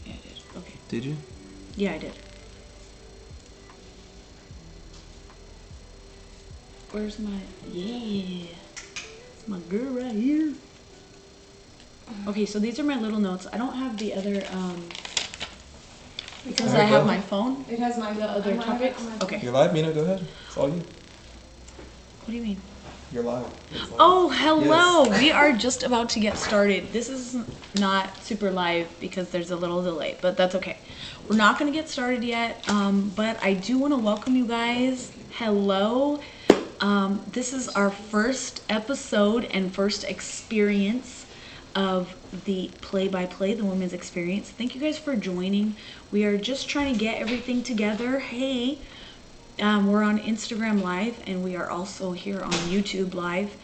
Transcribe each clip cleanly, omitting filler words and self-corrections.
Yeah, I did. Okay. Did you? Yeah, I did. Where's my... Yeah. It's my girl right here. Okay, so these are my little notes. I don't have the other, because I have my phone. It has my other topics. Okay. You're live, Mina. Go ahead. It's all you. What do you mean? You're live. Oh, hello. Yes. We are just about to get started. This is not super live because there's a little delay, but that's okay. We're not going to get started yet, but I do want to welcome you guys. Hello. This is our first episode and first experience of the play-by-play, the women's experience. Thank you guys for joining. We are just trying to get everything together. Hey, we're on Instagram Live, and we are also here on YouTube Live.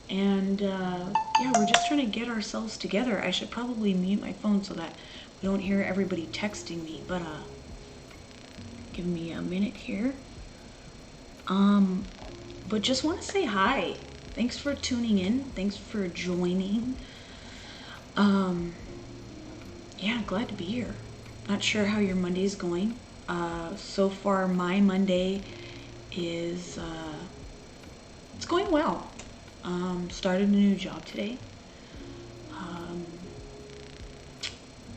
And yeah, we're just trying to get ourselves together. I should probably mute my phone so that we don't hear everybody texting me. But give me a minute here. But just want to say hi. Thanks for tuning in. Thanks for joining. Yeah, glad to be here. Not sure how your Monday's going. So far my Monday is, it's going well. Started a new job today.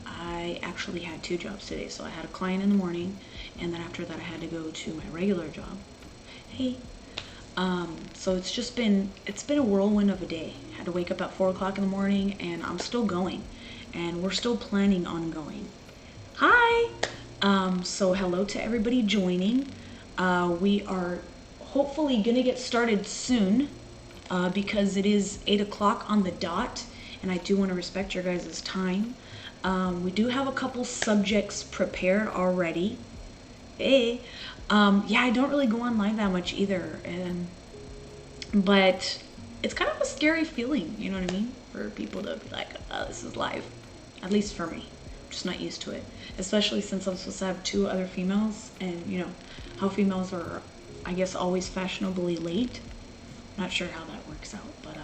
I actually had 2 jobs today. So I had a client in the morning, and then after that I had to go to my regular job. Hey. So it's been a whirlwind of a day. Had to wake up at 4 o'clock in the morning, and I'm still going, and we're still planning on going. Hi. So hello to everybody joining. We are hopefully gonna get started soon, because it is 8 o'clock on the dot, and I do want to respect your guys' time. We do have a couple subjects prepared already. Hey. Yeah, I don't really go on live that much either, but it's kind of a scary feeling, you know what I mean? For people to be like, oh, this is live. At least for me. I'm just not used to it. Especially since I'm supposed to have 2 other females, and you know, how females are, I guess, always fashionably late. Not sure how that works out, but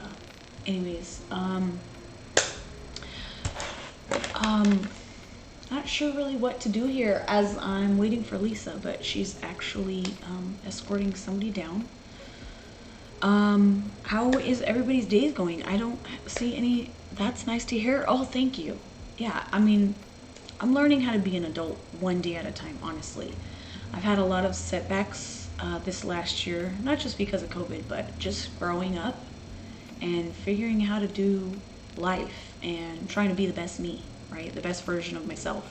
anyways, not sure really what to do here as I'm waiting for Lisa, but she's actually escorting somebody down. How is everybody's days going? I don't see any. That's nice to hear. Oh, thank you. Yeah, I mean, I'm learning how to be an adult one day at a time, honestly. I've had a lot of setbacks this last year, not just because of COVID, but just growing up and figuring how to do life and trying to be the best me, right? The best version of myself,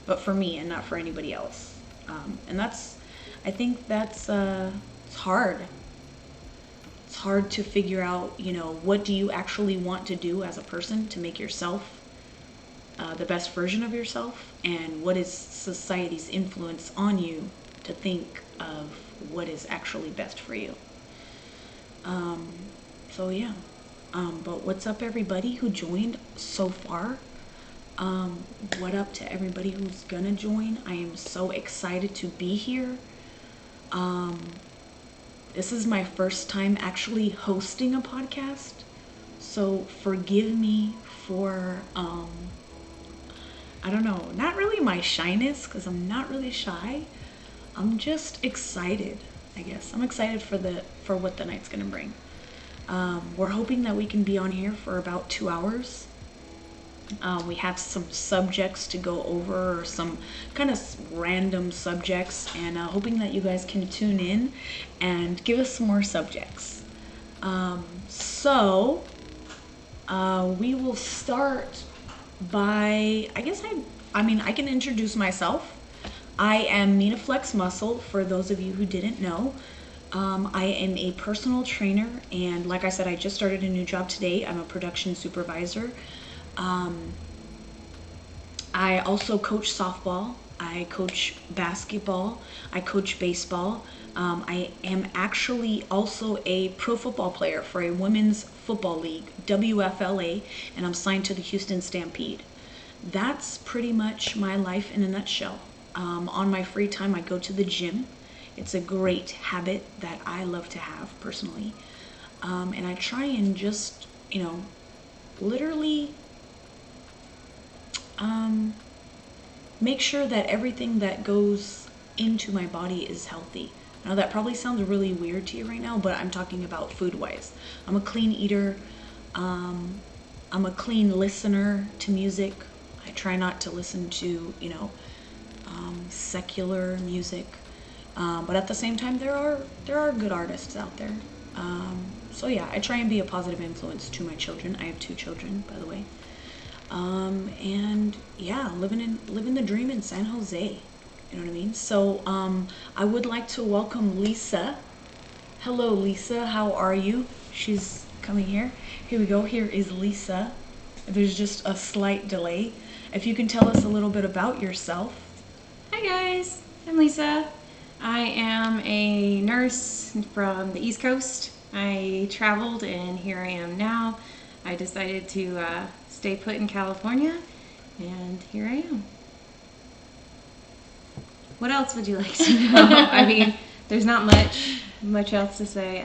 but for me and not for anybody else. And I think that's, it's hard. It's hard to figure out, you know, what do you actually want to do as a person to make yourself the best version of yourself, and what is society's influence on you to think of what is actually best for you. So yeah, but what's up everybody who joined so far? What up to everybody who's gonna join? I am so excited to be here. This is my first time actually hosting a podcast, so forgive me for, I don't know, not really my shyness, because I'm not really shy. I'm just excited, I guess. I'm excited for what the night's gonna bring. We're hoping that we can be on here for about 2 hours. We have some subjects to go over, or some kind of random subjects, and hoping that you guys can tune in and give us some more subjects. So we will start by, I guess I can introduce myself. I am MinaFlexMuscle, for those of you who didn't know. I am a personal trainer, and like I said, I just started a new job today. I'm a production supervisor. I also coach softball, I coach basketball, I coach baseball. I am actually also a pro football player for a women's football league, WFLA, and I'm signed to the Houston Stampede. That's pretty much my life in a nutshell. On my free time, I go to the gym. It's a great habit that I love to have personally. And I try and just, you know, literally make sure that everything that goes into my body is healthy. I know that probably sounds really weird to you right now, but I'm talking about food-wise. I'm a clean eater. I'm a clean listener to music. I try not to listen to, secular music. But at the same time, there are good artists out there. So yeah, I try and be a positive influence to my children. I have 2 children, by the way. And yeah, living the dream in San Jose. You know what I mean? So I would like to welcome Lisa. Hello, Lisa. How are you? She's coming here. Here we go. Here is Lisa. There's just a slight delay. If you can tell us a little bit about yourself. Hi guys, I'm Lisa. I am a nurse from the East Coast. I traveled and here I am now. I decided to stay put in California and here I am. What else would you like to know? I mean, there's not much else to say.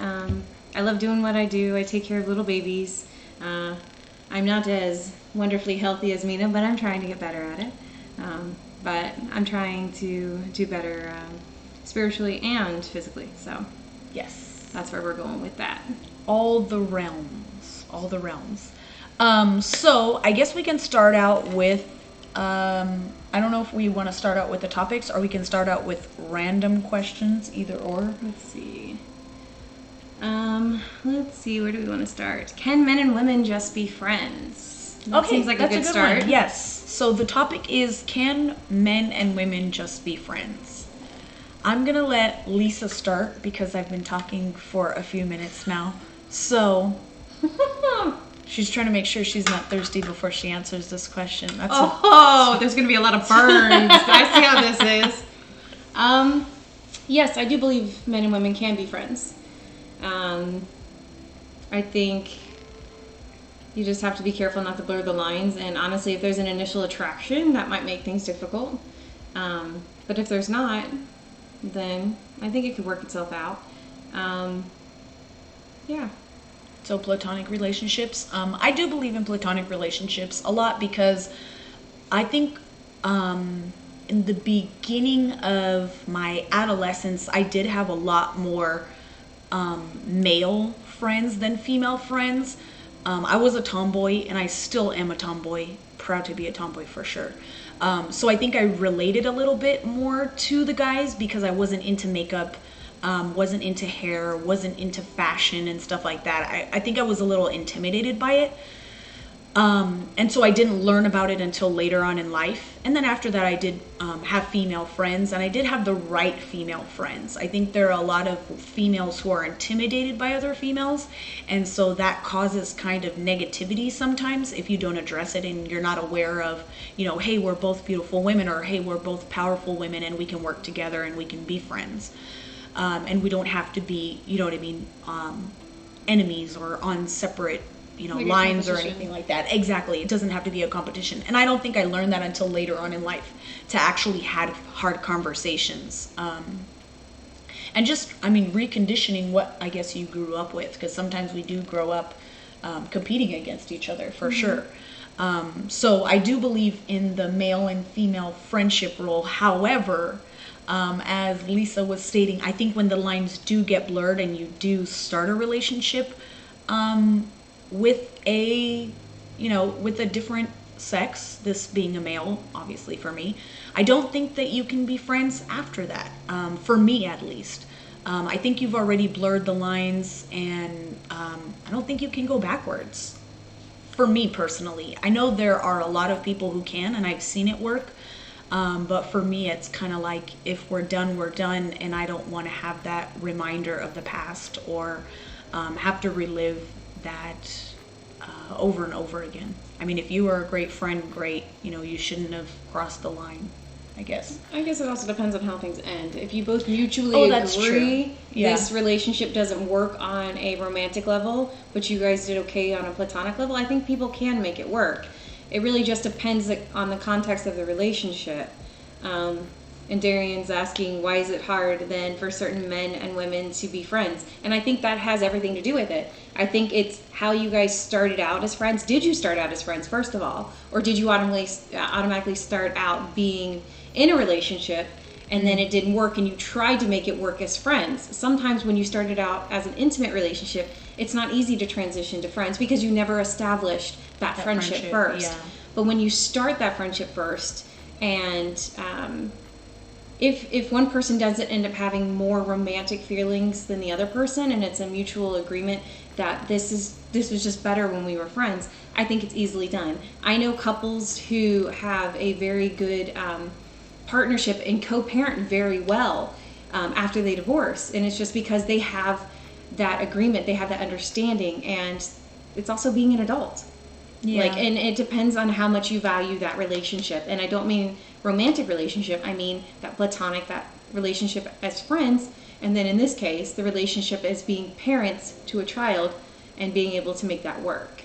I love doing what I do. I take care of little babies. I'm not as wonderfully healthy as Mina, but I'm trying to get better at it. But I'm trying to do better spiritually and physically. So Yes. that's where we're going with that. All the realms. So I guess we can start out with, I don't know if we want to start out with the topics or we can start out with random questions, either or. Let's see. Where do we want to start? Can men and women just be friends? That seems like that's a good start. one. Yes. So the topic is, can men and women just be friends? I'm going to let Lisa start because I've been talking for a few minutes now. So she's trying to make sure she's not thirsty before she answers this question. There's going to be a lot of burns. I see how this is. Yes, I do believe men and women can be friends. I think you just have to be careful not to blur the lines. And honestly, if there's an initial attraction, that might make things difficult. But if there's not, then I think it could work itself out. Yeah. So platonic relationships. I do believe in platonic relationships a lot because I think in the beginning of my adolescence, I did have a lot more male friends than female friends. I was a tomboy and I still am a tomboy, proud to be a tomboy for sure. So I think I related a little bit more to the guys because I wasn't into makeup, wasn't into hair, wasn't into fashion and stuff like that. I think I was a little intimidated by it. And so I didn't learn about it until later on in life. And then after that, I did have female friends, and I did have the right female friends. I think there are a lot of females who are intimidated by other females, and so that causes kind of negativity sometimes if you don't address it and you're not aware of, hey, we're both beautiful women, or hey, we're both powerful women and we can work together and we can be friends. And we don't have to be, enemies or on separate Like lines or anything like that. Exactly. It doesn't have to be a competition. And I don't think I learned that until later on in life, to actually have hard conversations. And just, reconditioning what I guess you grew up with, because sometimes we do grow up competing against each other, for sure. So I do believe in the male and female friendship role. However, as Lisa was stating, I think when the lines do get blurred and you do start a relationship, with a different sex, this being a male, obviously for me, I don't think that you can be friends after that, for me at least. I think you've already blurred the lines, and I don't think you can go backwards, for me personally. I know there are a lot of people who can, and I've seen it work, but for me it's kind of like, if we're done, we're done, and I don't want to have that reminder of the past, or have to relive that over and over again. If you were a great friend, great, you shouldn't have crossed the line, I guess. I guess it also depends on how things end. If you both mutually agree this relationship doesn't work on a romantic level, but you guys did okay on a platonic level, I think people can make it work. It really just depends on the context of the relationship. and Darian's asking, why is it hard then for certain men and women to be friends? And I think that has everything to do with it. I think it's how you guys started out as friends. Did you start out as friends, first of all? Or did you automatically start out being in a relationship and then it didn't work and you tried to make it work as friends? Sometimes when you started out as an intimate relationship, it's not easy to transition to friends because you never established that friendship first. Yeah. But when you start that friendship first, and if one person doesn't end up having more romantic feelings than the other person, and it's a mutual agreement that this was just better when we were friends, I think it's easily done. I know couples who have a very good partnership and co-parent very well after they divorce, and it's just because they have that agreement, they have that understanding, and it's also being an adult. Yeah. And it depends on how much you value that relationship. And I don't mean romantic relationship, I mean that platonic, that relationship as friends. And then in this case, the relationship as being parents to a child and being able to make that work.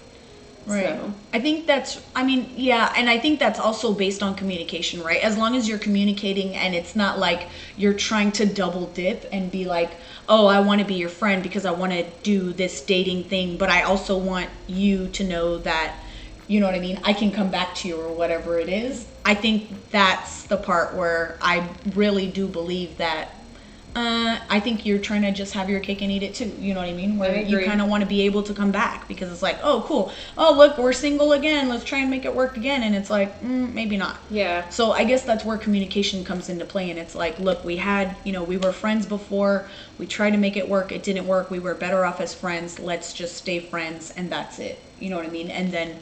Right. So. I think and I think that's also based on communication, right? As long as you're communicating and it's not like you're trying to double dip and be like, oh, I want to be your friend because I want to do this dating thing, but I also want you to know that, you know what I mean, I can come back to you or whatever it is. I think that's the part where I really do believe that I think you're trying to just have your cake and eat it too. You know what I mean? Where you kind of want to be able to come back because it's like, oh, cool. Oh, look, we're single again. Let's try and make it work again. And it's like, maybe not. Yeah. So I guess that's where communication comes into play. And it's like, look, we were friends before. We tried to make it work. It didn't work. We were better off as friends. Let's just stay friends. And that's it. You know what I mean? And then,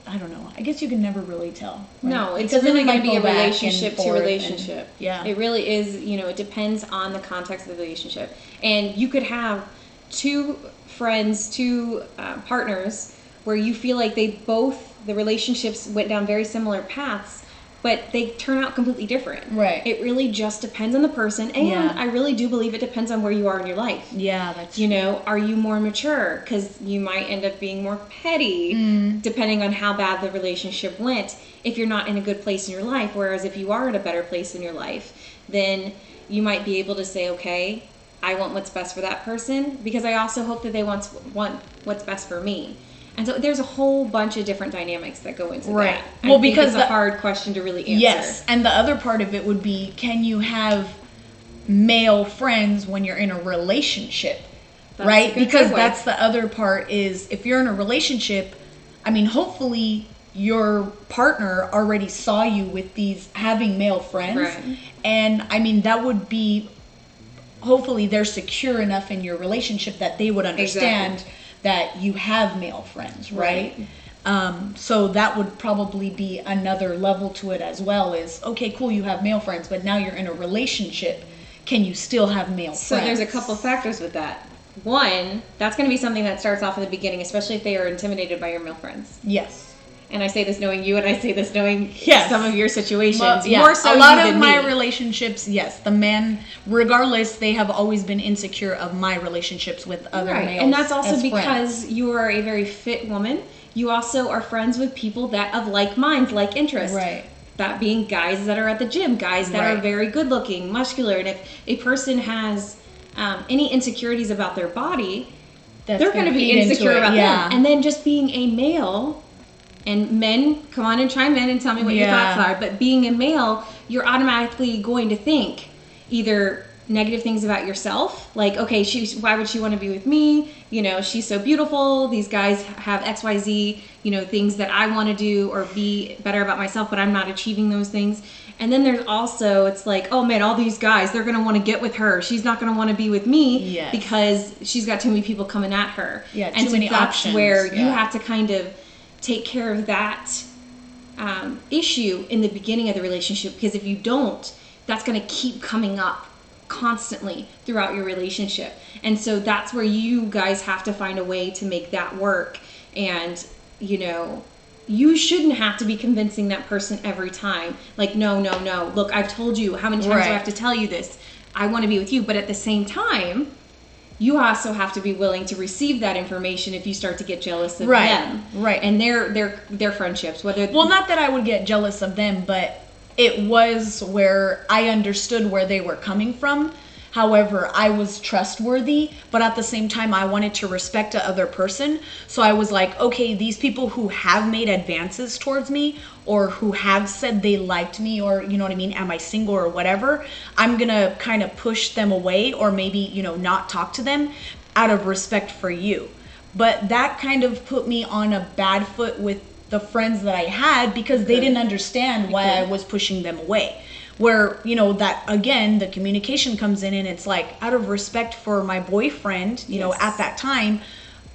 I don't know. I guess you can never really tell. Right? No, it's because really then going to be a go back relationship and to forth relationship. Yeah. It really is, it depends on the context of the relationship. And you could have two friends, two partners, where you feel like the relationships went down very similar paths, but they turn out completely different. Right. It really just depends on the person. And Yeah. I really do believe it depends on where you are in your life. Yeah, that's true. Are you more mature? Because you might end up being more petty, depending on how bad the relationship went, if you're not in a good place in your life. Whereas if you are in a better place in your life, then you might be able to say, okay, I want what's best for that person, because I also hope that they want what's best for me. And so there's a whole bunch of different dynamics that go into Right. that. Well, I think because it's a hard question to really answer. Yes, and the other part of it would be, can you have male friends when you're in a relationship? That's right? a good Because segue. that's the other part is, if you're in a relationship, hopefully your partner already saw you with these having male friends. Right. And that would be, hopefully they're secure enough in your relationship that they would understand Exactly. that you have male friends, right? So that would probably be another level to it as well, is, okay, cool, you have male friends, but now you're in a relationship. Can you still have male friends? So there's a couple factors with that. One, that's going to be something that starts off in the beginning, especially if they are intimidated by your male friends. Yes. And I say this knowing you, and I say this knowing Yes. some of your situations. Well, yeah. More so a lot you of than my me. relationships, yes, the men, regardless, they have always been insecure of my relationships with other males. And that's also as because friends. you are a very fit woman. You also are friends with people that of like minds, like interests. Right. That being guys that are at the gym, guys that are Right. very good looking, muscular. And if a person has any insecurities about their body, That's they're going to be feed into insecure it, about yeah. them. And then just being a male, and men, come on and chime in and tell me what your Yeah. thoughts are. But being a male, you're automatically going to think either negative things about yourself, like, okay, why would she want to be with me? She's so beautiful. These guys have XYZ, things that I want to do or be better about myself, but I'm not achieving those things. And then there's also, it's like, oh man, all these guys, they're going to want to get with her. She's not going to want to be with me Yes. because she's got too many people coming at her. Yeah, and too many that's options, where you yeah. have to kind of take care of that issue in the beginning of the relationship, because if you don't, that's going to keep coming up constantly throughout your relationship. And so that's where you guys have to find a way to make that work. And you shouldn't have to be convincing that person every time, like, no, look, I've told you, how many times do I have to tell you this? I want to be with you. But at the same time, you also have to be willing to receive that information if you start to get jealous of them. Right. And their friendships, whether... Well, not that I would get jealous of them, but it was where I understood where they were coming from. However, I was trustworthy, but at the same time, I wanted to respect the other person. So I was like, okay, these people who have made advances towards me, or who have said they liked me, or, you know what I mean, am I single or whatever, I'm going to kind of push them away, or maybe, you know, not talk to them out of respect for you. But that kind of put me on a bad foot with the friends that I had, because they didn't understand why I was pushing them away. Where, you know, that again, the communication comes in, and it's like, out of respect for my boyfriend, you know, at that time,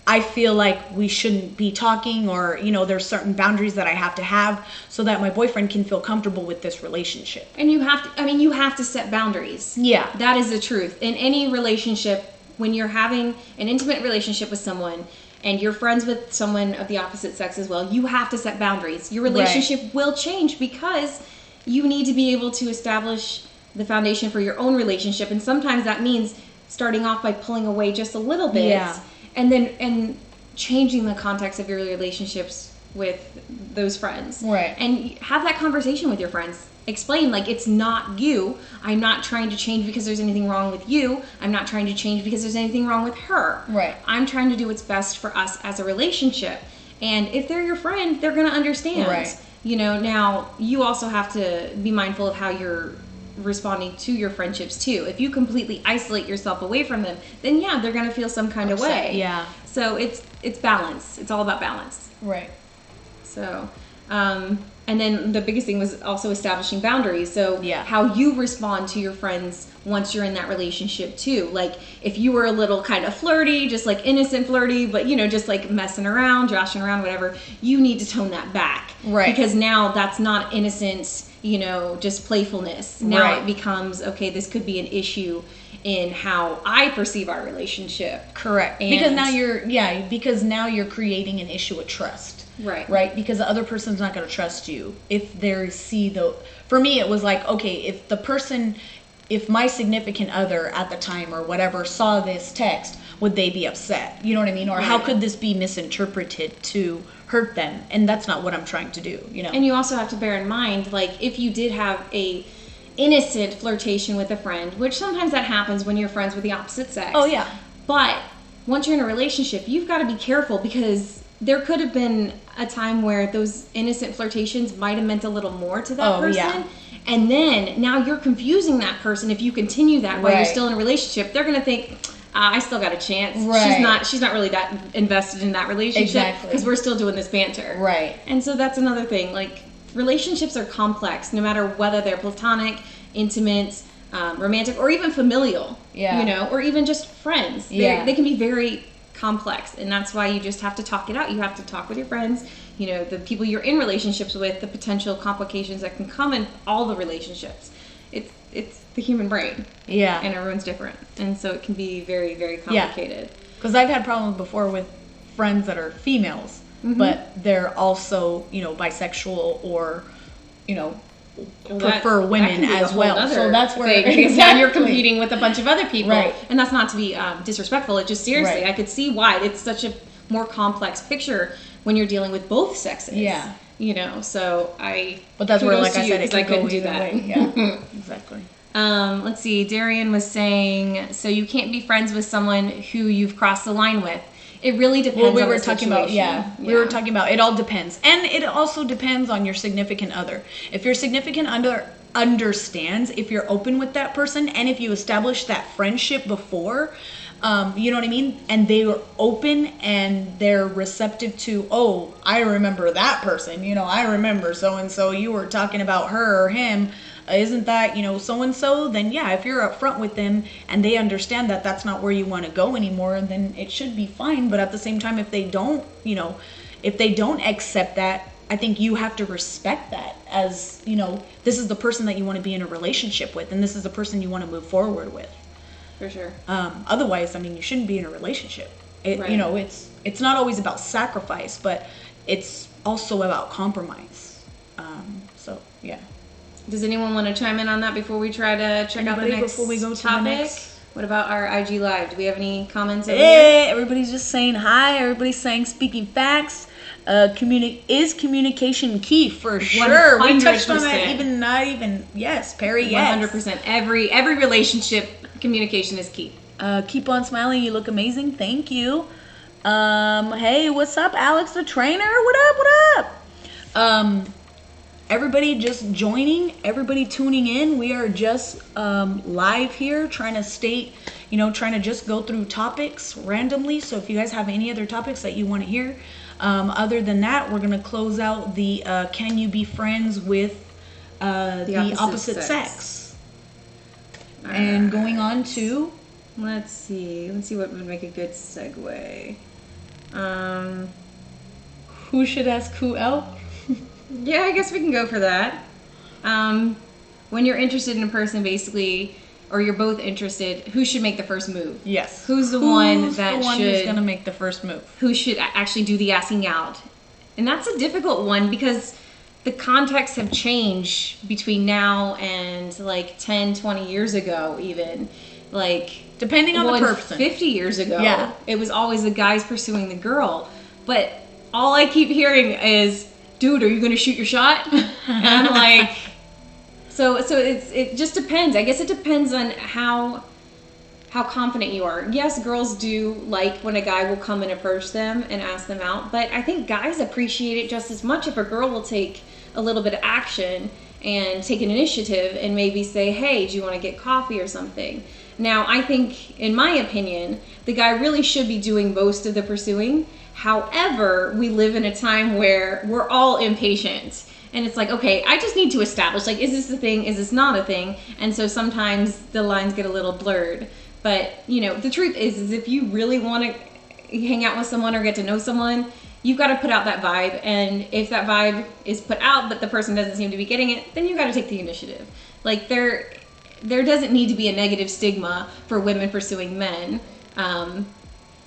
I feel like we shouldn't be talking, or, you know, there's certain boundaries that I have to have so that my boyfriend can feel comfortable with this relationship. And you have to, I mean, you have to set boundaries. Yeah. That is the truth. In any relationship, when you're having an intimate relationship with someone, and you're friends with someone of the opposite sex as well, you have to set boundaries. Your relationship will change, because you need to be able to establish the foundation for your own relationship. And sometimes that means starting off by pulling away just a little bit, and changing the context of your relationships with those friends. Right. And have that conversation with your friends. Explain, like, it's not you. I'm not trying to change because there's anything wrong with you. I'm not trying to change because there's anything wrong with her. Right. I'm trying to do what's best for us as a relationship. And if they're your friend, they're going to understand. Right. You know, now you also have to be mindful of how you're responding to your friendships too. If you completely isolate yourself away from them, then yeah, they're going to feel some kind of way. Yeah. So it's balance. It's all about balance. Right. So, and then the biggest thing was also establishing boundaries. So Yeah. how you respond to your friends once you're in that relationship too. Like, if you were a little kind of flirty, just like innocent flirty, but, you know, just like messing around, joshing around, whatever, you need to tone that back. Right. Because now that's not innocent, you know, just playfulness. Now Right. it becomes, okay, this could be an issue in how I perceive our relationship. Correct. And Because now you're creating an issue of trust. Right. Right? Because the other person's not going to trust you if they see the... For me, it was like, okay, if my significant other at the time or whatever saw this text, would they be upset? You know what I mean? Or how could this be misinterpreted to hurt them? And that's not what I'm trying to do, you know? And you also have to bear in mind, like, if you did have a innocent flirtation with a friend, which sometimes that happens when you're friends with the opposite sex. Oh, yeah. But once you're in a relationship, you've got to be careful, because there could have been a time where those innocent flirtations might have meant a little more to that person. Yeah. And then now you're confusing that person. If you continue that while you're Right. still in a relationship, they're going to think, I still got a chance. Right. She's not really that invested in that relationship, Exactly. because we're still doing this banter. Right. And so that's another thing. Like, relationships are complex, no matter whether they're platonic, intimate, romantic, or even familial. Yeah. You know, or even just friends. Yeah. They can be very complex, and that's why you just have to talk it out. You have to talk with your friends, you know, the people you're in relationships with, the potential complications that can come in all the relationships. It's the human brain. Yeah. And everyone's different. And so it can be very, very complicated. Because I've had problems before with friends that are females, but they're also, you know, bisexual, or, you know, prefer that women can be a as whole well. other So that's where thing, because now you're competing with a bunch of other people. Right. And that's not to be disrespectful. It just, seriously, Right. I could see why. It's such a more complex picture when you're dealing with both sexes. Yeah. You know, so But that's where, kudos like I to you, said, it 'cause I could go couldn't do either that. way. Yeah, exactly. Let's see. Darian was saying, so you can't be friends with someone who you've crossed the line with. It really depends. Well, we on were the talking about, situation. we were talking about, it all depends. And it also depends on your significant other. If your significant other understands, if you're open with that person, and if you establish that friendship before, you know what I mean? And they were open and they're receptive to, oh, I remember that person. You know, I remember so-and-so, you were talking about her or him. Isn't that, you know, so-and-so? Then yeah, if you're upfront with them and they understand that that's not where you want to go anymore, then it should be fine. But at the same time, if they don't, you know, if they don't accept that, I think you have to respect that as, you know, this is the person that you want to be in a relationship with, and this is the person you want to move forward with. For sure. Otherwise, I mean, you shouldn't be in a relationship. Right. You know, it's not always about sacrifice, but it's also about compromise. So yeah. Does anyone want to chime in on that before we try to check out the Anybody next before we go to the topic? next? What about our IG Live? Do we have any comments over here? Hey, everybody's just saying hi. Everybody's saying speaking facts. Is communication key? For sure. We touched on that 100%. Yes, Perry, yes. 100%. Every relationship, communication is key. Keep on smiling. You look amazing. Thank you. Hey, what's up, Alex the trainer? What up? Everybody just joining, everybody tuning in. We are just live here trying to just go through topics randomly. So if you guys have any other topics that you want to hear, other than that, we're going to close out the can you be friends with the opposite sex? And going on to... Let's see what would make a good segue. Who should ask who out? Yeah, I guess we can go for that. When you're interested in a person, basically, or you're both interested, who should make the first move? Yes. Who's the one who's going to make the first move? Who should actually do the asking out? And that's a difficult one because the contexts have changed between now and like 10, 20 years ago even. Like, depending on the person. 50 years ago, yeah, it was always the guys pursuing the girl. But all I keep hearing is, dude, are you going to shoot your shot? And I'm like, so it just depends. I guess it depends on how confident you are. Yes, girls do like when a guy will come and approach them and ask them out, but I think guys appreciate it just as much if a girl will take a little bit of action and take an initiative and maybe say, hey, do you want to get coffee or something? Now, I think, in my opinion, the guy really should be doing most of the pursuing. However, we live in a time where we're all impatient. And it's like, okay, I just need to establish, like, is this a thing? Is this not a thing? And so sometimes the lines get a little blurred. But, the truth is if you really want to hang out with someone or get to know someone, you've got to put out that vibe. And if that vibe is put out but the person doesn't seem to be getting it, then you've got to take the initiative. Like, there doesn't need to be a negative stigma for women pursuing men.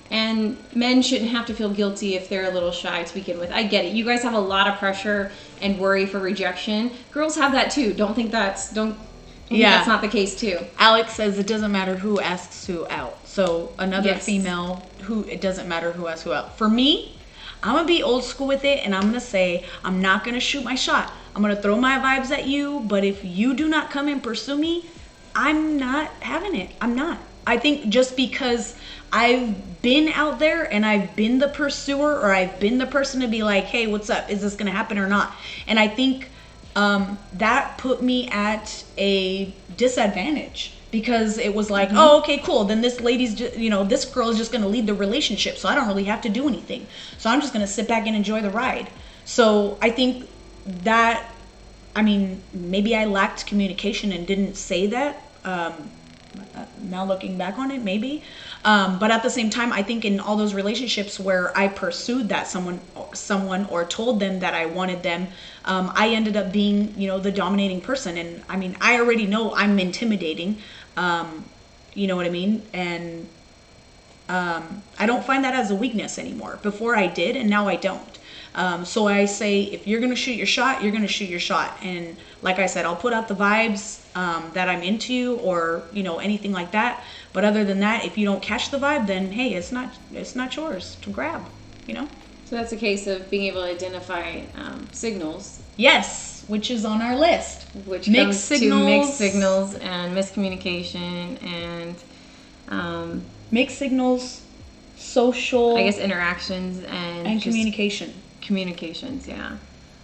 And men shouldn't have to feel guilty if they're a little shy to begin with. I get it. You guys have a lot of pressure and worry for rejection. Girls have that too. Don't think that's not the case too. Alex says it doesn't matter who asks who out. So another female it doesn't matter who asks who out. For me, I'm going to be old school with it and I'm going to say I'm not going to shoot my shot. I'm going to throw my vibes at you, but if you do not come and pursue me, I'm not having it. I'm not. I think just because I've been out there and I've been the pursuer or I've been the person to be like, hey, what's up? Is this going to happen or not? And I think that put me at a disadvantage because it was like, oh, okay, cool. Then this lady's, this girl is just going to lead the relationship. So I don't really have to do anything. So I'm just going to sit back and enjoy the ride. So I think that, maybe I lacked communication and didn't say that. Now looking back on it, maybe. But at the same time, I think in all those relationships where I pursued that someone or told them that I wanted them, I ended up being, the dominating person. And I already know I'm intimidating. You know what I mean? And I don't find that as a weakness anymore. Before I did, and now I don't. So I say, if you're going to shoot your shot, you're going to shoot your shot. And like I said, I'll put out the vibes that I'm into or, anything like that. But other than that, if you don't catch the vibe, then, hey, it's not yours to grab, So that's a case of being able to identify signals. Yes, which is on our list. Which mixed signals and miscommunication and... mixed signals, social... I guess interactions and communication. Communications, yeah.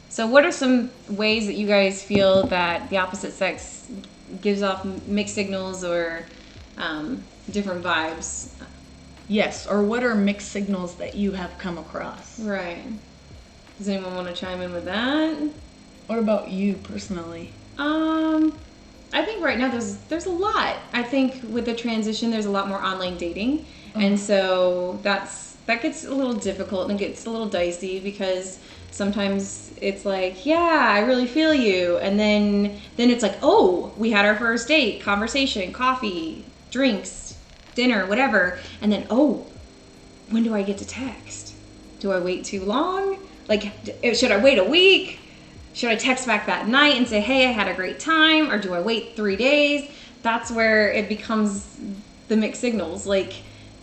So what are some ways that you guys feel that the opposite sex gives off mixed signals or different vibes? Yes, or what are mixed signals that you have come across? Right. Does anyone want to chime in with that? What about you personally? I think right now there's a lot. I think with the transition there's a lot more online dating. And so that gets a little difficult and gets a little dicey because sometimes it's like, yeah, I really feel you. And then it's like, oh, we had our first date, conversation, coffee, drinks, dinner, whatever. And then, oh, when do I get to text? Do I wait too long? Like, should I wait a week? Should I text back that night and say, hey, I had a great time? Or do I wait 3 days? That's where it becomes the mixed signals. Like,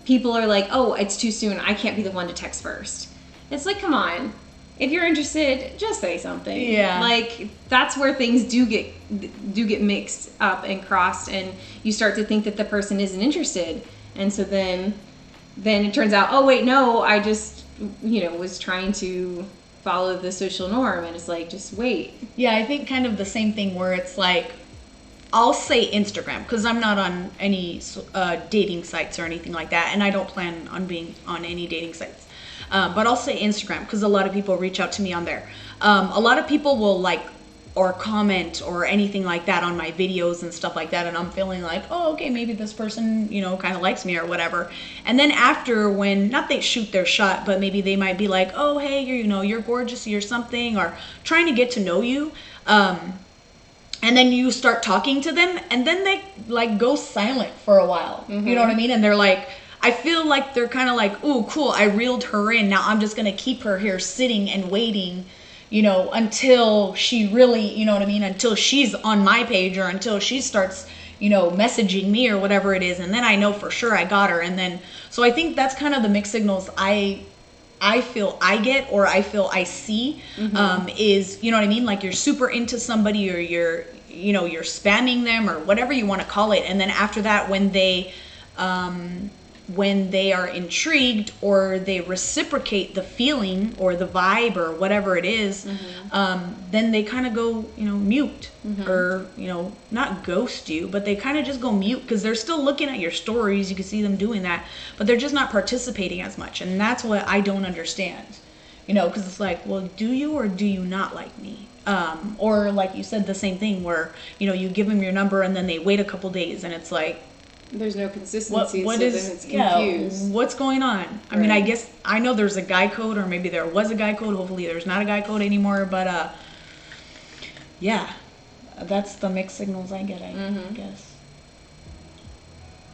people are like, oh, it's too soon. I can't be the one to text first. It's like, come on. if you're interested, just say something. Yeah. Like, that's where things do get mixed up and crossed, and you start to think that the person isn't interested. And so then it turns out, oh wait, no, I just, was trying to follow the social norm. And it's like, just wait. Yeah, I think kind of the same thing where it's like, I'll say Instagram because I'm not on any dating sites or anything like that, and I don't plan on being on any dating sites. But I'll say Instagram because a lot of people reach out to me on there. A lot of people will like or comment or anything like that on my videos and stuff like that, and I'm feeling like, oh, okay, maybe this person, kind of likes me or whatever. And then after, when not they shoot their shot, but maybe they might be like, oh, hey, you're gorgeous or something, or trying to get to know you. And then you start talking to them, and then they like go silent for a while. Mm-hmm. You know what I mean? And they're like, I feel like they're kind of like, ooh, cool, I reeled her in. Now I'm just going to keep her here sitting and waiting, until she really, until she's on my page or until she starts, messaging me or whatever it is. And then I know for sure I got her. And then, so I think that's kind of the mixed signals I feel I get, or I feel I see, is, you know what I mean? Like you're super into somebody, or you're spamming them or whatever you want to call it. And then after that, when they are intrigued or they reciprocate the feeling or the vibe or whatever it is, then they kind of go, mute, or, not ghost you, but they kind of just go mute because they're still looking at your stories. You can see them doing that, but they're just not participating as much. And that's what I don't understand, because it's like, well, do you or do you not like me? Or like you said, the same thing where, you give them your number and then they wait a couple days and it's like, there's no consistency, what so is, then it's confused. Yeah, what's going on? I mean, I guess I know there's a guy code, or maybe there was a guy code. Hopefully there's not a guy code anymore, but yeah, that's the mixed signals I get, I guess.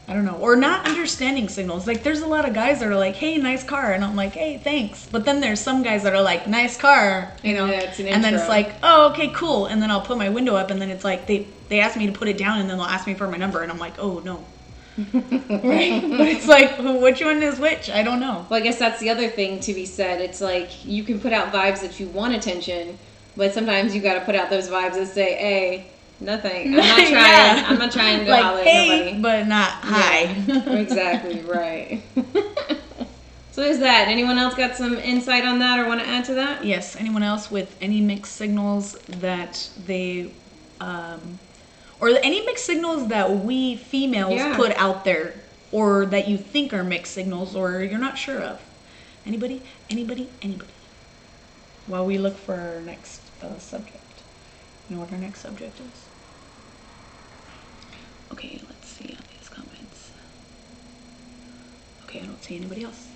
I don't know. Or not understanding signals. Like, there's a lot of guys that are like, hey, nice car. And I'm like, hey, thanks. But then there's some guys that are like, nice car, Yeah, it's an and then intro. it's like, oh, okay, cool. And then I'll put my window up, and then it's like, they ask me to put it down, and then they'll ask me for my number, and I'm like, oh, no. Right? But it's like, which one is which? I don't know. Well, I guess that's the other thing to be said. It's like, you can put out vibes that you want attention, but sometimes you got to put out those vibes that say, hey, nothing. I'm not trying. Yeah. I'm not trying to Like, holler at hey, nobody. but not hi. Yeah, exactly, right. So there's that. Anyone else got some insight on that or want to add to that? Yes. Anyone else with any mixed signals that they, or any mixed signals that we females put out there, or that you think are mixed signals, or you're not sure of? Anybody? While we look for our next subject. You know what our next subject is? Okay, let's see on these comments. Okay, I don't see anybody else.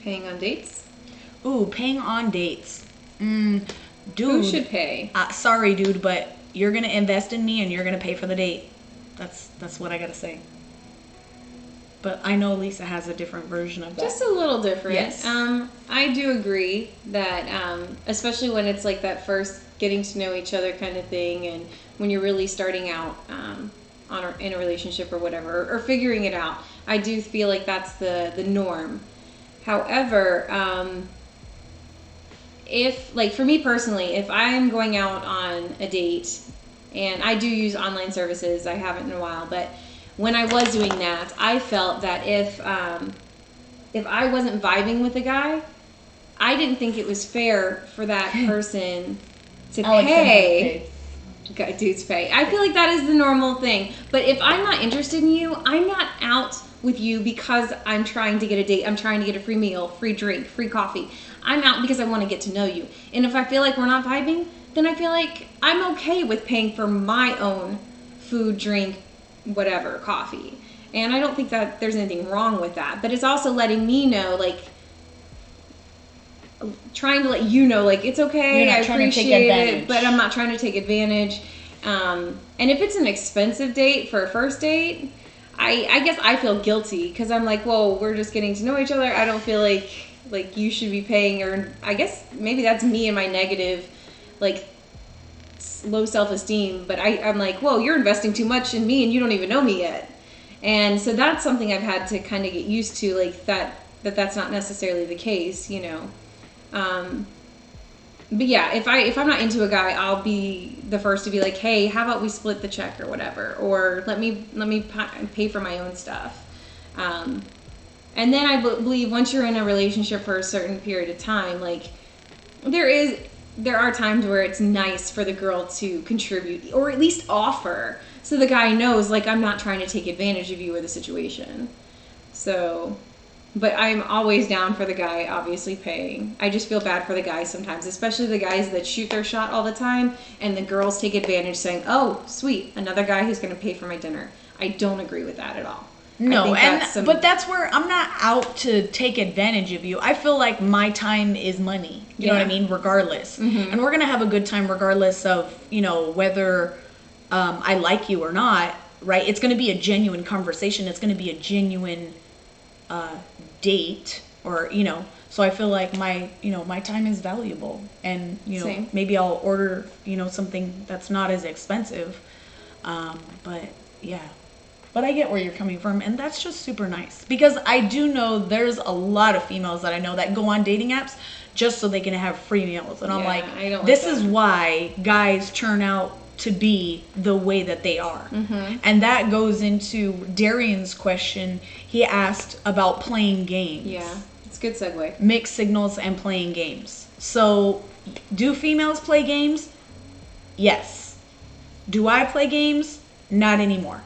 Paying on dates? Ooh, paying on dates. Dude. Who should pay? Sorry, dude, but you're gonna invest in me and you're gonna pay for the date. That's what I gotta say. But I know Lisa has a different version of that. Just a little different. Yes. I do agree that, especially when it's like that first getting to know each other kind of thing, and when you're really starting out in a relationship or whatever, or figuring it out, I do feel like that's the norm. However, if, like, for me personally, if I'm going out on a date, and I do use online services, I haven't in a while, but when I was doing that, I felt that if I wasn't vibing with a guy, I didn't think it was fair for that person to pay. Dudes pay. I feel like that is the normal thing. But if I'm not interested in you, I'm not out with you because I'm trying to get a date. I'm trying to get a free meal, free drink, free coffee. I'm out because I want to get to know you. And if I feel like we're not vibing, then I feel like I'm okay with paying for my own food, drink, whatever, coffee. And I don't think that there's anything wrong with that. But it's also letting me know, like, trying to let you know, like, it's okay, I appreciate it, but I'm not trying to take advantage. And if it's an expensive date for a first date, I guess I feel guilty because I'm like, well, we're just getting to know each other. I don't feel like you should be paying, or I guess maybe that's me and my negative, like, low self-esteem, but I'm like, whoa, you're investing too much in me and you don't even know me yet. And so that's something I've had to kind of get used to, like, that's not necessarily the case, you know. But yeah, if I'm not into a guy, I'll be the first to be like, hey, how about we split the check or whatever, or let me pay for my own stuff. And then I believe once you're in a relationship for a certain period of time, like there are times where it's nice for the girl to contribute or at least offer, so the guy knows, like, I'm not trying to take advantage of you or the situation. So, but I'm always down for the guy obviously paying. I just feel bad for the guys sometimes, especially the guys that shoot their shot all the time and the girls take advantage saying, oh, sweet, another guy who's going to pay for my dinner. I don't agree with that at all. No, but that's where I'm not out to take advantage of you. I feel like my time is money. You know what I mean? Regardless. Mm-hmm. And we're going to have a good time regardless of, whether I like you or not, right? It's going to be a genuine conversation. It's going to be a genuine date, or, so I feel like my time is valuable. And, Same. maybe I'll order, something that's not as expensive. But yeah. But I get where you're coming from, and that's just super nice. Because I do know there's a lot of females that I know that go on dating apps just so they can have free meals. And I'm like, this is why guys turn out to be the way that they are. Mm-hmm. And that goes into Darian's question. He asked about playing games. Yeah, it's a good segue. Mixed signals and playing games. So, do females play games? Yes. Do I play games? Not anymore.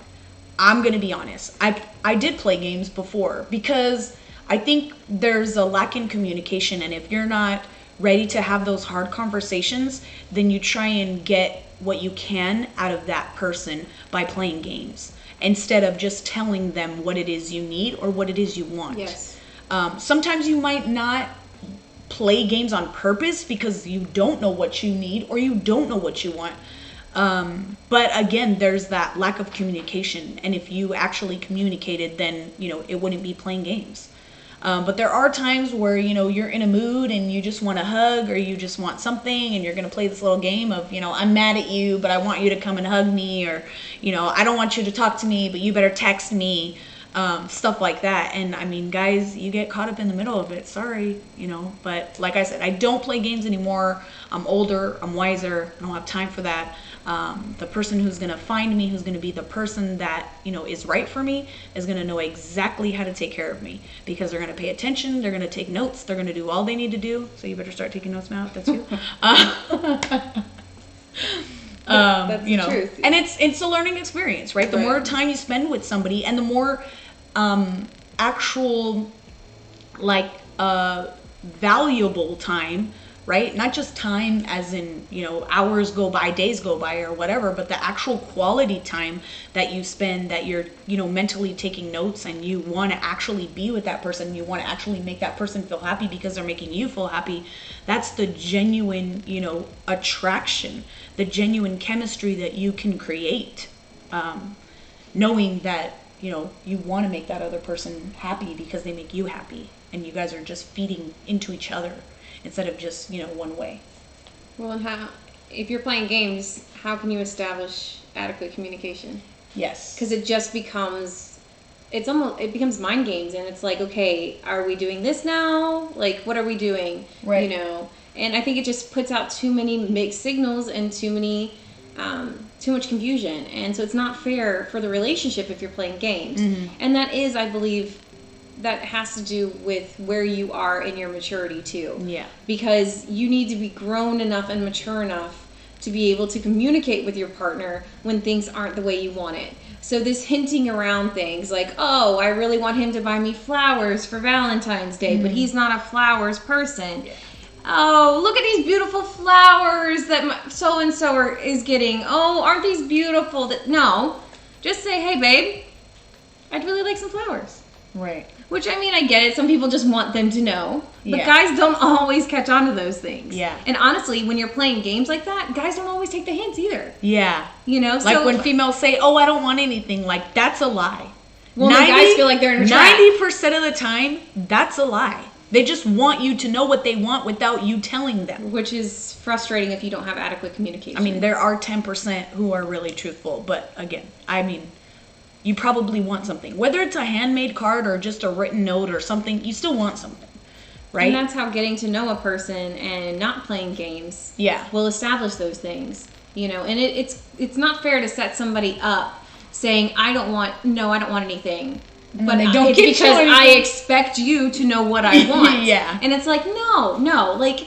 I'm going to be honest. I did play games before because I think there's a lack in communication. And if you're not ready to have those hard conversations, then you try and get what you can out of that person by playing games instead of just telling them what it is you need or what it is you want. Yes. Sometimes you might not play games on purpose because you don't know what you need or you don't know what you want. But again, there's that lack of communication. And if you actually communicated, then, it wouldn't be playing games. But there are times where, you're in a mood and you just want a hug or you just want something and you're going to play this little game of, I'm mad at you, but I want you to come and hug me, or, I don't want you to talk to me, but you better text me, stuff like that. And I mean, guys, you get caught up in the middle of it. Sorry, but like I said, I don't play games anymore. I'm older, I'm wiser, I don't have time for that. The person who's going to find me, who's going to be the person that, is right for me, is going to know exactly how to take care of me because they're going to pay attention. They're going to take notes. They're going to do all they need to do. So you better start taking notes now. That's you. That's the truth. And it's a learning experience, right? The more time you spend with somebody and the more, actual, valuable time, right? Not just time as in, hours go by, days go by or whatever, but the actual quality time that you spend, that you're, mentally taking notes and you want to actually be with that person. You want to actually make that person feel happy because they're making you feel happy. That's the genuine, attraction, the genuine chemistry that you can create. Knowing that, you want to make that other person happy because they make you happy and you guys are just feeding into each other. Instead of just, one way. Well, and if you're playing games, how can you establish adequate communication? Yes. Because it just becomes, it becomes mind games, and it's like, okay, are we doing this now? Like, what are we doing? Right. And I think it just puts out too many mixed signals and too much confusion, and so it's not fair for the relationship if you're playing games. Mm-hmm. And that is, I believe, that has to do with where you are in your maturity too. Yeah. Because you need to be grown enough and mature enough to be able to communicate with your partner when things aren't the way you want it. So this hinting around things like, oh, I really want him to buy me flowers for Valentine's Day, but he's not a flowers person. Yeah. Oh, look at these beautiful flowers that so-and-so is getting. Oh, aren't these beautiful? No. Just say, hey, babe, I'd really like some flowers. Right. Which, I mean, I get it. Some people just want them to know. But guys don't always catch on to those things. Yeah. And honestly, when you're playing games like that, guys don't always take the hints either. Yeah. So when females say, oh, I don't want anything, that's a lie. Well, the guys feel like they're in a trap. 90% of the time, that's a lie. They just want you to know what they want without you telling them. Which is frustrating if you don't have adequate communication. I mean, there are 10% who are really truthful. But again, you probably want something. Whether it's a handmade card or just a written note or something, you still want something, right? And that's how getting to know a person and not playing games Yeah. will establish those things. You know, and it's not fair to set somebody up saying, I don't want anything. But they don't it's get you because I anything. expect you to know what I want. Yeah. And it's like, no. Like,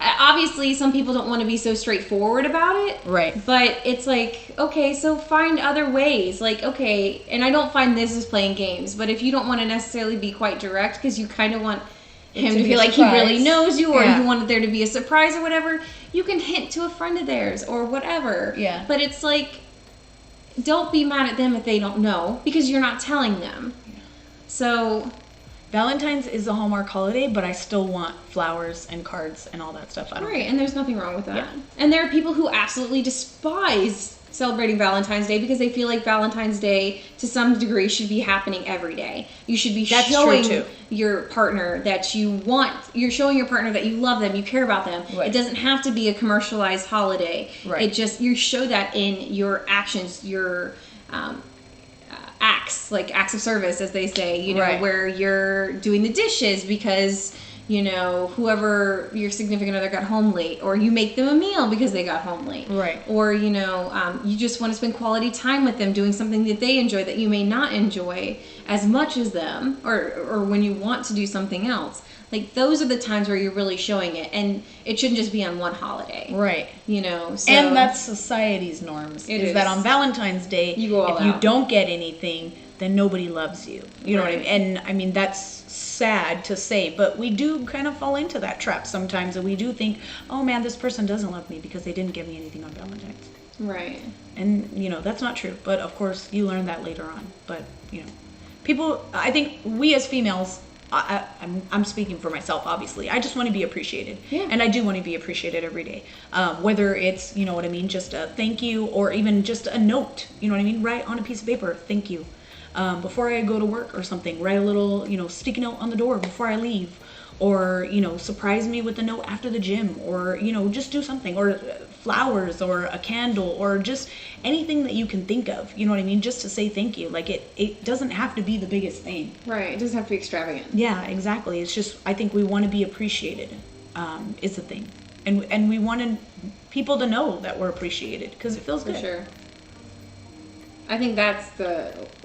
obviously, some people don't want to be so straightforward about it. Right. But it's like, okay, so find other ways. Like, okay, and I don't find this as playing games, but if you don't want to necessarily be quite direct because you kind of want him to be feel a like he surprise. really knows you, or Yeah. you want there to be a surprise or whatever, you can hint to a friend of theirs or whatever. Yeah. But it's like, don't be mad at them if they don't know because you're not telling them. So Valentine's is a Hallmark holiday, but I still want flowers and cards and all that stuff. I don't right, and there's nothing wrong with that. Yeah. And there are people who absolutely despise celebrating Valentine's Day because they feel like Valentine's Day to some degree should be happening every day. You should be That's showing true, too. your partner that you want, you're showing your partner that you love them, you care about them. Right. It doesn't have to be a commercialized holiday. Right. It just, you show that in your actions, your acts, like acts of service, as they say, you know, Right. where you're doing the dishes because, you know, whoever your significant other got home late, or you make them a meal because they got home late. Right. Or, you know, you just want to spend quality time with them doing something that they enjoy that you may not enjoy as much as them, or when you want to do something else. Like, those are the times where you're really showing it, and it shouldn't just be on one holiday. Right. You know, so. And that's society's norms. It is is. that on Valentine's Day, You go all if you out. don't get anything, then nobody loves you. You know what I Right. mean? And I mean, that's sad to say, but we do kind of fall into that trap sometimes, and we do think, oh man, this person doesn't love me because they didn't give me anything on Valentine's. Right. And, you know, that's not true. But of course, you learn that later on. But, you know, people, I think we as females, I'm speaking for myself, obviously. I just want to be appreciated. Yeah. And I do want to be appreciated every day. Whether it's, you know what I mean, just a thank you, or even just a note, you know what I mean? Write on a piece of paper, thank you. Before I go to work or something, write a little, you know, sticky note on the door before I leave. Or, you know, surprise me with a note after the gym. Or, you know, just do something. Or flowers, or a candle, or just anything that you can think of, you know what I mean? Just to say thank you. Like, it doesn't have to be the biggest thing. Right. It doesn't have to be extravagant. Yeah, exactly. It's just, I think we want to be appreciated, is the thing. And we wanted people to know that we're appreciated, because it feels For good. sure. I think that's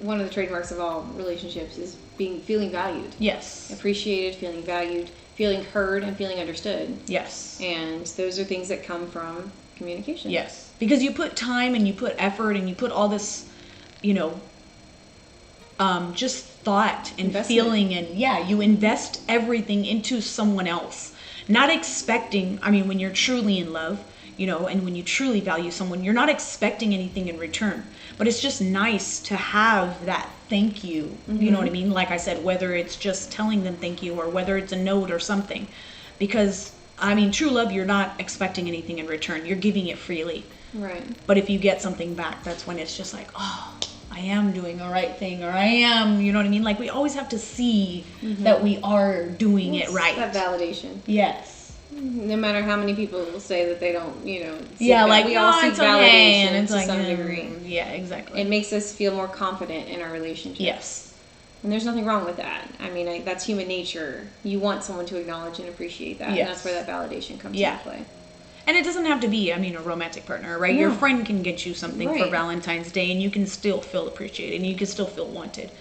one of the trademarks of all relationships is feeling valued. Yes. Appreciated, feeling valued, feeling heard, and feeling understood. Yes. And those are things that come from communication. Yes. Because you put time and you put effort and you put all this, you know, just thought and Investment. feeling, and yeah, you invest everything into someone else. Not expecting, I mean, when you're truly in love, you know, and when you truly value someone, you're not expecting anything in return. But it's just nice to have that thank you. You know what I mean? Like I said, whether it's just telling them thank you, or whether it's a note or something. Because, I mean, true love, you're not expecting anything in return. You're giving it freely. Right. But if you get something back, that's when it's just like, oh, I am doing the right thing, or I am, you know what I mean? Like, we always have to see that we are doing it right. That validation. Yes. No matter how many people will say that they don't, you know, seek Yeah, that. like, we all oh, seek it's okay, validation and it's to like, some degree. yeah, exactly. It makes us feel more confident in our relationship. Yes. And there's nothing wrong with that. I mean, that's human nature. You want someone to acknowledge and appreciate that. Yes. And that's where that validation comes Yeah. into play. And it doesn't have to be, I mean, a romantic partner, right? No. Your friend can get you something for Right. Valentine's Day, and you can still feel appreciated, and you can still feel wanted.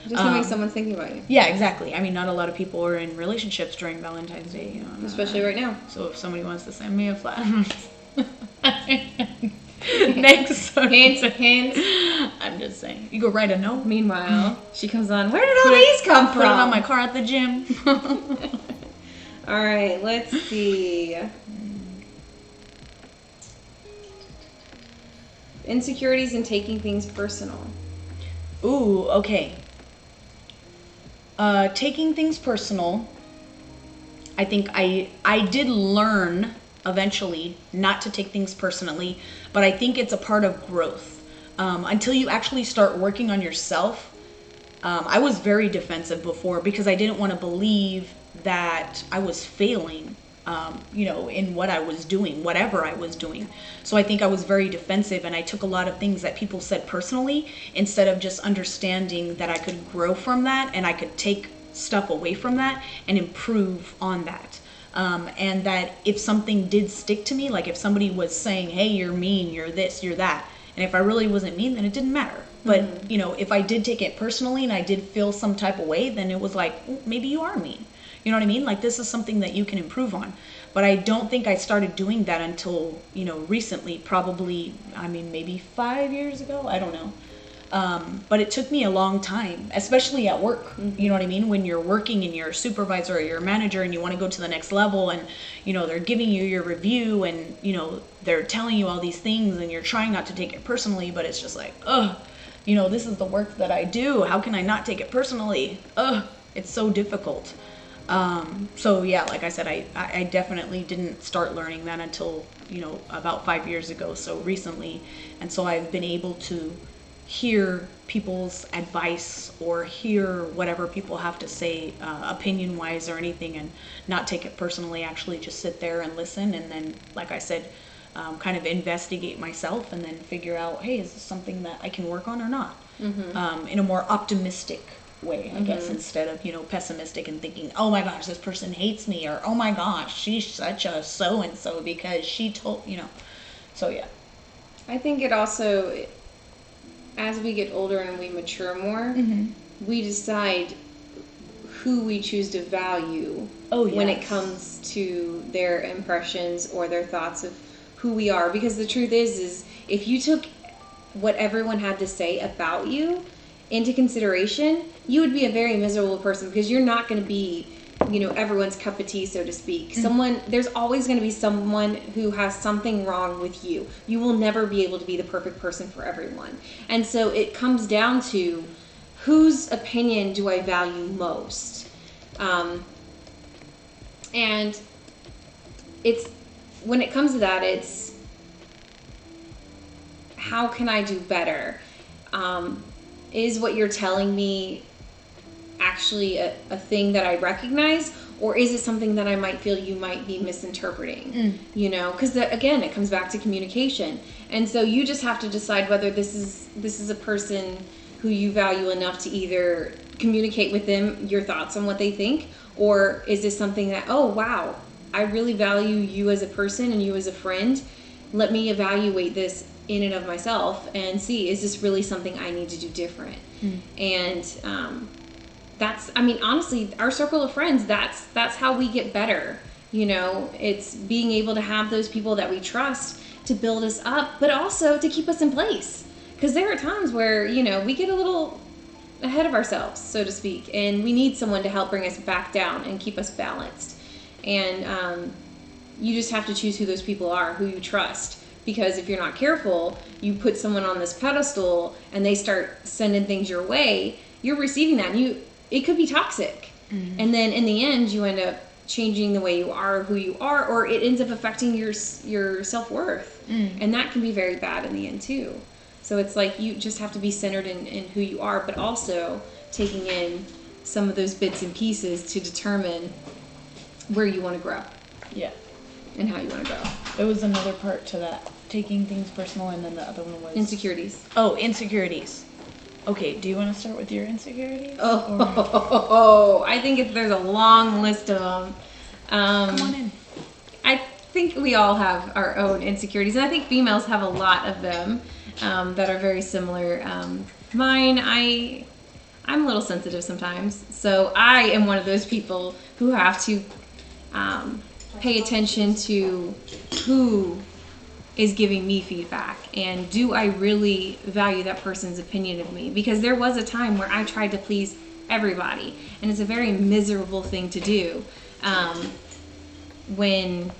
Just knowing someone's thinking about you. Yeah, exactly. I mean, not a lot of people are in relationships during Valentine's Day, you know. Especially right now. So if somebody wants to send me a flat, next one. Hint. I'm just saying. You go write a note. Meanwhile, she comes on, where did all these come from? Put it on my car at the gym. All right, let's see. Insecurities and taking things personal. Ooh, okay. Taking things personal. I think I did learn eventually not to take things personally, but I think it's a part of growth. Until you actually start working on yourself. I was very defensive before because I didn't want to believe that I was failing, you know, in what I was doing, whatever I was doing. So I think I was very defensive, and I took a lot of things that people said personally instead of just understanding that I could grow from that and I could take stuff away from that and improve on that. And that if something did stick to me, like if somebody was saying, hey, you're mean, you're this, you're that, and if I really wasn't mean, then it didn't matter. But, you know, if I did take it personally and I did feel some type of way, then it was like, maybe you are mean. You know what I mean? Like, this is something that you can improve on. But I don't think I started doing that until, you know, recently, probably, I mean, maybe 5 years ago. I don't know. But it took me a long time, especially at work. You know what I mean? When you're working and you're a supervisor or you're a manager and you want to go to the next level and, you know, they're giving you your review and, you know, they're telling you all these things and you're trying not to take it personally, but it's just like, ugh, you know, this is the work that I do. How can I not take it personally? Ugh, it's so difficult. So yeah, like I said, I definitely didn't start learning that until, you know, about 5 years ago, so recently. And so I've been able to hear people's advice or hear whatever people have to say, opinion wise or anything, and not take it personally, actually just sit there and listen. And then, like I said, kind of investigate myself and then figure out, hey, is this something that I can work on or not? In a more optimistic way, I guess, instead of, you know, pessimistic and thinking, oh my gosh, this person hates me, or oh my gosh, she's such a so-and-so because she told, you know. So yeah. I think it also, as we get older and we mature more, we decide who we choose to value when it comes to their impressions or their thoughts of who we are. Because the truth is if you took what everyone had to say about you into consideration, you would be a very miserable person, because you're not going to be, you know, everyone's cup of tea, so to speak. There's always going to be someone who has something wrong with you. You will never be able to be the perfect person for everyone. And so it comes down to, whose opinion do I value most? And it's, when it comes to that, it's, how can I do better? Is what you're telling me actually a thing that I recognize, or is it something that I might feel you might be misinterpreting? You know, because again, it comes back to communication. And so you just have to decide whether this is a person who you value enough to either communicate with them your thoughts on what they think, or is this something that, oh wow, I really value you as a person and you as a friend. Let me evaluate this in and of myself and see, is this really something I need to do different? And that's, I mean, honestly, our circle of friends, that's how we get better. You know, it's being able to have those people that we trust to build us up, but also to keep us in place. Because there are times where, you know, we get a little ahead of ourselves, so to speak, and we need someone to help bring us back down and keep us balanced. And you just have to choose who those people are, who you trust. Because if you're not careful, you put someone on this pedestal and they start sending things your way, you're receiving that, and it could be toxic. And then in the end, you end up changing the way you are, who you are, or it ends up affecting your self-worth. And that can be very bad in the end too. So it's like, you just have to be centered in who you are, but also taking in some of those bits and pieces to determine where you want to grow. Yeah. And how you want to grow. There was another part to that, taking things personal, and then the other one was... Insecurities. Oh, insecurities. Okay, do you want to start with your insecurities? I think there's a long list of them. Come on in. I think we all have our own insecurities, and I think females have a lot of them that are very similar. Mine, I'm a little sensitive sometimes, so I am one of those people who have to pay attention to who is giving me feedback, and do I really value that person's opinion of me? Because there was a time where I tried to please everybody, and it's a very miserable thing to do when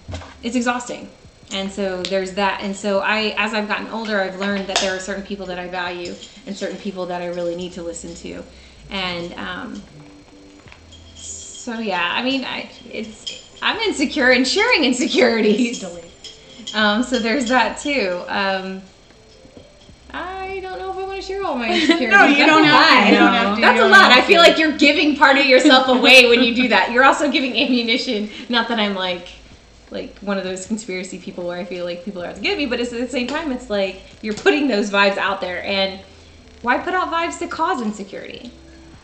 it's exhausting. And so there's that. And so as I've gotten older, I've learned that there are certain people that I value and certain people that I really need to listen to. And so yeah, I mean, I'm insecure and sharing insecurities. So there's that too. I don't know if I want to share all my insecurities. No, you don't have to. That's a lot. I feel like you're giving part of yourself away when you do that. You're also giving ammunition. Not that I'm like one of those conspiracy people where I feel like people are out to get me, but it's, at the same time, it's like you're putting those vibes out there. And why put out vibes to cause insecurity?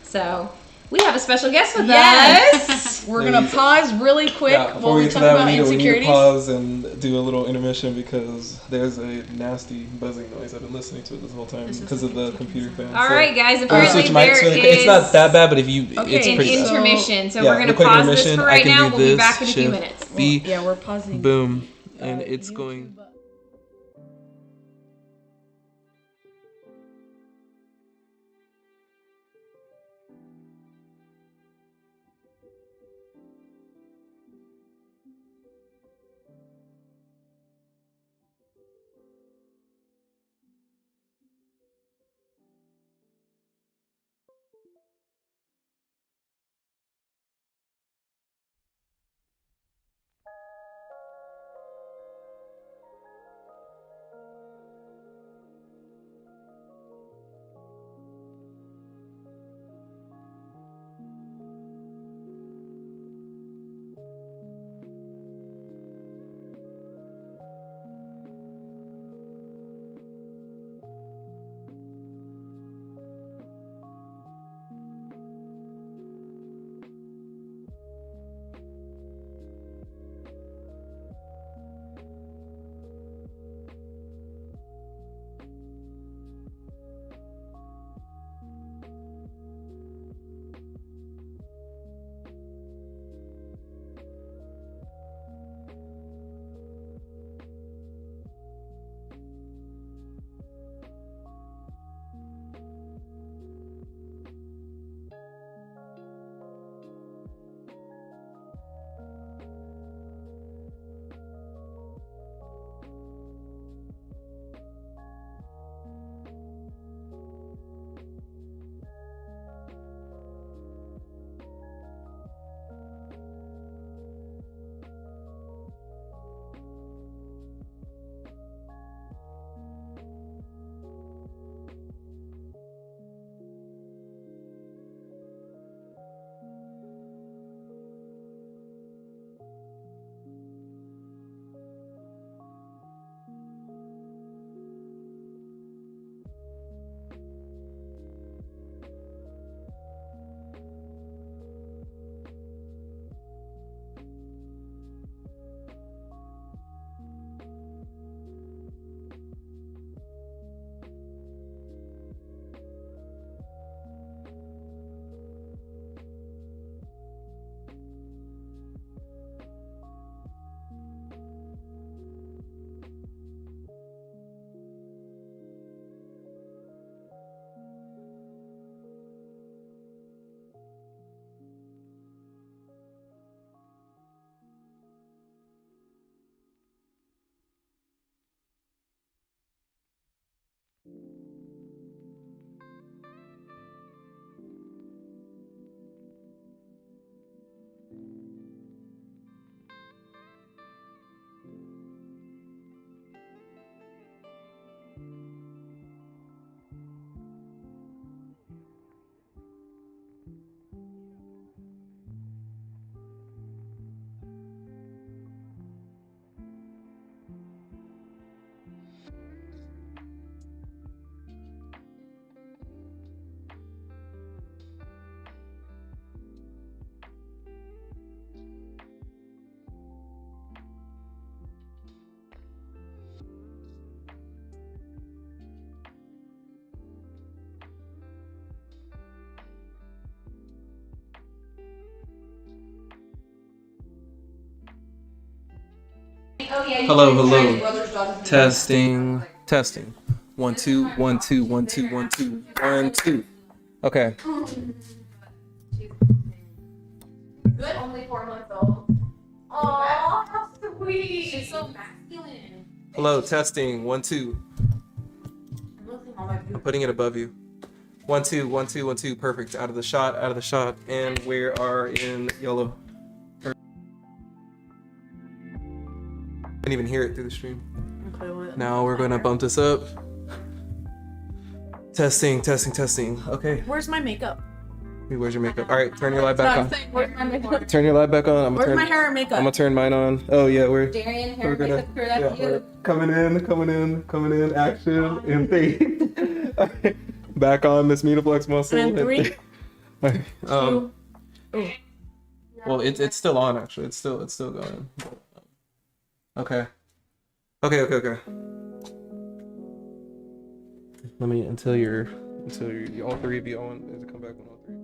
So We have a special guest with Yes. us. We're gonna pause really quick Yeah, before while we we get to talk that, about we need to insecurities. pause and do a little intermission because there's a nasty buzzing noise. I've been listening to it this whole time This is because of the like computer fan. All right, guys. So Apparently switch mics there really quick. It's not is that bad, but if you, Okay, it's an pretty bad. intermission. So Yeah, we're going the to quick pause this intermission, for I right can now. do We'll be this, back in a few shift, minutes. B, Yeah, we're pausing. boom, and it's YouTube. going. Hello. Testing. 1 2 1 2 1 2 1 2 1 2. Okay. Good. Only 4 months old. Aw, how sweet. She's so masculine. Hello. Testing. 1 2. I'm putting it above you. 1 2 1 2 1 2. Perfect. Out of the shot. And we are in yellow. Can't even hear it through the stream. Okay, well, Now we're going to bump this up. Testing. Okay. Where's my makeup? Where's your makeup? All right, turn your light back on. Where's my makeup? Turn your light back on. Where's my hair and makeup? I'm gonna turn mine on. Oh yeah, Darian, hair and makeup for that we're coming in. Action in 3. All right. Back on this MinaFlexMuscle. And 3. Okay. Two. Well, it's still on actually. It's still going. Okay. Okay. Let me until you're all three of you on to come back when all three.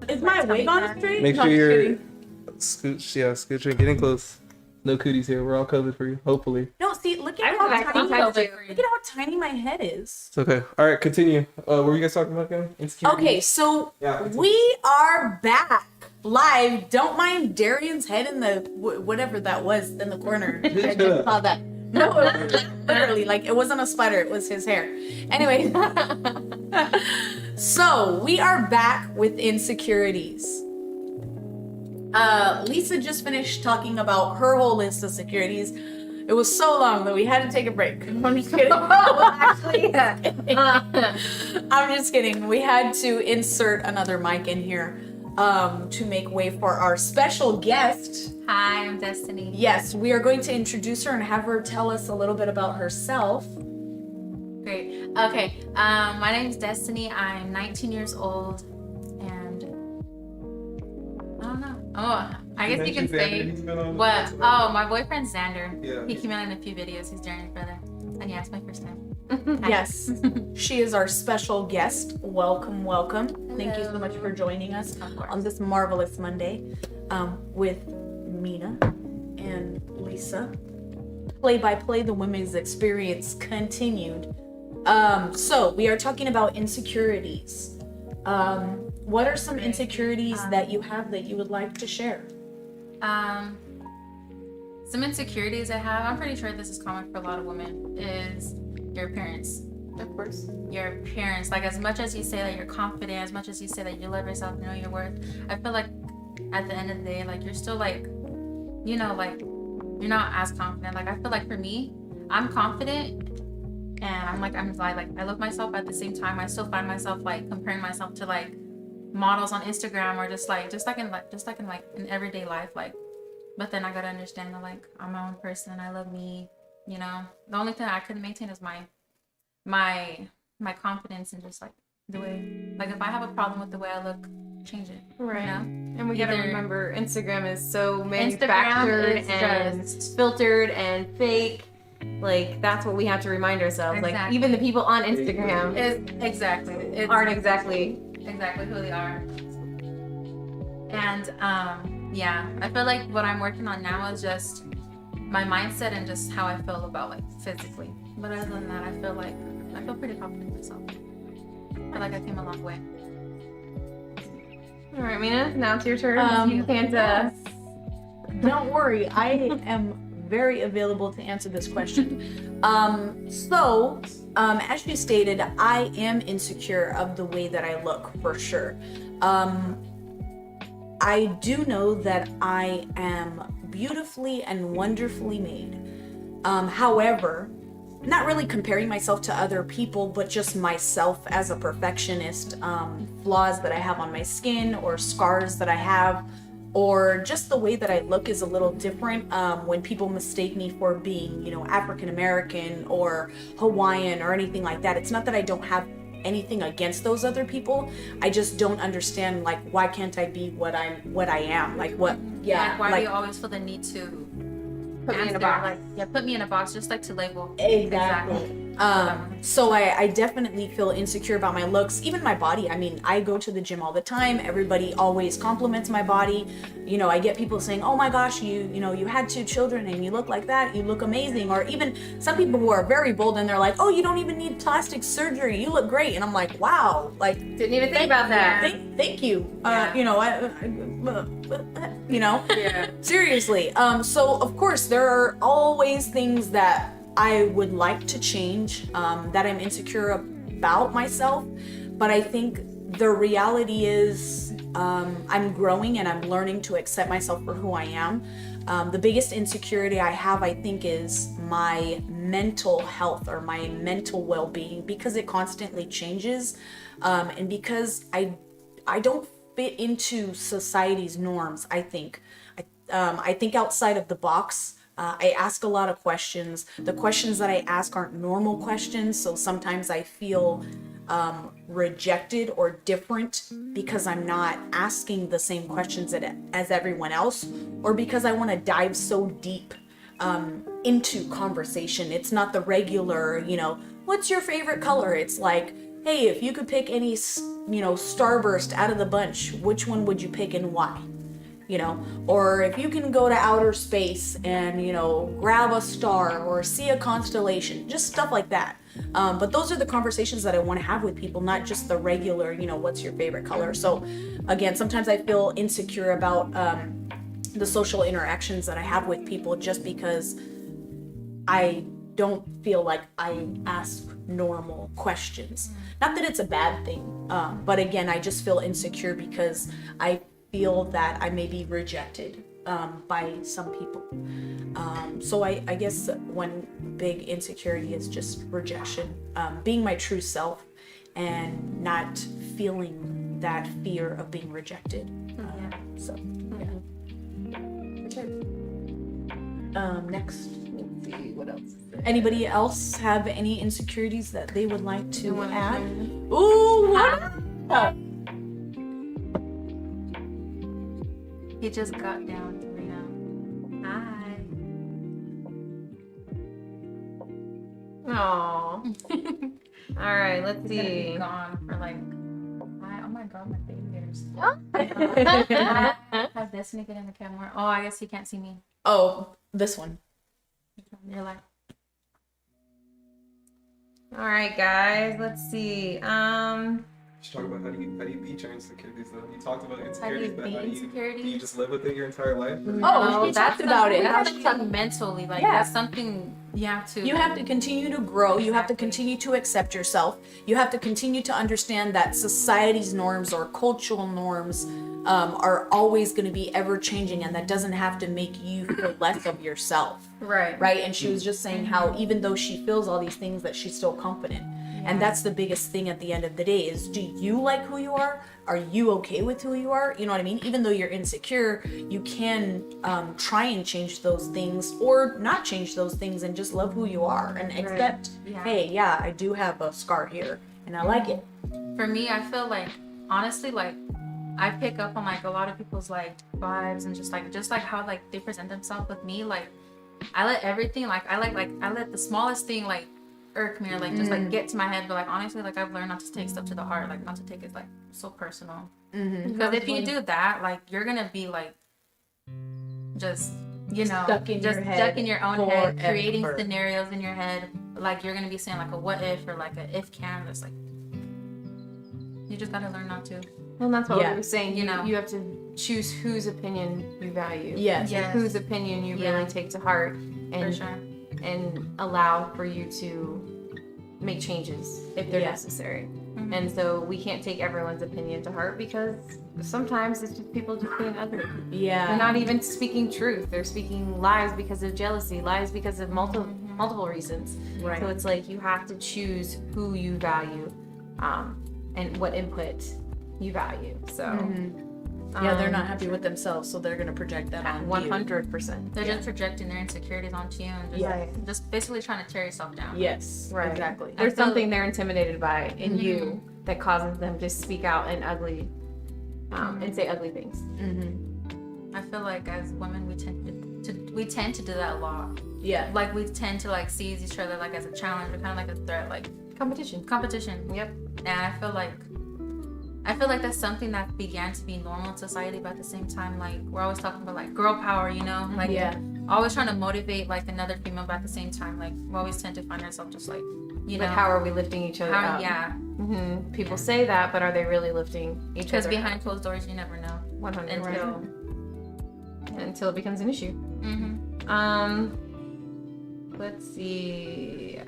Is my wig on straight? Make No, sure I'm you're kidding. scooch, getting close. No cooties here. We're all covered for you, hopefully. No, see, look I at how was tiny. actually Look at how tiny my head is. It's okay. All right, continue. What were you guys talking about again? Insecurities? Okay, so Yeah, continue. we are back live. Don't mind Darian's head in the whatever that was in the corner. I just saw that. No, it was like, literally, like it wasn't a spider. It was his hair. Anyway, so we are back with Insecurities. Lisa just finished talking about her whole list of securities. It was so long that we had to take a break. I'm just kidding. I'm just kidding. We had to insert another mic in here to make way for our special guest. Hi, I'm Destiny. Yes, we are going to introduce her and have her tell us a little bit about herself. Great. Okay. My name is Destiny. I'm 19 years old, and I don't know. Oh, I guess you can say what? Oh, my boyfriend's Xander. Yeah. He came out in a few videos. He's Darren's brother, and yeah, it's my first time. Hi. Yes, she is our special guest. Welcome, welcome. Thank you so much for joining us Of course. on this marvelous Monday with Mina and Lisa. Play by play, the women's experience continued. So we are talking about insecurities. What are some insecurities that you have that you would like to share? Some insecurities I have. I'm pretty sure this is common for a lot of women. Is your appearance. Of course. Your appearance. Like, as much as you say that you're confident, as much as you say that you love yourself, you know your worth, I feel like at the end of the day, like, you're still like, you know, like, you're not as confident. Like, I feel like for me, I'm confident and I'm I love myself. At the same time, I still find myself like comparing myself to like models on Instagram, or just like in everyday life, like. But then I gotta understand that like I'm my own person. I love me. You know, the only thing I couldn't maintain is my confidence and just like the way, like, if I have a problem with the way I look, change it. Right. You know? And we gotta Either- remember, Instagram is so Instagram manufactured is and just- filtered and fake. Like, that's what we have to remind ourselves. Like, Exactly. even the people on Instagram It's exactly aren't exactly. who they are. And yeah, I feel like what I'm working on now is just my mindset and just how I feel about like physically. But other than that, I feel pretty confident in myself. I feel like I came a long way. All right, Mina, now it's your turn. You can't. Don't worry, I am very available to answer this question. As you stated, I am insecure of the way that I look, for sure. I do know that I am beautifully and wonderfully made. However, not really comparing myself to other people, but just myself as a perfectionist, flaws that I have on my skin or scars that I have, or just the way that I look is a little different. When people mistake me for being, African American or Hawaiian or anything like that, it's not that I don't have anything against those other people. I just don't understand, like, why can't I be what I am? Like, what? Yeah. Like, why do you always feel the need to Put me in a box. Like, yeah, put me in a box, just like to label. Exactly. So I definitely feel insecure about my looks, even my body. I mean, I go to the gym all the time. Everybody always compliments my body. I get people saying, "Oh my gosh, you had 2 children and you look like that. You look amazing." Or even some people who are very bold and they're like, "Oh, you don't even need plastic surgery. You look great." And I'm like, "Wow, like Didn't even think about that. Thank you." Yeah. Seriously. So of course there are always things that I would like to change, that I'm insecure about myself, but I think the reality is, I'm growing and I'm learning to accept myself for who I am. The biggest insecurity I have, I think, is my mental health or my mental well-being, because it constantly changes, and because I don't fit into society's norms. I think outside of the box. I ask a lot of questions. The questions that I ask aren't normal questions, so sometimes I feel rejected or different because I'm not asking the same questions as everyone else, or because I want to dive so deep into conversation. It's not the regular, what's your favorite color? It's like, hey, if you could pick any, starburst out of the bunch, which one would you pick and why? Or if you can go to outer space and, grab a star or see a constellation, just stuff like that. But those are the conversations that I want to have with people, not just the regular, what's your favorite color? So again, sometimes I feel insecure about the social interactions that I have with people, just because I don't feel like I ask normal questions. Not that it's a bad thing, but again, I just feel insecure because I feel that I may be rejected by some people. So I guess one big insecurity is just rejection, being my true self and not feeling that fear of being rejected. So next, let's see what else. Anybody else have any insecurities that they would like to add? Ooh, what? He just got down to me now. Hi. Aww. All right, let's He's gonna see. be gone for like. Oh my god, my baby ears. Have this make it in the camera. Oh, I guess he can't see me. Oh, this one. You're like. All right, guys, let's see. Just talk about how do you beat your insecurities though? You talked about How do you insecurities, but beat how do insecurities? you just live with it your entire life? Oh, we talked about it. We have to talk mentally. Like, Yeah. that's something you have to. You have to continue to grow. You have to continue to accept yourself. You have to continue to understand that society's norms or cultural norms are always going to be ever changing, and that doesn't have to make you feel less of yourself. Right. Right? And she was just saying how even though she feels all these things, that she's still confident. And that's the biggest thing at the end of the day is, do you like who you are? Are you okay with who you are? You know what I mean? Even though you're insecure, you can try and change those things or not change those things and just love who you are and accept, hey, yeah, I do have a scar here and I like it. For me, I feel like, honestly, like, I pick up on like a lot of people's like vibes and just like how like they present themselves with me. Like, I let everything, like I let the smallest thing like irk me or like just like get to my head, but like honestly, like I've learned not to take stuff to the heart, like not to take it like so personal. Because if you do that, like you're gonna be like just Stuck in your head stuck in your own head, forever. creating scenarios in your head. Like you're gonna be saying like a what if or like a if can. That's like you just gotta learn not to. Well, that's what Yeah. we were saying. You know. You have to choose whose opinion you value. Yes. Yeah. Whose opinion you Yeah. really take to heart, For and sure. and allow for you to make changes if they're Yeah. necessary. And so we can't take everyone's opinion to heart because sometimes it's just people just being ugly. Yeah. They're not even speaking truth. They're speaking lies because of jealousy, lies because of multiple reasons. Right. So it's like you have to choose who you value and what input you value. So Yeah, they're not happy with themselves, so they're gonna project that on 100%. They're just projecting their insecurities onto you and just basically trying to tear yourself down. Yes, Right. exactly. There's something they're intimidated by in you that causes them to speak out in ugly and say ugly things. I feel like as women, we tend to do that a lot. Yeah. Like we tend to like see each other like as a challenge or kind of like a threat, like Competition. Yep. And I feel like that's something that began to be normal in society, but at the same time, like we're always talking about like girl power, you know, like always trying to motivate like another female, but at the same time, like we always tend to find ourselves just like, you know, how are we lifting each other up? Yeah. People say that, but are they really lifting each Because other behind up? closed doors, you never know 100%. Until it becomes an issue. Let's see.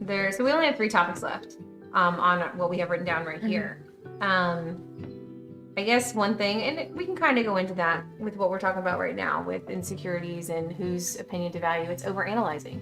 So we only have 3 topics left on what we have written down right here. I guess one thing, and we can kind of go into that with what we're talking about right now with insecurities and whose opinion to value. It's overanalyzing,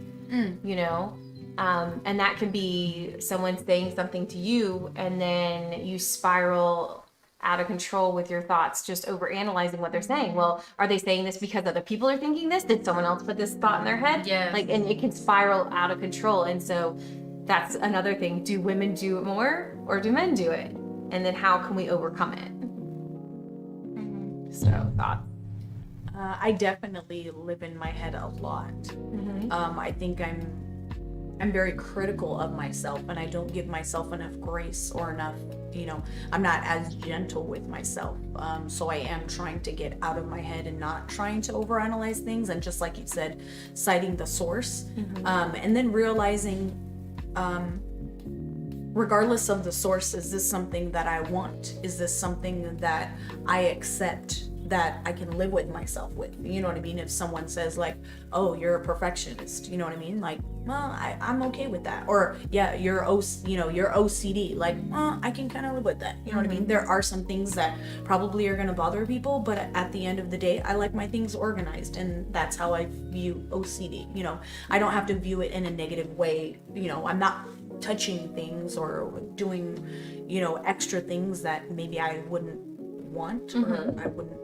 you know? And that can be someone saying something to you and then you spiral out of control with your thoughts, just overanalyzing what they're saying. Well, are they saying this because other people are thinking this? Did someone else put this thought in their head? Yes. Like, and it can spiral out of control. And so that's another thing. Do women do it more or do men do it? And then how can we overcome it? So, thoughts. I definitely live in my head a lot. I think I'm very critical of myself, and I don't give myself enough grace or enough, you know, I'm not as gentle with myself. So I am trying to get out of my head and not trying to overanalyze things, and just like you said, citing the source, and then realizing, regardless of the source, is this something that I want? Is this something that I accept, that I can live with myself with? You know what I mean? If someone says like, oh, you're a perfectionist, you know what I mean? Like, well, I'm okay with that. Or yeah, you're OCD. Like, I can kind of live with that. You know what I mean? There are some things that probably are going to bother people, but at the end of the day, I like my things organized, and that's how I view OCD. You know, I don't have to view it in a negative way. You know, I'm not touching things or doing, you know, extra things that maybe I wouldn't want or I wouldn't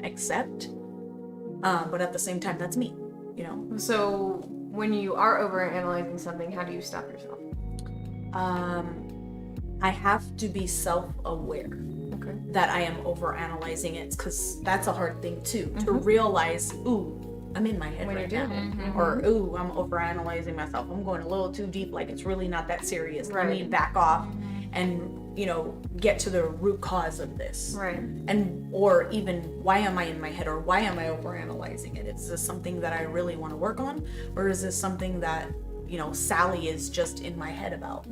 accept, but at the same time, that's me, you know. So when you are overanalyzing something, how do you stop yourself? I have to be self-aware that I am overanalyzing it, because that's a hard thing too, to realize, ooh, I'm in my head When right you're now, doing it. or ooh, I'm overanalyzing myself, I'm going a little too deep, like it's really not that serious. Let me Right. back off and, you know, get to the root cause of this. Right. And or even, why am I in my head, or why am I overanalyzing it? Is this something that I really want to work on, or is this something that, you know, Sally is just in my head about,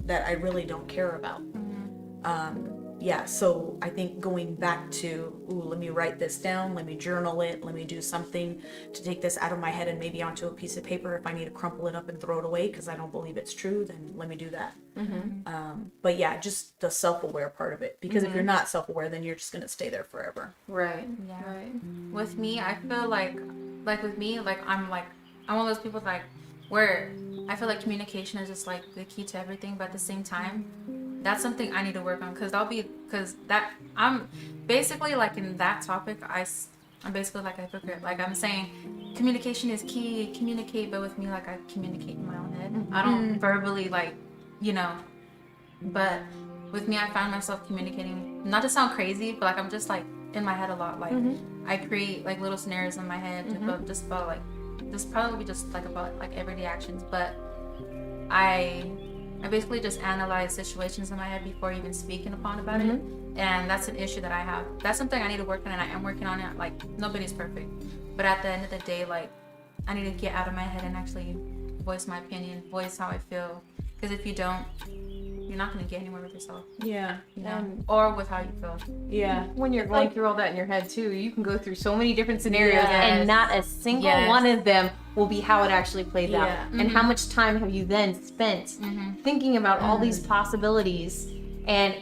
that I really don't care about? Yeah, so I think going back to, ooh, let me write this down, let me journal it, let me do something to take this out of my head and maybe onto a piece of paper. If I need to crumple it up and throw it away because I don't believe it's true, then let me do that. But yeah, just the self-aware part of it, because if you're not self-aware, then you're just gonna stay there forever. Right. Yeah. Right. With me, I feel like with me, like I'm one of those people like where I feel like communication is just like the key to everything, but at the same time, that's something I need to work on, because I'm basically like in that topic, I'm basically like a hypocrite. Like I'm saying communication is key, communicate, but with me, like I communicate in my own head. I don't verbally, like, you know, but with me, I find myself communicating, not to sound crazy, but like I'm just like in my head a lot. Like I create like little scenarios in my head about just about like, this probably just like about like everyday actions, but I basically just analyze situations in my head before even speaking upon about it. And that's an issue that I have. That's something I need to work on, and I am working on it. Like, nobody's perfect. But at the end of the day, like, I need to get out of my head and actually voice my opinion, voice how I feel. Because if you don't, you're not going to get anywhere with yourself. Yeah. You know? Or with how you feel. Yeah. When you're going through all that in your head too, you can go through so many different scenarios Yes. and not a single Yes. one of them will be how it actually plays out. Yeah. And how much time have you then spent thinking about all these possibilities and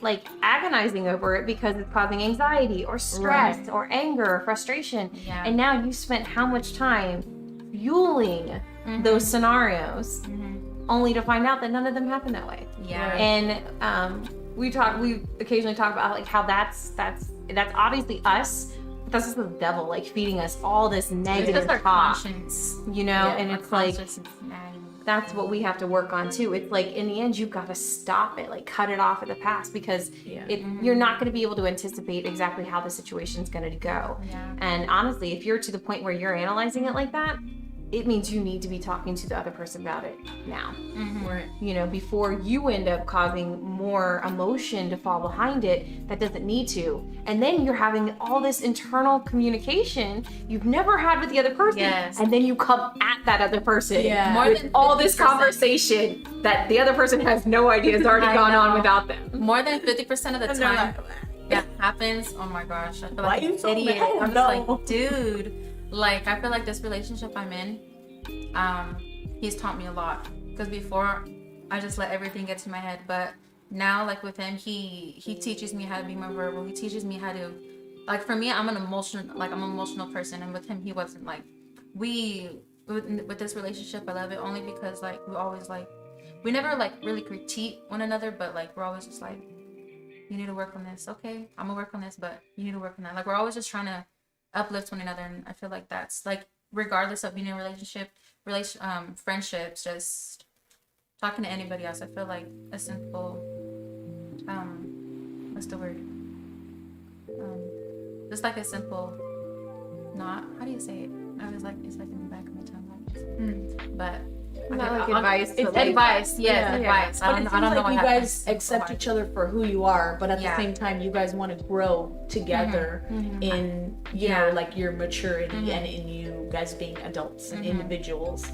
like agonizing over it because it's causing anxiety or stress or anger or frustration. Yeah. And now you spent how much time fueling those scenarios only to find out that none of them happen that way. Yeah. And we occasionally talk about like how that's obviously us, but that's just the devil like feeding us all this negative It's our talk, conscience. you know. Yeah, and our it's like conscience is nagging. that's what we have to work on too. It's like in the end you've got to stop it, like cut it off at the pass, because you're not going to be able to anticipate exactly how the situation's going to go. Yeah. And honestly, if you're to the point where you're analyzing it like that, it means you need to be talking to the other person about it now. Right. You know, before you end up causing more emotion to fall behind it that doesn't need to. And then you're having all this internal communication you've never had with the other person. Yes. And then you come at that other person More with than all this 50%. conversation that the other person has no idea has already I gone on know. without them. More than 50% of the And they're time like, that happens. Oh my gosh, I feel Why like you an so idiot. mad? I'm just No. like, dude, like I feel like this relationship I'm in, he's taught me a lot. Because before, I just let everything get to my head, but now, like with him, he teaches me how to be more verbal. He teaches me how to, like for me, I'm an emotional person, and with him, he wasn't. Like with this relationship, I love it only because like we always like, we never like really critique one another, but like we're always just like, you need to work on this. Okay, I'm gonna work on this, but you need to work on that. Like we're always just trying to uplift one another, and I feel like that's like regardless of being in a relationship, friendships, just talking to anybody else. I feel like a simple, what's the word? Just like a simple, not how do you say it? I was like it's like in the back of my tongue, but. Not Okay, like I'll- advice, but It's like- advice, yes, Yeah. advice. But it seems like what you happens. guys accept each other for who you are, but at Yeah. the same time, you guys want to grow together in, you know, like your maturity and in you guys being adults and individuals.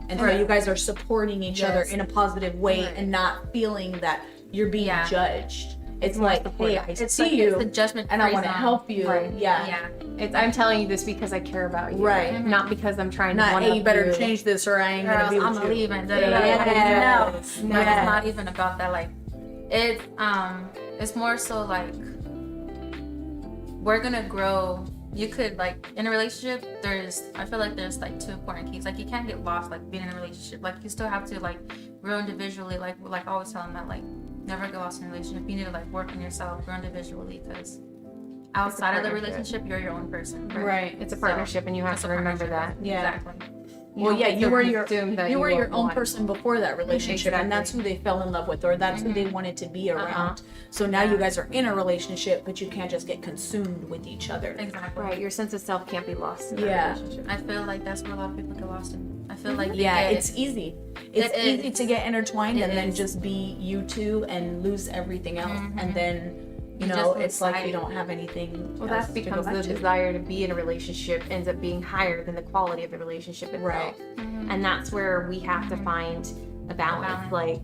And so you guys are supporting each other in a positive way and not feeling that you're being judged. It's like, hey, I It's see like, you it's the judgment and I want to help you. Right. Yeah. I'm telling you this because I care about you. Right. Not because I'm trying to Not, one hey, up you better you. change this or I ain't Or going to else be I'm with you. leaving. No, Yes. it's not even about that. Like, it's more so like we're gonna grow. You could like in a relationship. I feel like there's like two important keys. Like you can't get lost like being in a relationship. Like you still have to like grow individually. Like I always tell them that like never get lost in a relationship. You need to like work on yourself, grow individually, because outside of the partnership. relationship, you're your own person. Right. It's a partnership, and you have It's to a remember that. partnership. Yeah. Exactly. Well, yeah, you were your won't own want. person before that relationship, and that's who they fell in love with, or that's who they wanted to be around. So now you guys are in a relationship, but you can't just get consumed with each other. Exactly. Right, your sense of self can't be lost in Yeah. that relationship. I feel like that's where a lot of people get lost in. I feel like they Yeah, get- it's easy. It's It easy is. to get intertwined It and then is. just be you two and lose everything else, and then you You know just it's like decide. you don't have anything. Well, else that to go becomes back the to. desire to be in a relationship ends up being higher than the quality of the relationship itself. Right. And that's where we have to find a balance. balance. Like,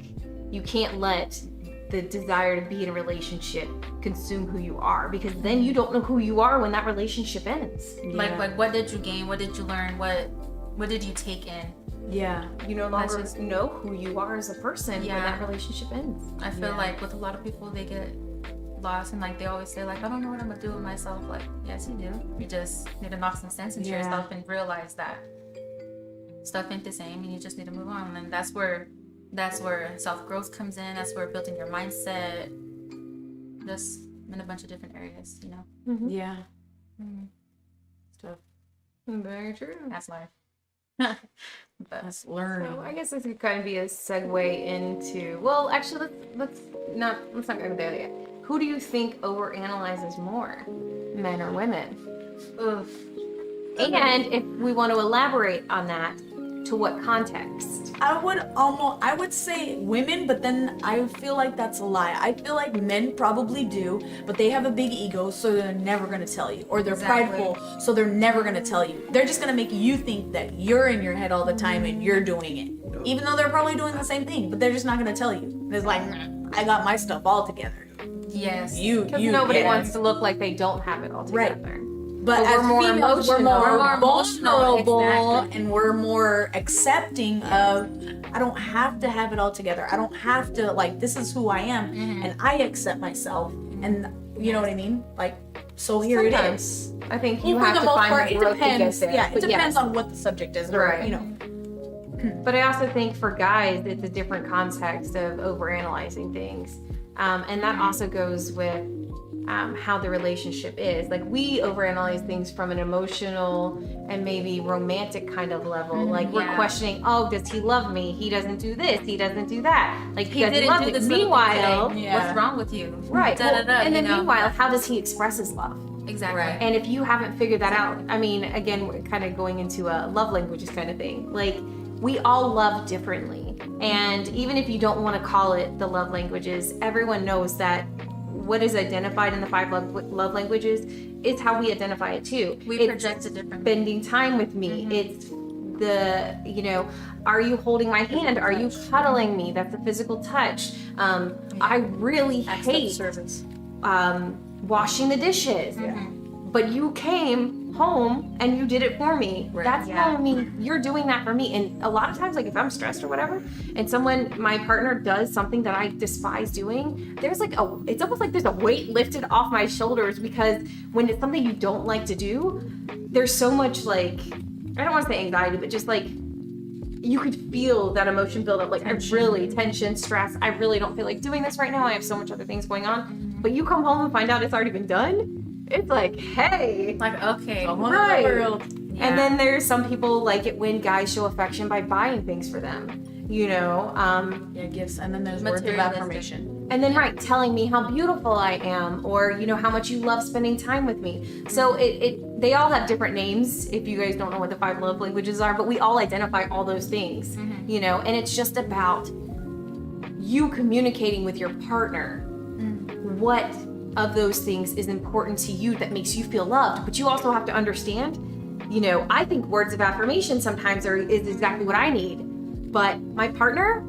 you can't let the desire to be in a relationship consume who you are, because then you don't know who you are when that relationship ends. like what did you gain? What did you learn? What did you take in? Yeah. You no That's longer just- know who you are as a person when Yeah. that relationship ends. I feel like with a lot of people they get lost and like they always say like I don't know what I'm gonna do with myself. Like yes you do. You just need to knock some sense into yourself and realize that stuff ain't the same and you just need to move on. And that's where self growth comes in. That's where building your mindset. Just in a bunch of different areas, you know. Yeah. So Very true. that's life. But That's learning. So I guess this could kind of be a segue into. Well, actually, let's not go there yet. Who do you think overanalyzes more, men or women? oof. And if we want to elaborate on that, to what context? I would say women, but then I feel like that's a lie. I feel like men probably do, but they have a big ego, so they're never gonna tell you. Or they're prideful, so they're never gonna tell you. They're just gonna make you think that you're in your head all the time and you're doing it. Even though they're probably doing the same thing, but they're just not gonna tell you. It's like, I got my stuff all together. Yes. Because nobody wants to look like they don't have it all together. But But as we're more females, we're emotional. more, We're more emotional, vulnerable, exactly. and we're more accepting of, I don't have to have it all together. I don't have to, like, this is who I am, and I accept myself, and you know what I mean? Like, so here it Sometimes. is. I think Well, you for have the to most find part, the it growth to get depends. there. Yeah, it But depends yes. on what the subject is, or, Right. you know. But I also think for guys, it's a different context of overanalyzing things. And that also goes with how the relationship is. Like, we overanalyze things from an emotional and maybe romantic kind of level. Like, we're Yeah. questioning, oh, does he love me? He doesn't do this. He doesn't do that. Like, He does he didn't love do me? this little thing Meanwhile, today. Yeah. What's wrong with you? right. Da, da, da, and then you know? meanwhile, how does he express his love? Exactly. Right. And if you haven't figured that out, I mean, again, we're kind of going into a love languages kind of thing. Like, we all love differently. And even if you don't want to call it the love languages, everyone knows that what is identified in the 5 love languages is how we identify it too. We It's project it differently. spending time with me. It's the, are you holding my hand? Are you cuddling me? That's a physical touch. I really Acts of hate service. washing the dishes. But you came home and you did it for me. Right. That's Yeah. telling me you're doing that for me. And a lot of times, like, if I'm stressed or whatever, and my partner does something that I despise doing, there's like it's almost like there's a weight lifted off my shoulders, because when it's something you don't like to do, there's so much, like, I don't want to say anxiety, but just like, you could feel that emotion build up. Like, tension, stress. I really don't feel like doing this right now. I have so much other things going on. But you come home and find out it's already been done. It's like, hey. Like, okay. Right. Yeah. And then there's some people like it when guys show affection by buying things for them, Yeah, gifts. And then there's words of Materialistic. affirmation. and then telling me how beautiful I am, or how much you love spending time with me. So they all have different names, if you guys don't know what the 5 love languages are, but we all identify all those things, and it's just about you communicating with your partner what of those things is important to you that makes you feel loved. But you also have to understand, I think words of affirmation sometimes is exactly what I need, but my partner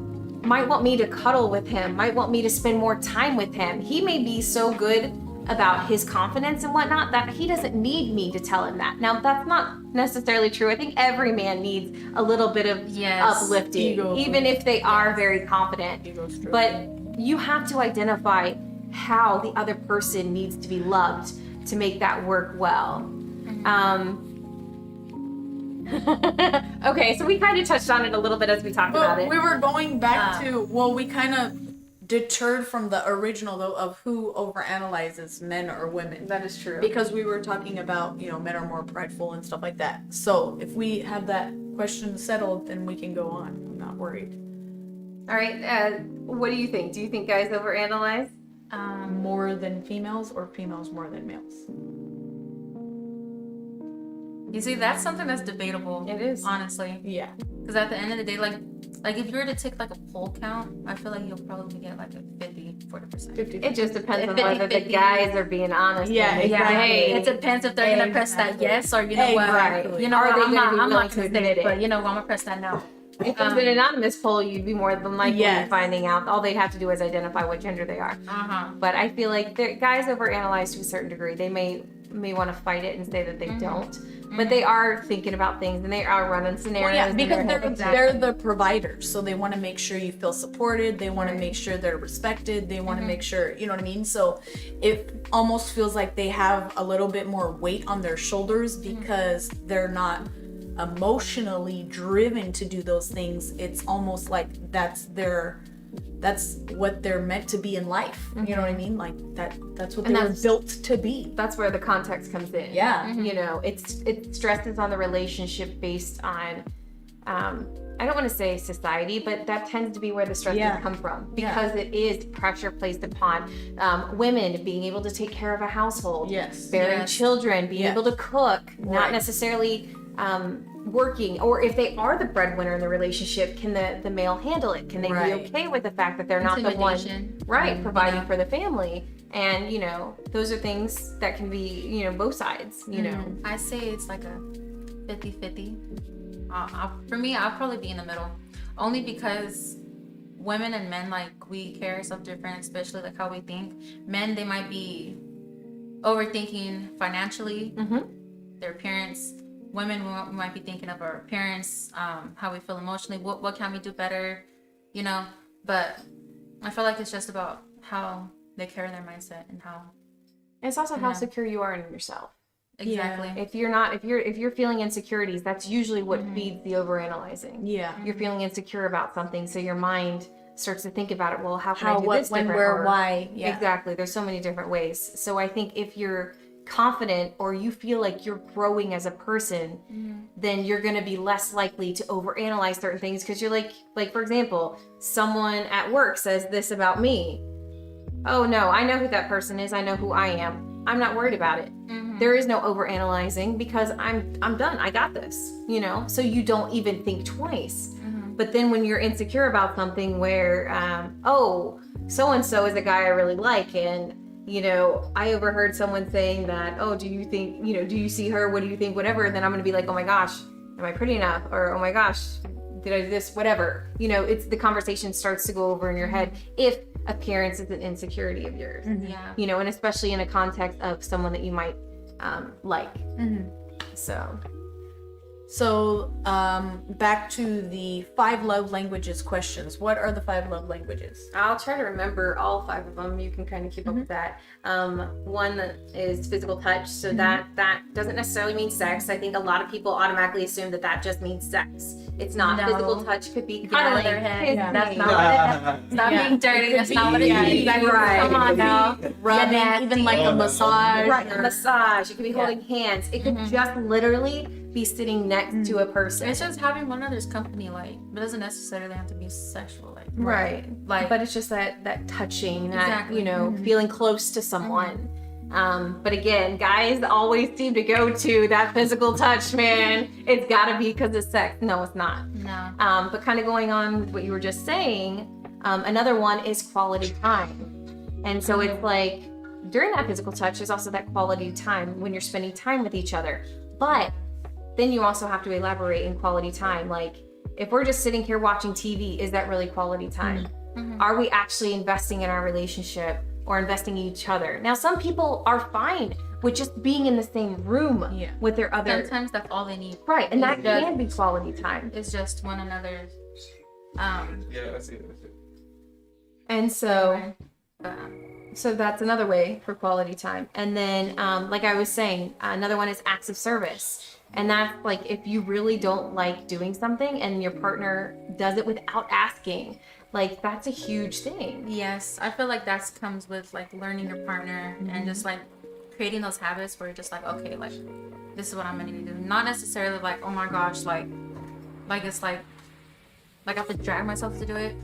might want me to cuddle with him, might want me to spend more time with him. He may be so good about his confidence and whatnot that he doesn't need me to tell him that. Now, that's not necessarily true. I think every man needs a little bit of uplifting, Ego even if they are very confident. Ego stroke. But you have to identify how the other person needs to be loved to make that work well. Okay, so we kind of touched on it a little bit as we talked about But it. we were going back to, we kind of deterred from the original, though, of who overanalyzes, men or women. That is true. Because we were talking about, men are more prideful and stuff like that. So if we have that question settled, then we can go on. I'm not worried. All right, what do you think? Do you think guys overanalyze? More than females, or females more than males? You see, that's something that's debatable. It is. Honestly. Yeah. Because at the end of the day, like if you were to take like a poll count, I feel like you'll probably get like a 40%. 50. It just depends on 50, whether the 50. guys are being honest. Yeah, and they say, exactly. hey, It depends if they're gonna press that yes or Exactly. you know Are what, they I'm gonna not be I'm willing not to admit convinced, it? but I'm gonna press that no. if it's an anonymous poll, you'd be more than likely Yes. finding out. All they'd have to do is identify what gender they are. But I feel like guys overanalyze to a certain degree. They may want to fight it and say that they don't, but they are thinking about things and they are running scenarios. Well, yeah, in because their head. they're the providers, so they want to make sure you feel supported. They want to make sure they're respected. They want to make sure, you know what I mean. So it almost feels like they have a little bit more weight on their shoulders because they're not emotionally driven to do those things. It's almost like that's what they're meant to be in life. You know what I mean? Like that's what And they were that's- built to be. That's where the context comes in. Yeah. It stresses on the relationship based on I don't want to say society, but that tends to be where the stresses come from, because it is pressure placed upon women being able to take care of a household, bearing children, being able to cook, not necessarily working, or if they are the breadwinner in the relationship, can the male handle it? Can they be okay with the fact that they're not the one providing for the family? And those are things that can be both sides. I say it's like a 50-50. For me, I'll probably be in the middle, only because women and men, like, we carry stuff different, especially like how we think. Men, they might be overthinking financially, their appearance. Women, we might be thinking of our appearance, how we feel emotionally. What can we do better? You know, but I feel like it's just about how they carry their mindset and how. And it's also how secure you are in yourself. Exactly. If you're feeling insecurities, that's usually what feeds the overanalyzing. Yeah. You're feeling insecure about something, so your mind starts to think about it. Well, how can I do this when, different? where, Or- why. Yeah. Exactly. There's so many different ways. So I think if you're confident or you feel like you're growing as a person, then you're going to be less likely to overanalyze certain things because you're like for example, someone at work says this about me. Oh no, I know who that person is. I know who I am. I'm not worried about it. There is no overanalyzing because I'm done. I got this, you know? So you don't even think twice. But then when you're insecure about something where, oh, so-and-so is a guy I really like, and, you know, I overheard someone saying that, oh, do you think, you know, do you see her? What do you think? Whatever. And then I'm going to be like, oh my gosh, am I pretty enough? Or, oh my gosh, did I do this? Whatever. You know, it's the conversation starts to go over in your head if appearance is an insecurity of yours. Yeah. You know, and especially in a context of someone that you might like. So, back to the 5 love languages questions. What are the 5 love languages? I'll try to remember all 5 of them. You can kind of keep up with that. One is physical touch. So that doesn't necessarily mean sex. I think a lot of people automatically assume that just means sex. It's not. No. Physical touch could be Get cuddling. their head. kissing. That's not what it is. Stop being dirty. That's not what it Yeah, is. exactly right. Come on now. Rubbing, even like a massage. Right, a or- massage. It could be holding hands. It could just literally be sitting next to a person. It's just having one another's company, like, it doesn't necessarily have to be sexual, like. Right. Like, But it's just that touching, that, Exactly. you know, feeling close to someone. But again, guys always seem to go to that physical touch, man. It's gotta be because of sex. No, it's not. no. But kind of going on with what you were just saying, another one is quality time. And so it's like, during that physical touch, there's also that quality time when you're spending time with each other. But then you also have to elaborate in quality time. Like, if we're just sitting here watching TV, is that really quality time? Are we actually investing in our relationship or investing in each other? Now, some people are fine with just being in the same room with their other. Sometimes that's all they need. Right, and that It's just- can be quality time. It's just one another's, Yeah, that's it. And so, but, so that's another way for quality time. And then, like I was saying, another one is acts of service. And that's like if you really don't like doing something and your partner does it without asking, like that's a huge thing. yes, I feel like that comes with like learning your partner and just like creating those habits where you're just like, okay, like this is what I'm gonna do. Not necessarily like, oh my gosh, like it's like I have to drag myself to do it,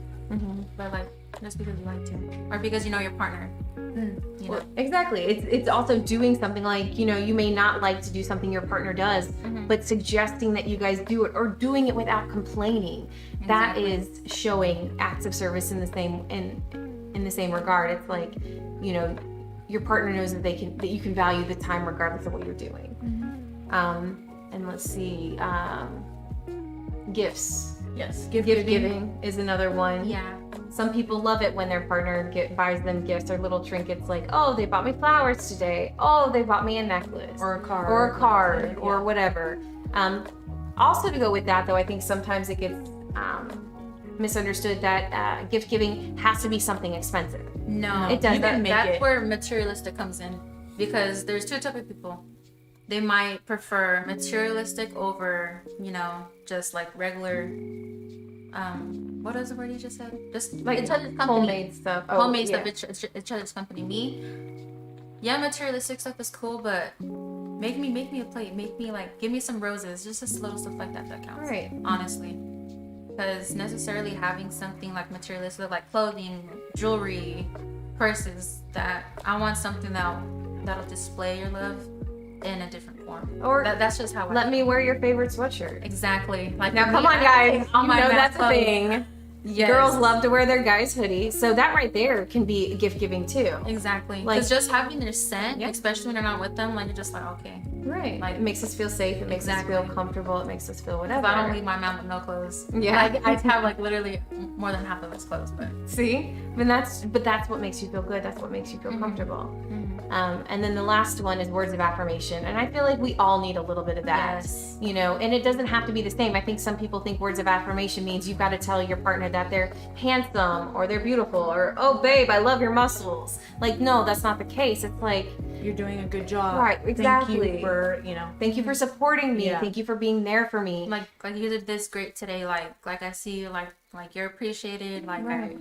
but like just because you like to or because you know your partner. You know? Exactly. It's also doing something like, you know, you may not like to do something your partner does, but suggesting that you guys do it or doing it without complaining. That is showing acts of service in the same in the same regard. It's like, you know, your partner knows that that you can value the time regardless of what you're doing. And let's see, gifts. Yes. Gift giving is another one. Yeah. Some people love it when their partner buys them gifts or little trinkets like, oh, they bought me flowers today. Oh, they bought me a necklace. Or a card. Or a card or whatever. Also to go with that, though, I think sometimes it gets misunderstood that gift giving has to be something expensive. No, It doesn't. That's where materialistic comes in, because there's 2 types of people. They might prefer materialistic over, you know, just like regular. What was the word you just said? Just Like each other's company. homemade stuff. Oh, Homemade yeah. stuff. Each other's company. Me, yeah, materialistic stuff is cool, but make me a plate. Make me like give me some roses. Just little stuff like that counts. Right. Honestly. Because necessarily having something like materialistic, like clothing, jewelry, purses, that I want something that'll display your love in a different form. Or that's just how I let me wear your favorite sweatshirt. exactly. Like Now, for come me, on, I guys. take all You my know best that's a clothes. thing. Yes. Girls love to wear their guys' hoodie. So that right there can be gift giving too. Exactly. Like- Because just having their scent, Yep. especially when you're not with them, like you're just like, okay. Right. Like, It makes us feel safe. It makes Exactly. us feel comfortable. It makes us feel whatever. I don't leave my mom with no clothes. Yeah. Like, I have like literally more than half of his clothes, but See, but that's what makes you feel good. That's what makes you feel comfortable. And then the last one is words of affirmation, and I feel like we all need a little bit of that. Yes. You know, and it doesn't have to be the same. I think some people think words of affirmation means you've got to tell your partner that they're handsome or they're beautiful or, oh babe, I love your muscles. Like, no, that's not the case. It's like, You're doing a good job. Right, exactly. Thank you for, thank you for supporting me. Yeah. Thank you for being there for me. like you did this great today. Like I see you, like you're appreciated. Like Right.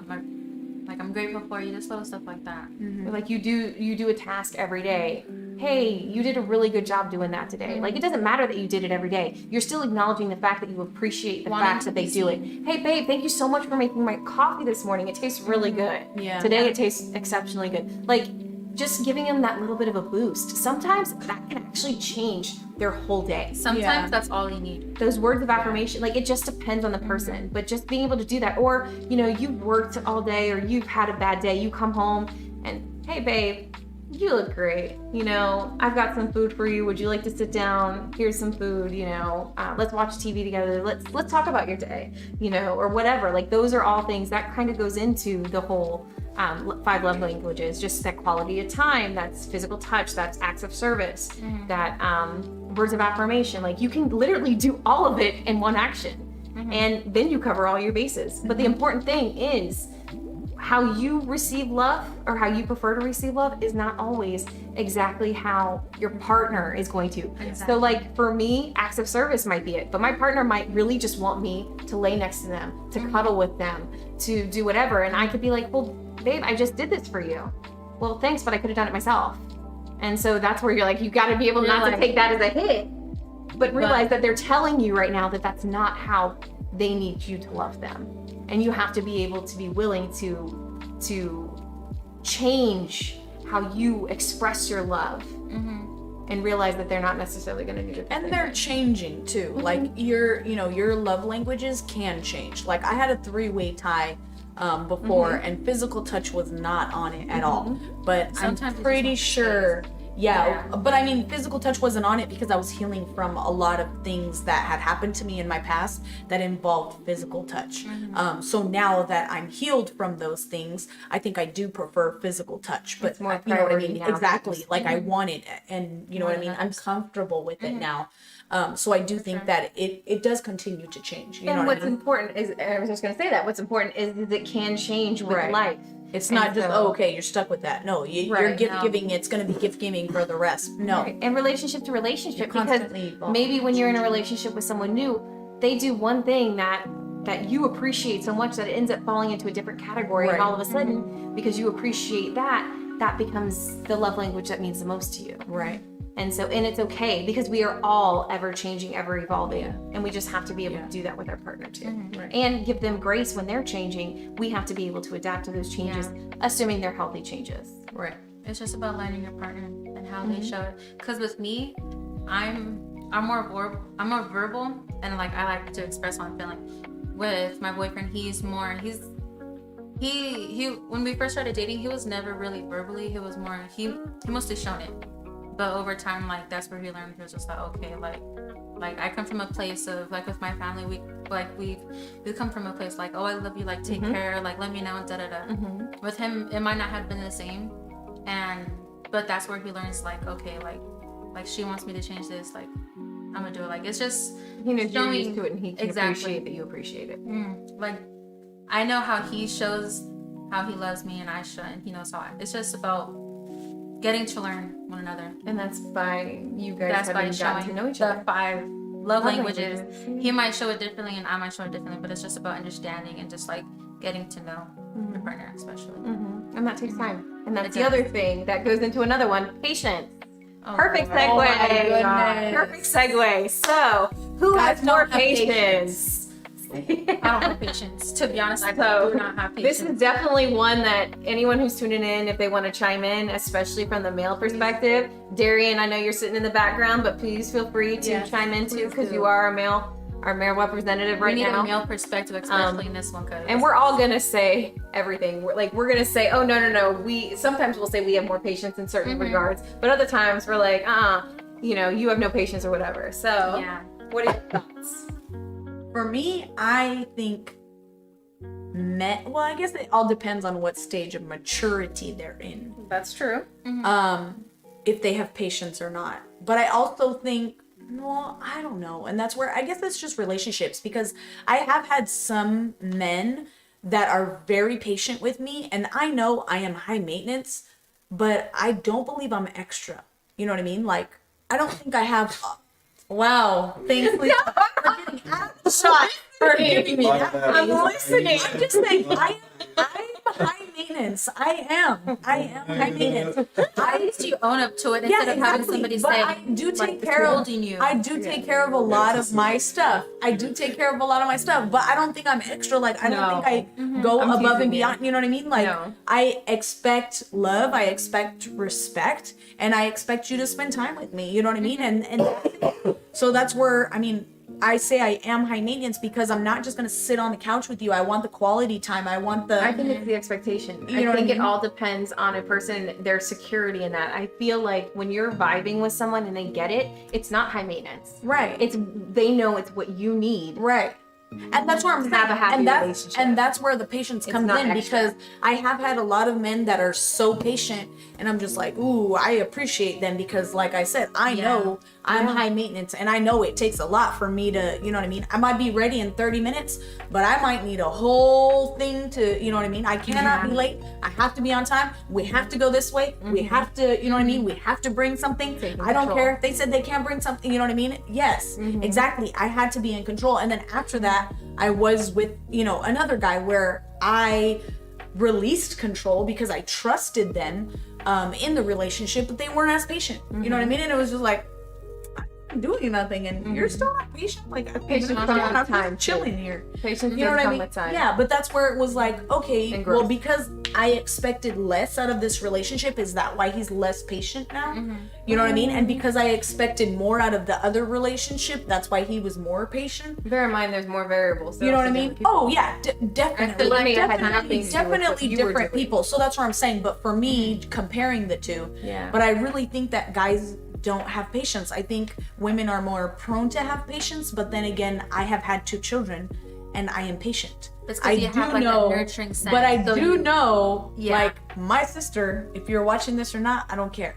I'm grateful for you. Just little stuff like that. Or like you do a task every day. Hey, you did a really good job doing that today. Like, it doesn't matter that you did it every day. You're still acknowledging the fact that you appreciate the Wanting fact to that they be do it. Hey babe, thank you so much for making my coffee this morning. It tastes really good. Yeah. Today it tastes exceptionally good. Like, just giving them that little bit of a boost. Sometimes that can actually change their whole day. Sometimes Yeah. that's all you need. Those words of affirmation, like, it just depends on the person, but just being able to do that. Or, you know, you've worked all day or you've had a bad day, you come home and, hey babe, you look great. You know, I've got some food for you. Would you like to sit down? Here's some food. You know, let's watch TV together. Let's talk about your day. You know, or whatever. Like, those are all things that kind of goes into the whole 5 love languages. Just that quality of time. That's physical touch. That's acts of service. That words of affirmation. Like, you can literally do all of it in one action, and then you cover all your bases. But the important thing is, how you receive love or how you prefer to receive love is not always exactly how your partner is going to. So, like, for me, acts of service might be it, but my partner might really just want me to lay next to them, to cuddle with them, to do whatever. And I could be like, well, babe, I just did this for you. Well, thanks, but I could have done it myself. And so that's where you're like, you got to be able not to take that as a hit, but realize that they're telling you right now that that's not how they need you to love them. And you have to be able to be willing to change how you express your love, and realize that they're not necessarily going to do it. And they're changing too. Like, your love languages can change. Like, I had a 3-way tie before, and physical touch was not on it at all. But Sometimes I'm you pretty just sure. Yeah. But I mean, physical touch wasn't on it because I was healing from a lot of things that had happened to me in my past that involved physical touch. So now that I'm healed from those things, I think I do prefer physical touch. But It's more you know what I priority mean? now. Exactly. Like, I want it, and you know what I mean? I'm comfortable with it now. So I do think that it does continue to change. You know And what what's I mean? important is, I was just going to say that, what's important is it can change with Right. life. It's not And just, so- oh, okay, you're stuck with that. No, you're Right, gift no. giving. It's going to be gift giving for the rest. No. Right. And relationship to relationship, You're because constantly evolving. maybe when you're in a relationship with someone new, they do one thing that you appreciate so much that it ends up falling into a different category, and Right. all of a sudden, because you appreciate that becomes the love language that means the most to you. Right. And so, and it's okay, because we are all ever changing, ever evolving, Yeah. and we just have to be able Yeah. to do that with our partner too. Right. And give them grace when they're changing. We have to be able to adapt to those changes, assuming they're healthy changes. Right. It's just about learning your partner and how they show it. Because with me, I'm more verbal, and like I like to express how I'm feeling. With my boyfriend, he when we first started dating, he was never really verbally. He was more he mostly shown it. But over time, like, that's where he learned. He was just like, okay, like I come from a place of, like, with my family, we come from a place like, oh, I love you, like, take care, like, let me know, da da da. With him, it might not have been the same, but that's where he learns, like, okay, like she wants me to change this, like, I'm gonna do it. Like, it's just He knows you're showing- used to it, and he can Exactly. appreciate that you appreciate it. like, I know how he shows how he loves me, and I show, and he knows how it's just about getting to learn one another. And that's by you guys That's by having gotten showing to know each the other. 5 love languages. languages. He might show it differently, and I might show it differently, but it's just about understanding and just, like, getting to know your partner, especially. And that takes time. And that's It the does. other thing that goes into another one, patience. Oh, Perfect Lord. segue. Oh my goodness. Perfect segue. So, who Guys has more don't have patience? I don't have patience. To be honest, I So, do not have This patience. is definitely one that anyone who's tuning in, if they want to chime in, especially from the male perspective, Darian, I know you're sitting in the background, but please feel free to Yes, chime in too, please because do. you are our male representative right we need now. a male perspective, especially in this one, cause And we're all gonna say everything. We're gonna say, oh no. We sometimes we'll say we have more patience in certain regards, but other times we're like, you have no patience or whatever. So Yeah. what are your thoughts? For me, I think well, I guess it all depends on what stage of maturity they're in. That's true. If they have patience or not. But I also think, well, I don't know. And that's where I guess it's just relationships, because I have had some men that are very patient with me, and I know I am high maintenance, but I don't believe I'm extra. You know what I mean? Like, I don't think I have. Wow, thanks, Lisa, for getting out of the shot, for giving me that. I'm listening. I'm just saying, I'm high maintenance. I am high maintenance. At least you own up to it instead of having somebody but say, I do take like, care of. scolding you. I do take care of a lot of my stuff. But I don't think I'm extra. Like, I don't think I go I'm above teasing and you. beyond. You know what I mean? Like, No. I expect love. I expect respect, and I expect you to spend time with me. You know what I mean? And so that's where, I mean, I say I am high maintenance because I'm not just gonna sit on the couch with you. I want the quality time. I want the. I think it's the expectation. You know I what I think it mean? all depends on a person, their security in that. I feel like when you're vibing with someone and they get it, it's not high maintenance. Right. They know it's what you need. Right. And that's where I'm To have saying, a happy relationship. And that's where the patience comes not in, extra. because I have had a lot of men that are so patient, and I'm just like, ooh, I appreciate them, because like I said, I know I'm high maintenance, and I know it takes a lot for me to, you know what I mean? I might be ready in 30 minutes, but I might need a whole thing to, you know what I mean? I cannot be late. I have to be on time. We have to go this way. We have to, you know what I mean? We have to bring something. I don't care if they said they can't bring something, you know what I mean? Yes, exactly. I had to be in control. And then after that, I was with, another guy where I released control because I trusted them in the relationship, but they weren't as patient. You know what I mean? And it was just like, I'm doing nothing, and you're still not patient. Like, Patience comes with I'm time, chilling here. Patience You know does what I come mean? with time. Yeah, but that's where it was like, okay, And well, growth. because I expected less out of this relationship, is that why he's less patient now? You know what I mean? And because I expected more out of the other relationship, that's why he was more patient. Bear in mind, there's more variables. You know what I mean? Oh yeah, definitely, like it had nothing to do with what definitely you were different doing. people. So that's what I'm saying. But for me, comparing the two, Yeah. But I really think that guys don't have patience. I think women are more prone to have patience. But then again, I have had 2 children, and I am patient. It's 'cause you have, like, that nurturing sense. But I So do know, Yeah. like, my sister, if you're watching this or not, I don't care.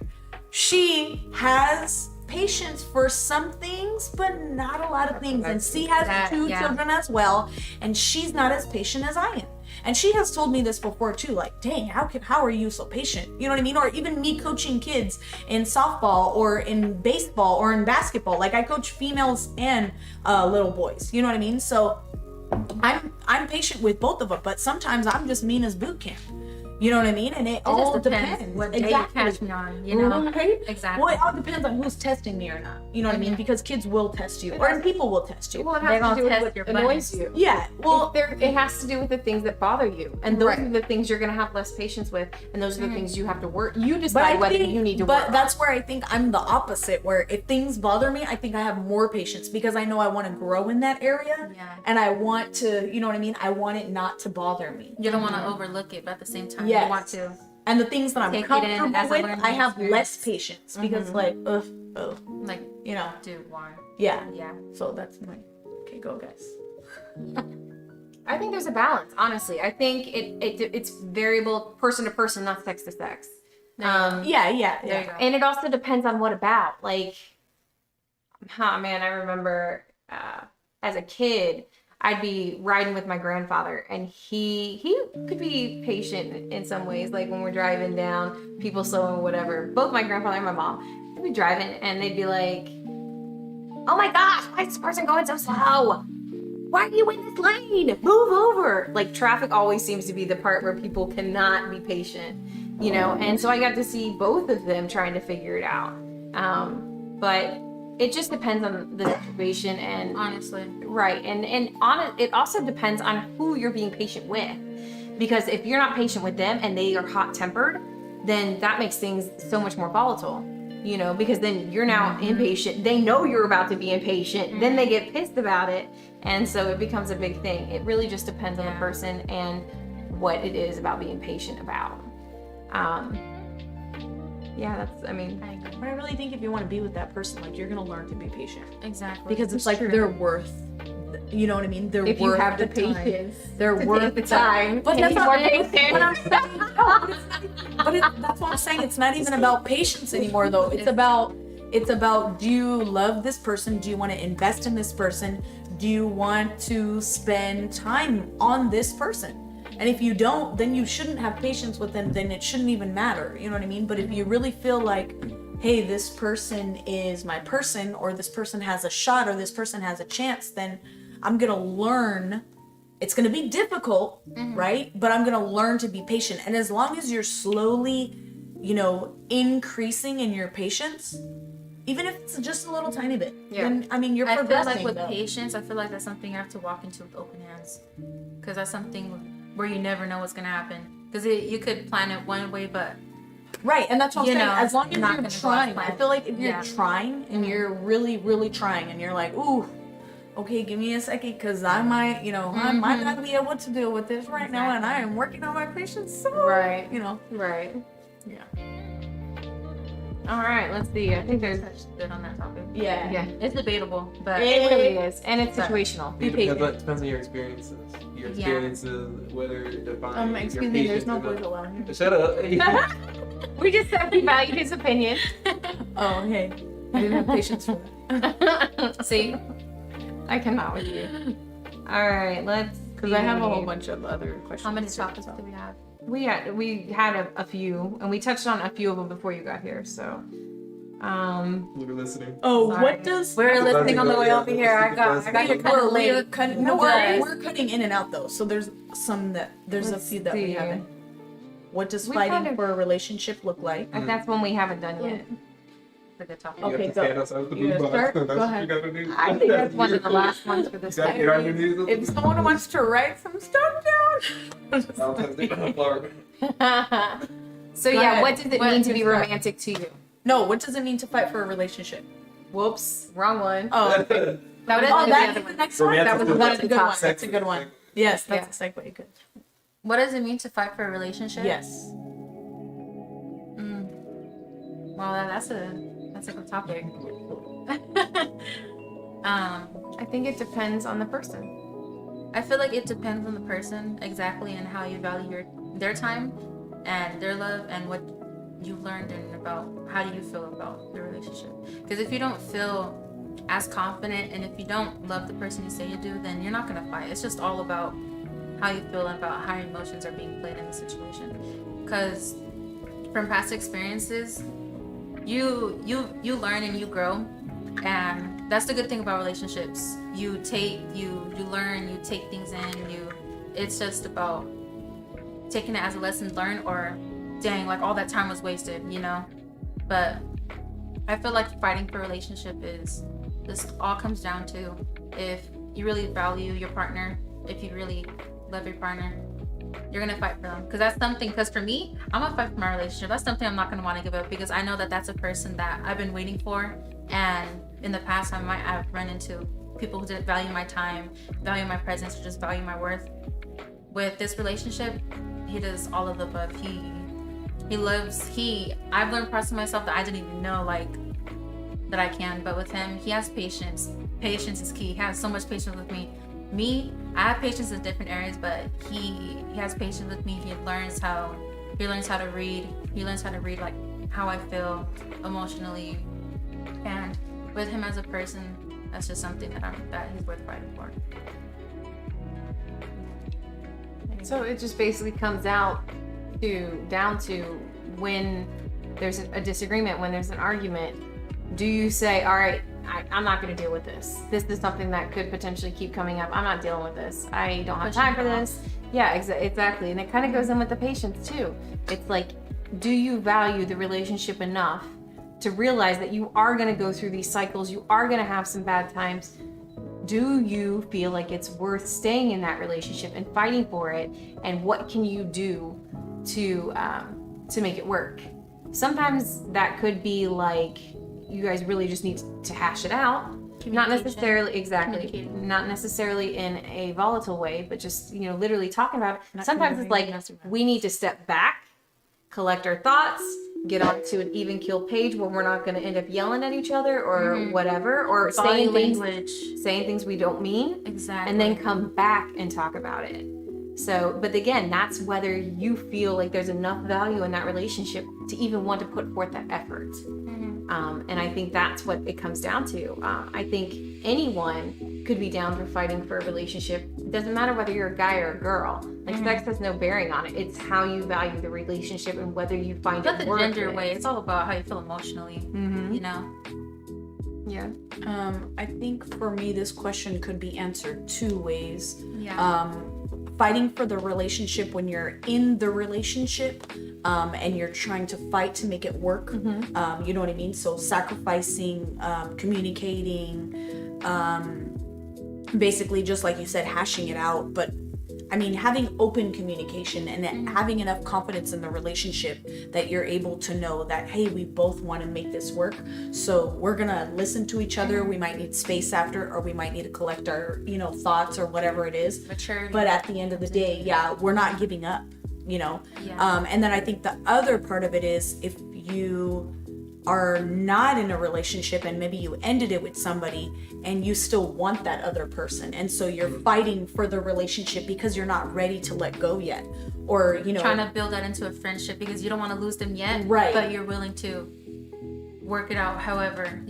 She has patience for some things, but not a lot of things. And she has That, 2 yeah. children as well, and she's not as patient as I am. And she has told me this before too, like, dang, how are you so patient? You know what I mean? Or even me coaching kids in softball or in baseball or in basketball. Like, I coach females and little boys. You know what I mean? So I'm patient with both of them, but sometimes I'm just mean as boot camp. You know what I mean? And it all just depends what day you catch me on, you know? Right? Exactly. Well, it all depends on who's testing me or not. You know what I mean? Because kids will test you, or people will test you. Well, it They're has to gonna do with test what your annoys buttons. you. Yeah. Well, It has to do with the things that bother you, and those Right. are the things you're gonna have less patience with, and those are the things you have to work. You but decide I whether think, you need to but work. that's where I think I'm the opposite. Where if things bother me, I think I have more patience because I know I want to grow in that area, Yeah. and I want to, you know what I mean? I want it not to bother me. You don't want to overlook it, but at the same time, Yes. you want to. And the things that I'm Take it in comfortable as a with, learning I have less experience. patience because, like, ugh, Like, you know, dude, why? yeah. Yeah. So that's my. Okay, go guys. I think there's a balance. Honestly, I think it's variable, person to person, not sex to sex. There you Yeah. There you go. And it also depends on what about. Like, man, I remember as a kid, I'd be riding with my grandfather, and he could be patient in some ways. Like when we're driving down, people slow and whatever. Both my grandfather and my mom, they'd be driving, and they'd be like, "Oh my gosh, why is this person going so slow? Why are you in this lane? Move over!" Like traffic always seems to be the part where people cannot be patient, you know. And so I got to see both of them trying to figure it out. But it just depends on the situation and Honestly. right. And on it, it also depends on who you're being patient with. Because if you're not patient with them and they are hot tempered, then that makes things so much more volatile. You know, because then you're now impatient. They know you're about to be impatient. Then they get pissed about it. And so it becomes a big thing. It really just depends on the person and what it is about being patient about. Yeah, that's, I mean, I agree. But I really think if you want to be with that person, like, you're gonna learn to be patient. Exactly. Because it's like they're worth, you know what I mean? They're if worth you have the time. patience, They're to worth take the time, But and that's you not are patient. But I'm saying, that's what I'm saying. It's not even about patience anymore, though. It's about do you love this person? Do you want to invest in this person? Do you want to spend time on this person? And if you don't, then you shouldn't have patience with them. Then it shouldn't even matter. You know what I mean? But if you really feel like, hey, this person is my person, or this person has a shot, or this person has a chance, then I'm gonna learn. It's gonna be difficult, right? But I'm gonna learn to be patient. And as long as you're slowly, increasing in your patience, even if it's just a little tiny bit, then I mean, you're I feel progressing. like with though. patience, I feel like that's something you have to walk into with open hands, because that's something where you never know what's gonna happen. Because you could plan it one way, but Right, and that's what I'm You saying. know, As long as not you're gonna go as trying, I planned. feel like if you're Yeah. trying and you're really, really trying, and you're like, ooh, okay, give me a second, because I might, I might not be able to deal with this right now, and I am working on my patience. So, Right. right. Yeah. All right, let's see. I think there's, touched good on that topic. Yeah. yeah, It's debatable, but it really is, and it's But- situational. Be Depends patient. on your experiences. Your Yeah. experiences, whether it defines your Excuse me, there's patience no or boys not. allowed here. Shut up. We just said we value his opinion. Oh, hey, I didn't have patience for that. see, I cannot with you. All right, let's. Because I have a whole bunch of other questions. how many too, topics so. do we have? We had a few, and we touched on a few of them before you got here. So, We're listening. Oh, Sorry. what does? We're That's listening on the way over here. I got here kind of We're late. cutting. No, we're cutting in and out though. So there's a Let's few that we see. haven't. What does We fighting kind of- for a relationship look like? and that's one we haven't done yet. It's a good topic. Okay, you have to go. stand outside the You blue gonna box. start? That's Go what ahead. you gotta do. I think that's one of the last ones for this You gotta one. get on your knees. If someone wants to write some stuff down. Valentine's Day on the floor. So Go yeah, ahead. what does it What- mean to be who's that? romantic to you? No, what does it mean to fight for a relationship? Whoops, wrong one. Oh, That was oh, the that's other the one. next one. Romantic That's is a good one. sex That's a good one. Yes, that's a segue. Good. What does it mean to fight for a relationship? Yes. Well, that's a good topic. I think it depends on the person. I feel like it depends on the person exactly and how you value their time and their love and what you've learned and about how do you feel about the relationship. Because if you don't feel as confident and if you don't love the person you say you do, then you're not gonna fight. It's just all about how you feel and about how your emotions are being played in the situation. Because from past experiences, you learn and you grow, and that's the good thing about relationships. You learn, you take things in, it's just about taking it as a lesson learned, or dang, like all that time was wasted, But I feel like fighting for a relationship is, this all comes down to if you really value your partner, if you really love your partner, you're gonna fight for them. Because for me, I'm gonna fight for my relationship. That's something I'm not gonna want to give up, because I know that that's a person that I've been waiting for, and in the past I might have run into people who didn't value my time, value my presence, or just value my worth. With this relationship, he does all of the above. I've learned parts of myself that I didn't even know that I can, but with him, he has patience. Patience is key. He has so much patience with me. I have patience in different areas, but he has patience with me. He learns how to read. He learns how to read like how I feel emotionally, and with him as a person, that's just something that he's worth fighting for. So it just basically comes down to when there's a disagreement, when there's an argument, do you say, all right, I'm not going to deal with this. This is something that could potentially keep coming up. I'm not dealing with this. I don't have time for this. Yeah, exactly. And it kind of goes in with the patience too. It's like, do you value the relationship enough to realize that you are going to go through these cycles? You are going to have some bad times. Do you feel like it's worth staying in that relationship and fighting for it? And what can you do to make it work? Sometimes that could be like, you guys really just need to hash it out. Not necessarily, not necessarily in a volatile way, but just, literally talking about it. Sometimes it's like, we need to step back, collect our thoughts, get onto an even keel page where we're not going to end up yelling at each other or whatever, or Body saying things we don't mean. Exactly. And then come back and talk about it. So, but again, that's whether you feel like there's enough value in that relationship to even want to put forth that effort. And I think that's what it comes down to. I think anyone could be down for fighting for a relationship. It doesn't matter whether you're a guy or a girl. Like sex has no bearing on it. It's how you value the relationship and whether you find Not it the worth gender it. way. It's all about how you feel emotionally. You know. Yeah. I think for me, this question could be answered two ways. Yeah. Fighting for the relationship when you're in the relationship, and you're trying to fight to make it work. You know what I mean? So sacrificing, communicating, basically just like you said, hashing it out. But I mean, having open communication and having enough confidence in the relationship that you're able to know that, hey, we both want to make this work. So we're going to listen to each other. We might need space after, or we might need to collect our, thoughts or whatever it is. Maturity. But at the end of the day, we're not giving up, Yeah. And then I think the other part of it is if you are not in a relationship and maybe you ended it with somebody and you still want that other person, and so you're fighting for the relationship because you're not ready to let go yet, or Trying to build that into a friendship because you don't want to lose them yet, Right. But you're willing to work it out however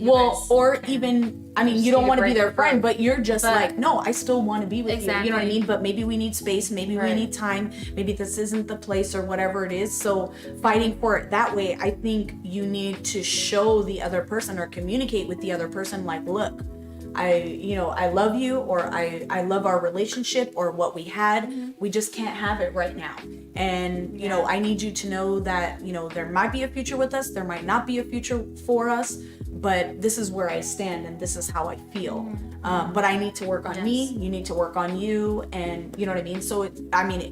even I mean, you don't want to be their friend, but you're just like, no, I still want to be with you, you know what I mean? But maybe we need space, maybe we need time, maybe this isn't the place or whatever it is. So fighting for it that way, I think you need to show the other person or communicate with the other person like, look, I love you, or I love our relationship or what we had. We just can't have it right now. And, I need you to know that, there might be a future with us. There might not be a future for us, but this is where I stand and this is how I feel. But I need to work on me. You need to work on you. And you know what I mean? So it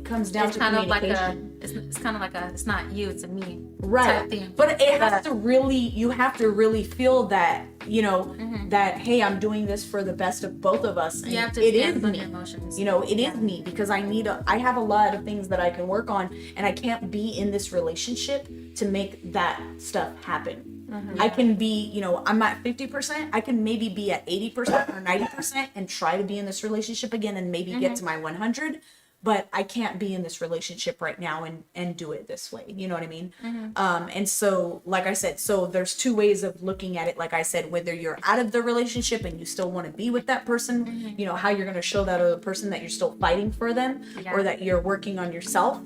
comes down to communication. It's kind of like a, it's not you, it's a me. Right. Type thing. But it has to really, you have to really feel that, that, hey, I'm doing this for the best of both of us. And You have to it stand is on me. your emotions. It is me because I have a lot of things that I can work on, and I can't be in this relationship to make that stuff happen. I can be, I'm at 50%. I can maybe be at 80% or 90% and try to be in this relationship again and maybe get to my 100. But I can't be in this relationship right now and do it this way. You know what I mean? And so, like I said, so there's two ways of looking at it. Like I said, whether you're out of the relationship and you still want to be with that person, how you're going to show that other person that you're still fighting for them, or that you're working on yourself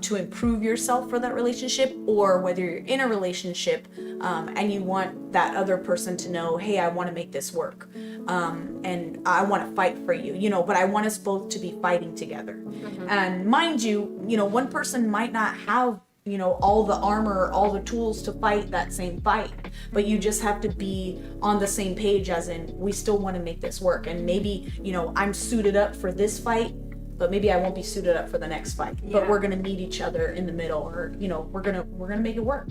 to improve yourself for that relationship, or whether you're in a relationship and you want that other person to know, hey, I want to make this work. And I want to fight for you, but I want us both to be fighting together. And mind you, one person might not have, all the armor, all the tools to fight that same fight, but you just have to be on the same page, as in, we still want to make this work. And maybe, I'm suited up for this fight, but maybe I won't be suited up for the next fight, but we're going to meet each other in the middle, or, we're going to make it work.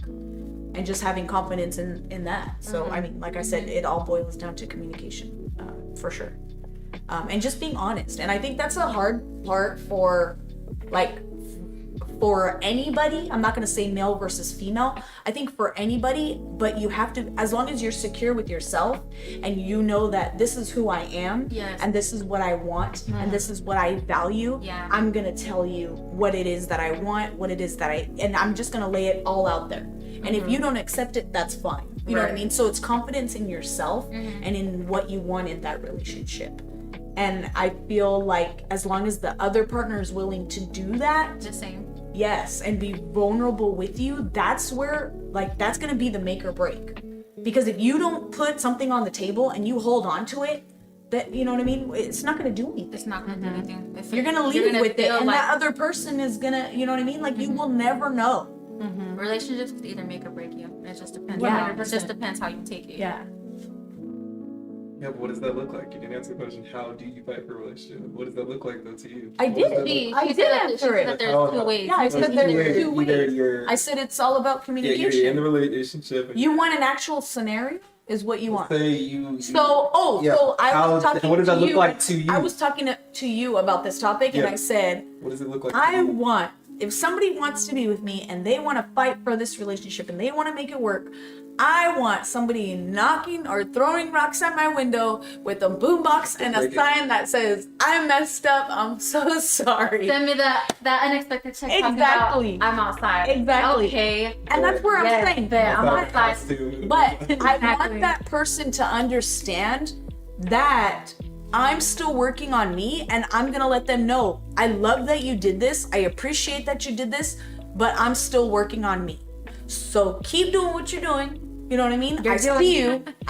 And just having confidence in that. So, I mean, like I said, it all boils down to communication, for sure. And just being honest. And I think that's a hard part for anybody. I'm not going to say male versus female. I think for anybody, but you have to, as long as you're secure with yourself and you know that this is who I am, and this is what I want, and this is what I value, I'm going to tell you what it is that I want, what it is that and I'm just going to lay it all out there. And if you don't accept it, that's fine. You know what I mean? So it's confidence in yourself and in what you want in that relationship. And I feel like as long as the other partner is willing to do that, The same. yes, and be vulnerable with you, that's where, that's going to be the make or break. Because if you don't put something on the table and you hold on to it, that, you know what I mean? It's not going to do anything. It's not going to do anything. If You're going to leave with it, and that other person is going to, you know what I mean? You will never know. Relationships could either make or break you. It just depends. Yeah. It just depends how you take it. Yeah. Yeah, but what does that look like? You didn't answer the question. How do you fight for a relationship? What does that look like, though, to you? I What did. does that She look- said that there's two ways. Yeah, I said there's two Either ways. you're, I said it's all about yeah, communication. you're in the relationship. And You want an actual scenario is what you want. say you. So I was talking what does that to look you. like to you? I was talking to you about this topic, and I said, What does it look like? I to you? want if somebody wants to be with me and they want to fight for this relationship and they want to make it work, I want somebody knocking or throwing rocks at my window with a boombox and a sign that says, I messed up, I'm so sorry. Send me that unexpected check. Exactly. I'm outside. Exactly. Okay. And that's where I'm saying that I'm outside. But I want that person to understand that I'm still working on me, and I'm gonna let them know, I love that you did this, I appreciate that you did this, but I'm still working on me. So keep doing what you're doing. You know what I mean? I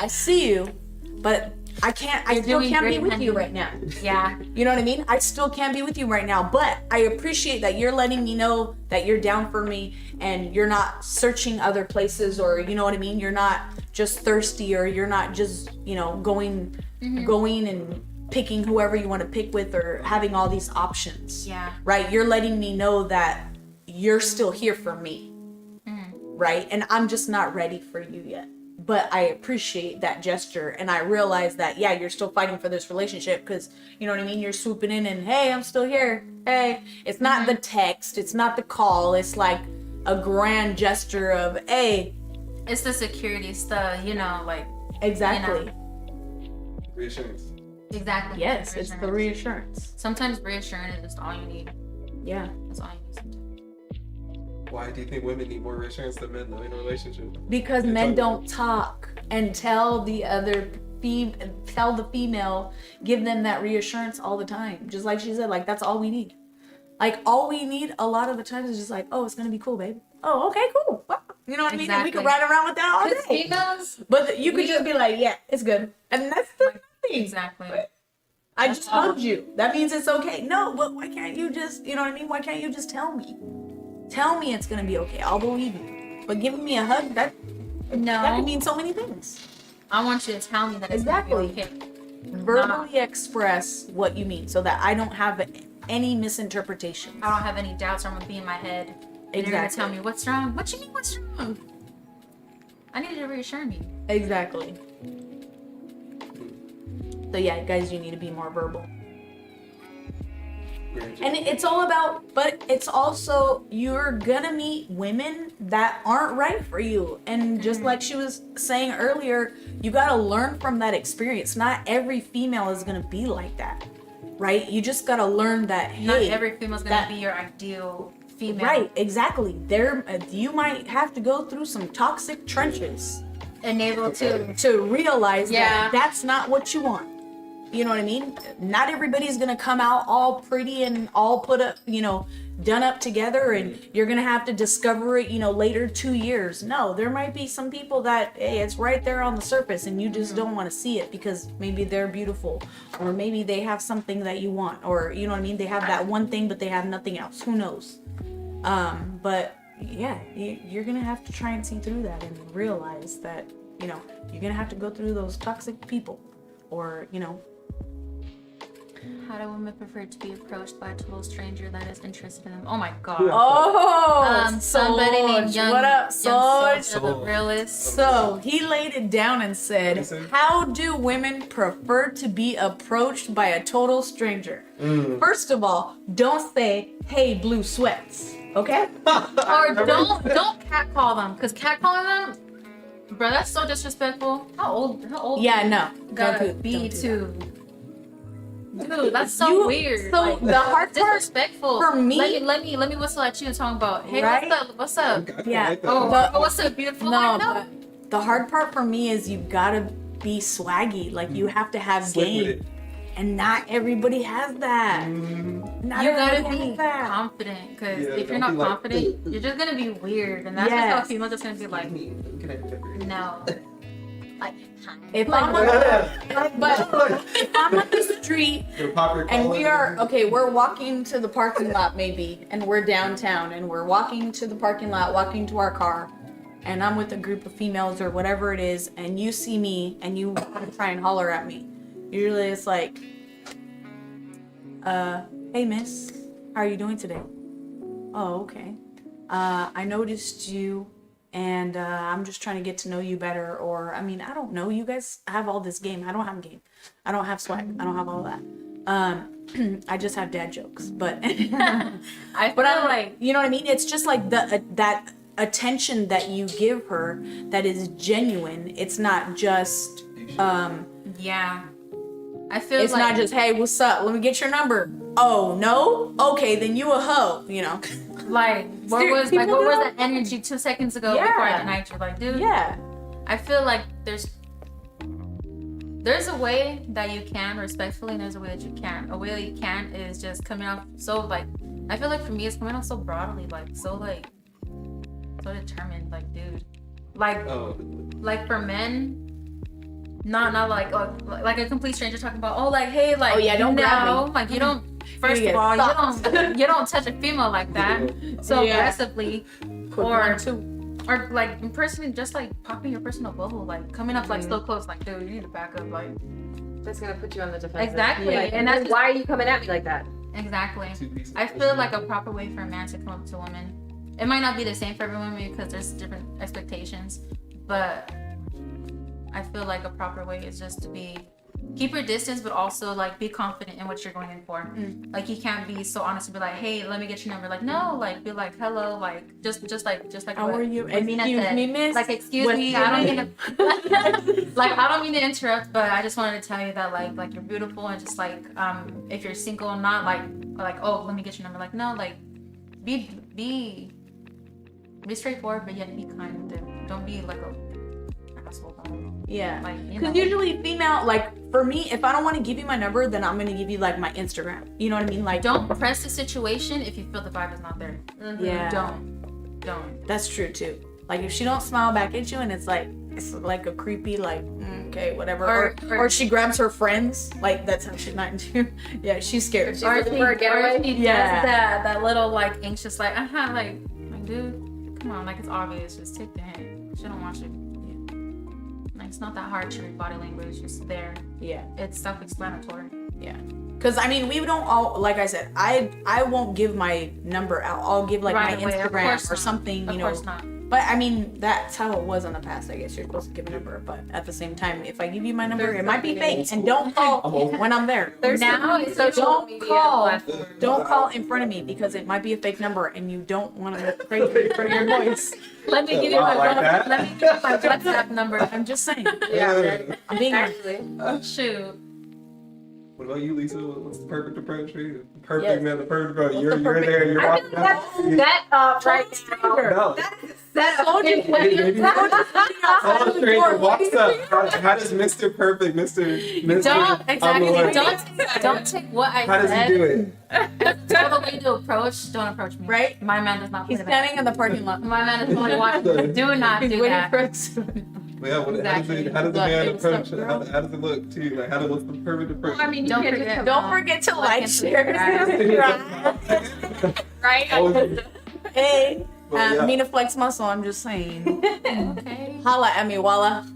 see you, but I still can't be with you right now. Yeah. You know what I mean? I still can't be with you right now, but I appreciate that you're letting me know that you're down for me and you're not searching other places, or you know what I mean? You're not just thirsty, or you're not just, you know, going and picking whoever you want to pick with, or having all these options. Yeah. Right? You're letting me know that you're still here for me. Right? And I'm just not ready for you yet. But I appreciate that gesture, and I realize that, yeah, you're still fighting for this relationship because, you know what I mean? You're swooping in and, hey, I'm still here. Hey, it's not the text, it's not the call, it's like a grand gesture of, hey. It's the security stuff, you know, like. Exactly. You know. Reassurance. Exactly. Yes, it's the reassurance. Sometimes reassurance is just all you need. Yeah. That's all you need sometimes. Why do you think women need more reassurance than men though in a relationship? Because men don't talk and tell the female, give them that reassurance all the time. Just like she said, like, that's all we need. Like, all we need a lot of the times is just like, oh, it's gonna be cool, babe. Oh, okay, cool. You know what I mean? And we could ride around with that all day. Females, but you could just be like, yeah, it's good. And that's the thing. Exactly. I just hugged you. That means it's okay. No, but why can't you just, you know what I mean? Why can't you just tell me? Tell me it's gonna be okay. I'll believe you. But giving me a hug, that could mean so many things. I want you to tell me that it's gonna be okay. Verbally express what you mean so that I don't have any misinterpretations. I don't have any doubts. I'm gonna be in my head. And you're gonna tell me what's wrong. What you mean what's wrong? I need you to reassure me. Exactly. So yeah, guys, you need to be more verbal. And it's all about, but it's also, you're gonna meet women that aren't right for you. And just like she was saying earlier, you gotta learn from that experience. Not every female is gonna be like that, right? You just gotta learn that, hey, not every female's gonna be your ideal female. Right, exactly. You might have to go through some toxic trenches. And able to realize that that's not what you want. You know what I mean? Not everybody's gonna come out all pretty and all put up, you know, done up together, and you're gonna have to discover it, you know, later 2 years. No, there might be some people that, hey, it's right there on the surface and you just don't want to see it because maybe they're beautiful, or maybe they have something that you want, or you know what I mean? They have that one thing but they have nothing else. Who knows? But yeah, you're gonna have to try and see through that and realize that, you know, you're gonna have to go through those toxic people, or, you know. How do women prefer to be approached by a total stranger that is interested in them? Oh my god. Oh, somebody named Young. What up, Soulj? The realist. So he laid it down and said, how do women prefer to be approached by a total stranger? First of all, don't say, hey, blue sweats, okay? Or don't catcall them, because catcalling them, bro, that's so disrespectful. How old? Yeah, no. Gotta be to. Dude, that's so weird. So like, the hard part disrespectful for me. Let me whistle at you and talk about, hey, right? what's up? Yeah. What's up, beautiful? No, but the hard part for me is you gotta be swaggy. Like, you have to have game. And not everybody has that. Not you gotta everybody be confident, because if you're not confident, you're just gonna be weird, and that's just how females just gonna be like, no. Like, if I'm on the street and we're walking to the parking lot maybe, and we're downtown and we're walking to the parking lot, walking to our car, and I'm with a group of females or whatever it is, and you see me and you want to try and holler at me. Usually it's like, hey miss, how are you doing today? Oh, okay. I noticed you, and I'm just trying to get to know you better. Or, I mean, I don't know, you guys have all this game. I don't have game. I don't have swag. I don't have all that. I just have dad jokes, but I feel but I'm like you know what I mean? It's just like that attention that you give her that is genuine. It's not just yeah. I feel it's like not just, hey, what's up? Let me get your number. Oh no? Okay, then you a hoe, you know. like what was that energy 2 seconds ago before I denied you? Like, dude, Yeah. I feel like there's a way that you can respectfully, and there's a way that you can't. A way that you can is just coming off so like, I feel like for me it's coming off so broadly, like so determined, like dude, like for men, not like a complete stranger talking about like hey like don't grab me. like you don't. First of all, you don't touch a female like that so aggressively, or like in person, just like popping your personal bubble, like coming up like so close, like dude, you need to back up, like that's gonna put you on the defensive. exactly, and that's why are you coming at me like that? Exactly. I feel like a proper way for a man to come up to a woman. It might not be the same for every woman because there's different expectations, but I feel like a proper way is just to keep your distance, but also like be confident in what you're going in for. Like you can't be so honest and be like, hey, let me get your number. Like no, like be like hello, like just like How are you? what Mina Excuse said. me, miss. Like excuse What's me, your I don't name? mean to like I don't mean to interrupt, but I just wanted to tell you that like you're beautiful, and just like if you're single or not, like oh, let me get your number. Like no, like be straightforward, but yet be kind with it. Don't be like a asshole. Yeah, like because usually female, like for me, if I don't want to give you my number, then I'm gonna give you like my Instagram. You know what I mean? Like don't press the situation if you feel the vibe is not there. Yeah, don't. That's true too. Like if she don't smile back at you and it's like a creepy like okay whatever, or she grabs her friends, like that's how she's not into you. Yeah, she's scared. Or she does Yeah. that little like anxious like like dude, come on, like it's obvious, just take the hint. She don't want you. Like it's not that hard to read body language, just there. Yeah, it's self-explanatory. Yeah, because I mean we don't all, like I said, I won't give my number out. I'll give like my Instagram or something, you know. Of course not. But I mean that's how it was in the past. I guess you're supposed to give a number, but at the same time, if I give you my number, it might be fake, and don't call when I'm there. Now it's don't call in front of me because it might be a fake number, and you don't want to look crazy for your voice. Let me give you my WhatsApp number. I'm just saying. Yeah, I'm being actually. Shoot. What about you, Lisa? What's the perfect approach for you? Perfect man, the perfect girl. You're there. You're I feel like that's set up right now. No. That is set up. Soul Stranger walks up. How does Mr. Perfect, Mr. Don't take what I said. How does he do it? Tell the way to approach. Don't approach me. Right? My man does not. He's standing in the parking lot. My man is only watching. Do not do that. Yeah, how does the man approach? How does it look too? Like, what's the perfect approach? I mean, don't forget to like, share, right? Hey, MinaFlexMuscle. I'm just saying. Okay. Holla at me, Walla.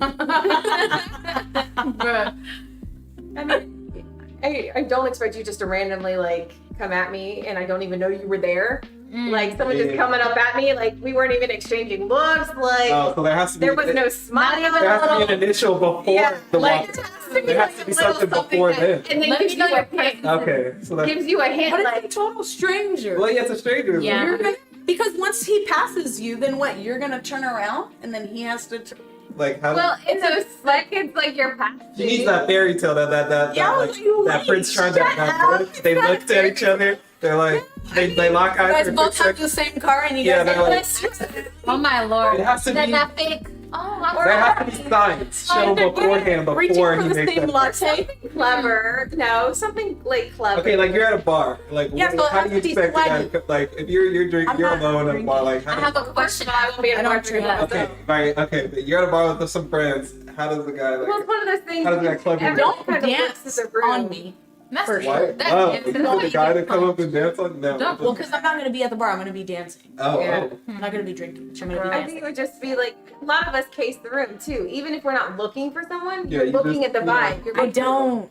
I mean, I don't expect you just to randomly like come at me, and I don't even know you were there. Like someone just coming up at me, like we weren't even exchanging looks. Like so there has to be. There was no smile. There has to be an initial before the walk. There has to be something before then. And then gives you a hint. Okay, so that Gives you a hint. But Like it's a total stranger. well, yeah, it's a stranger. Yeah. Because once he passes you, then what? You're gonna turn around, and then he has to. Like how? well, in those seconds, like you're past. She needs that fairy tale that Prince Charming that book. They looked at each other. They're like they lock You eyes. guys for a both quick have the same car, and you Yeah, guys. they're like- Oh my lord. It has to be. That fake. Oh, I'm There has to be signs shown beforehand before he for the makes same that. latte. Clever. No, something like clever. Okay, like you're at a bar. Like, Yeah, so how do you it has to be expect the guy swaggy. to, like, if you're drinking, I'm you're not alone at a bar, like, I have a question. I won't be at a bar drinking. okay, right, okay, but you're at a bar with some friends. How does the guy, like, Well, it's one of those things. how does that clever? Everyone Don't kind of looks dance at the room. on me. That's For Why? That's Oh, it. you want the guy to come up and dance on? No. Don't- Well, because I'm not gonna be at the bar. I'm gonna be dancing. Oh, Yeah. oh. I'm not gonna be drinking. I'm gonna be I dancing. think it would just be like a lot of us case the room too. Even if we're not looking for someone, Yeah, you're you looking just- at the vibe. You're I looking- don't.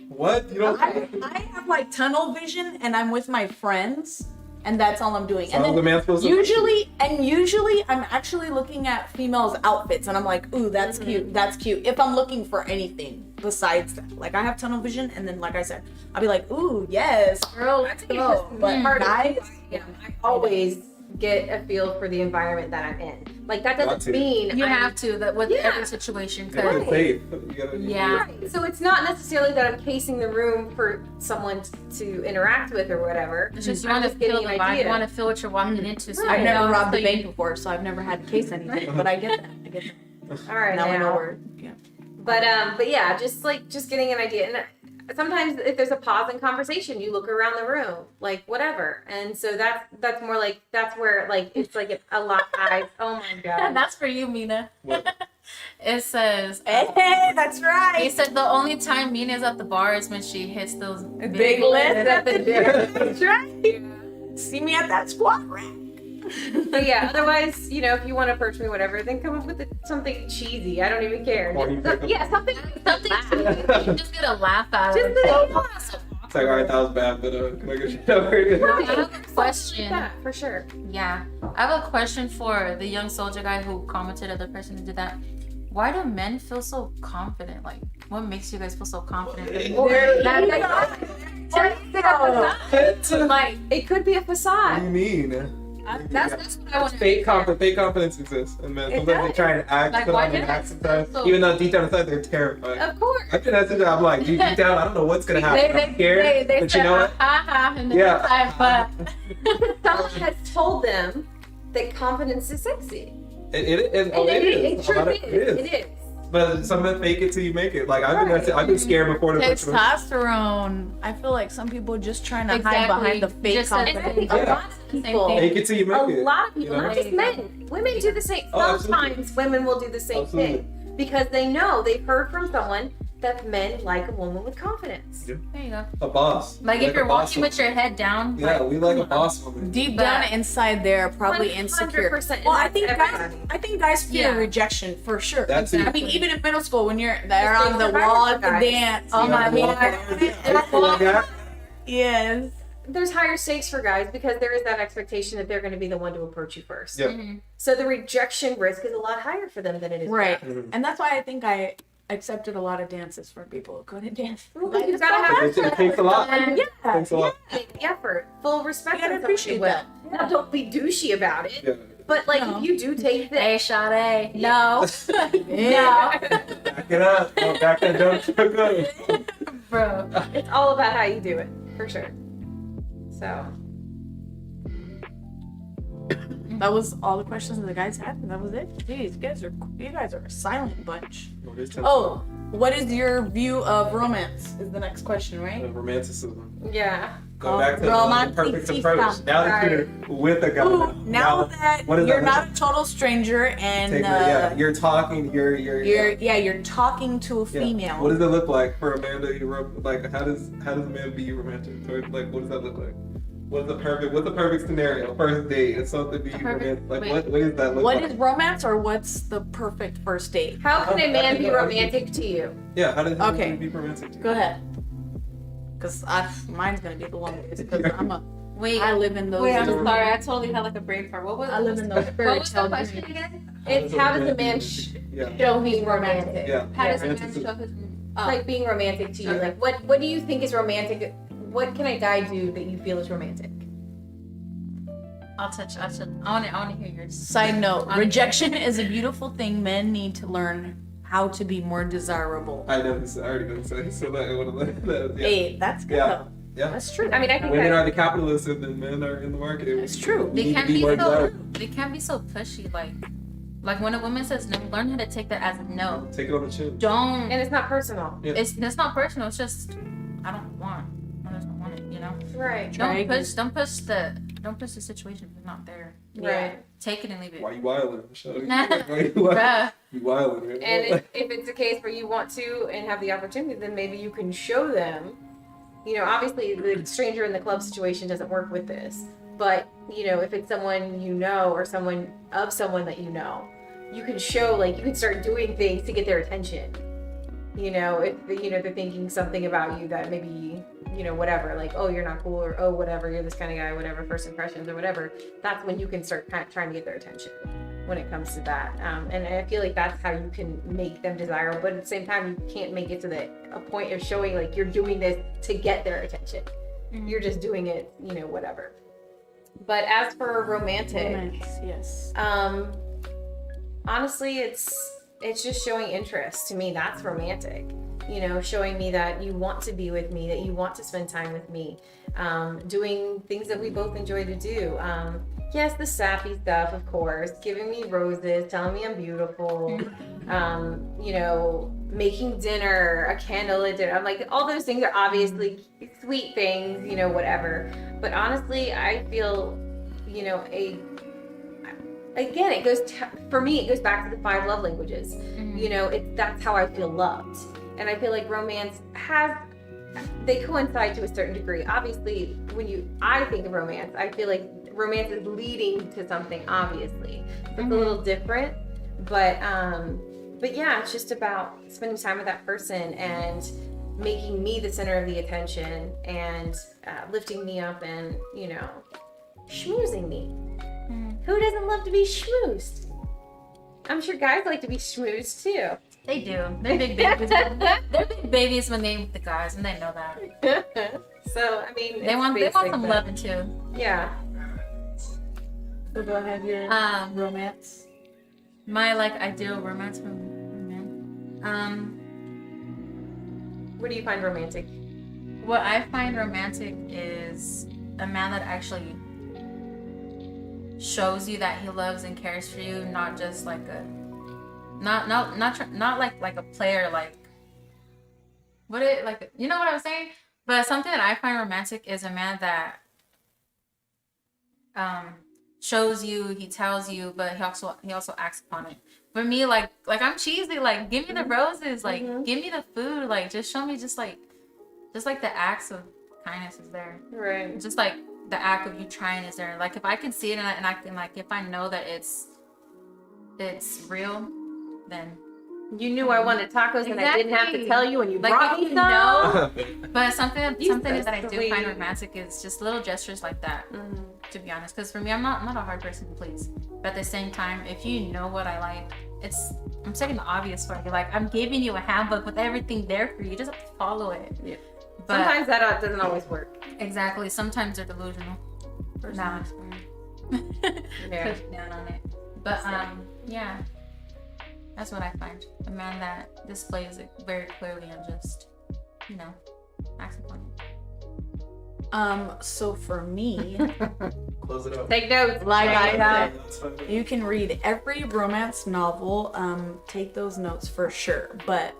What? You don't? I have like tunnel vision, and I'm with my friends, and that's all I'm doing. So And how's the man supposed to? usually I'm actually looking at females' outfits, and I'm like, ooh, that's cute. That's cute. If I'm looking for anything, besides that. Like I have tunnel vision, and then like I said, I'll be like, ooh, yes, girl, let's go. But guys, I always get a feel for the environment that I'm in. Like that doesn't mean You I'm have to that with every situation. You gotta Cause be safe. You gotta be yeah, Right. So it's not necessarily that I'm casing the room for someone to interact with or whatever. it's just you I'm want to just getting feel the an vibe. You idea. want to feel what you're walking into. So I've you never know, robbed so a you- bank before, so I've never had to case anything. But I get that. All right, Now I know now. where. Yeah. But yeah, just getting an idea. And sometimes if there's a pause in conversation, you look around the room, like whatever. And so that's more like that's where like it's like a lot of eyes. Oh my god. That's for you, Mina. What? It says. Hey, that's He right. said the only time Mina's at the bar is when she hits those Big lift at the Yeah. That's right. See me at that squat rack. But yeah, otherwise, if you want to approach me, whatever, then come up with something cheesy. I don't even care. Or you pick up- Yeah, something. Something you just get a laugh out of Just it. the It's like, all right, that was bad, but can I get you over? I have a question. Yeah, for sure. Yeah. I have a question for the young soldier guy who commented on the person who did that. Why do men feel so confident? Like, what makes you guys feel so confident? Like it could be a What facade. do you mean? That's what I want to Fake confidence exists, and men sometimes they try and act, Like, put why on an did act I sometimes, feel so- even though deep down inside they're terrified. Of course. I've been at the job, I'm like, deep down, I don't know what's gonna happen. I'm scared, but you know what? And then Yeah. it's like, but Someone has told them that confidence is sexy. It is. And it A sure lot of- is. It is. It is. But some men fake it till you make it. Like I've been scared before the first one. Testosterone. I feel like some people just trying to hide behind the fake Just said- And I confidence. think a Yeah. lot of people, thing. Fake it till you make a it. lot of people, you know? not just men, women do the same. Oh, absolutely. Sometimes women will do the same Absolutely. thing because they know they've heard from someone that men like a woman with confidence. Yeah. there you go. A boss. Like We if you're a boss walking woman. with your head down. Yeah, like, we like a come on. boss woman. Deep But- down inside, they're probably insecure. 100%. Well, I And think that's guys, everybody. I think guys fear Yeah. rejection for sure. That's it. I mean, even in middle school when they're It's on the survival wall at the guys. dance. Oh You know, my the wall God. flowers, yeah. Yes. There's higher stakes for guys because there is that expectation that they're going to be the one to approach you first. Yeah. Mhm. So the rejection risk is a lot higher for them than it is for Right. us. Mhm. And that's why I think I accepted a lot of dances from people who couldn't dance. Well, you gotta have It takes a lot. And Yeah. Thanks a lot. make the effort, full respect. You gotta on someone appreciate who will. that. Now, don't be douchey about it. Yeah. But like, No. if you do take the Hey, Sade. No. Yeah. Back it up. Oh, back that joke up. Bro. it's all about how you do it, for sure. So That was all the questions that the guys had, and that was it. Jeez, you guys are a silent bunch. Oh, what is your view of romance? Is the next question, right? Romanticism. yeah, Go back to the perfect romanticism. approach. Now that you're with a guy. Ooh, now that what does you're that not mean? a total stranger and Take yeah, you're talking. you're talking to a yeah. female. What does it look like for a man to be like? How does a man be romantic? Or, like, what does that look like? What's the perfect scenario? First date. It's something to be romantic. Like, wait. what does that look What like? is romance, or what's the perfect first date? how can a man be romantic to you? Yeah, how does Okay. he be romantic to you? Go ahead. Cause mine's gonna be the longest. Cause Wait. I live in those. Wait, I'm sorry. I totally had like a brain fart. What was? I live in those What fairy was the tale question dreams. again? It's how does a man Yeah. show he's romantic? Yeah. How does a man Romanticism. show his? Like being romantic to you. Like what do you think is romantic? What can a guy do that you feel is romantic? I'll touch. I want to hear yours. Side note: rejection is a beautiful thing. Men need to learn how to be more desirable. I already didn't say so. That one of the yeah. Hey, that's good. Yeah. Though. Yeah. That's true. I mean, I think Women that are the capitalists and then men are in the market. It's true. We They need can't to be more so. desirable. They can't be so pushy. Like when a woman says no, learn how to take that as a no. Take it on the chin. Don't. and it's not personal. Yeah. It's not personal. It's just I don't want. I just don't want it. You know. Right. Try Don't push the situation if it's not there. Right. Take it and leave it. Why you wilding, Michelle? Nah. Why you wilding? Bruh. You wilding, man. And if it's a case where you want to and have the opportunity, then maybe you can show them. You know, obviously the stranger in the club situation doesn't work with this. But, you know, if it's someone you know or someone that you know, you can show, like, you can start doing things to get their attention. You know, if, you know, they're thinking something about you that maybe, you know, whatever, like, oh, you're not cool, or oh, whatever, you're this kind of guy, whatever, first impressions or whatever, that's when you can start kind of trying to get their attention. when it comes to that. And I feel like that's how you can make them desirable, but at the same time, you can't make it to a point of showing like you're doing this to get their attention. You're just doing it, whatever. But as for romantic, yes. Honestly, it's just showing interest. To me, that's romantic. Showing me that you want to be with me, that you want to spend time with me, doing things that we both enjoy to do. Yes, the sappy stuff, of course, giving me roses, telling me I'm beautiful, making dinner, a candlelit dinner. I'm like, all those things are obviously sweet things, whatever. But honestly, I feel, again, it goes for me, it goes back to the 5 love languages. That's how I feel loved. And I feel like romance they coincide to a certain degree. Obviously, I think of romance, I feel like romance is leading to something, obviously. It's a little different, but yeah, it's just about spending time with that person and making me the center of the attention and lifting me up and, schmoozing me. Who doesn't love to be schmoozed? I'm sure guys like to be schmoozed too. They do. They're big babies. They're big babies when they're with the guys, and they know that. So, I mean, They want some loving too. Yeah. So go ahead, your romance. My ideal romance for men. What do you find romantic? What I find romantic is a man that actually shows you that he loves and cares for you, not just like a not like a player, you know what I'm saying? But something that I find romantic is a man that shows you, he tells you, but he also acts upon it. For me, like I'm cheesy, like give me the roses, like give me the food, like just show me just like the acts of kindness is there. Right. Just like the act of you trying is there. Like if I can see it and I can if I know that it's real, then you knew I wanted tacos and I didn't have to tell you, and you brought me some. No. But something that I do sweet. find romantic is just little gestures like that. To be honest, because for me, I'm not a hard person to please. But at the same time, if you know what I like, I'm saying the obvious for you. Like I'm giving you a handbook with everything there for you. You just have to follow it. Yeah. But sometimes that doesn't always work. Exactly. Sometimes they're delusional. Nah. Yeah. Push down on it. But yeah. That's what I find. A man that displays it very clearly and just, acts upon it. So for me, Close it up. Take notes. like I Yeah, said, you can read every romance novel, take those notes for sure. But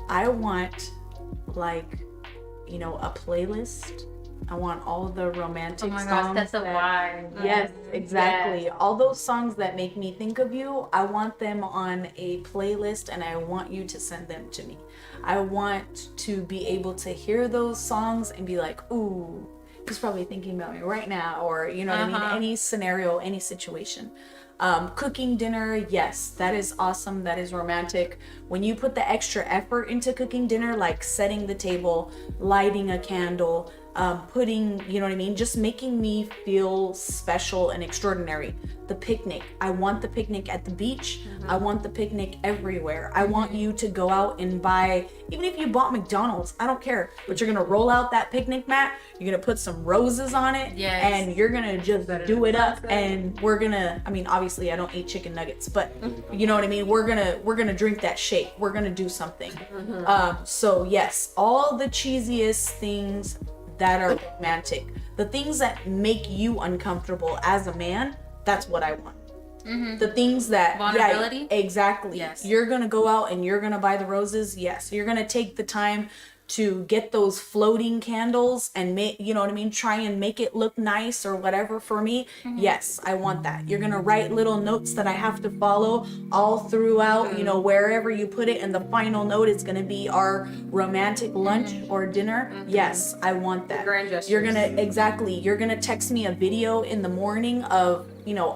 I want a playlist. I want all the romantic songs. Oh my gosh, that's a vibe. Yes, exactly. Yes. All those songs that make me think of you, I want them on a playlist and I want you to send them to me. I want to be able to hear those songs and be like, ooh, he's probably thinking about me right now, or what I mean? Any scenario, any situation. Cooking dinner, yes, that is awesome. That is romantic. When you put the extra effort into cooking dinner, like setting the table, lighting a candle, putting, just making me feel special and extraordinary. The picnic, I want the picnic at the beach. I want the picnic everywhere. I want you to go out and buy, even if you bought McDonald's, I don't care, but you're gonna roll out that picnic mat, you're gonna put some roses on it, and you're gonna just do it up, and we're gonna, obviously I don't eat chicken nuggets, but you know what I mean, we're gonna drink that shake, we're gonna do something. So yes, all the cheesiest things that are romantic, the things that make you uncomfortable as a man, that's what I want. The things that vulnerability, exactly. Yes. You're gonna go out and you're gonna buy the roses. Yes, you're gonna take the time to get those floating candles and make, try and make it look nice or whatever for me. Yes, I want that. You're gonna write little notes that I have to follow all throughout, wherever you put it, and the final note is gonna be our romantic lunch or dinner. Yes, I want that. Grand gestures. You're gonna text me a video in the morning of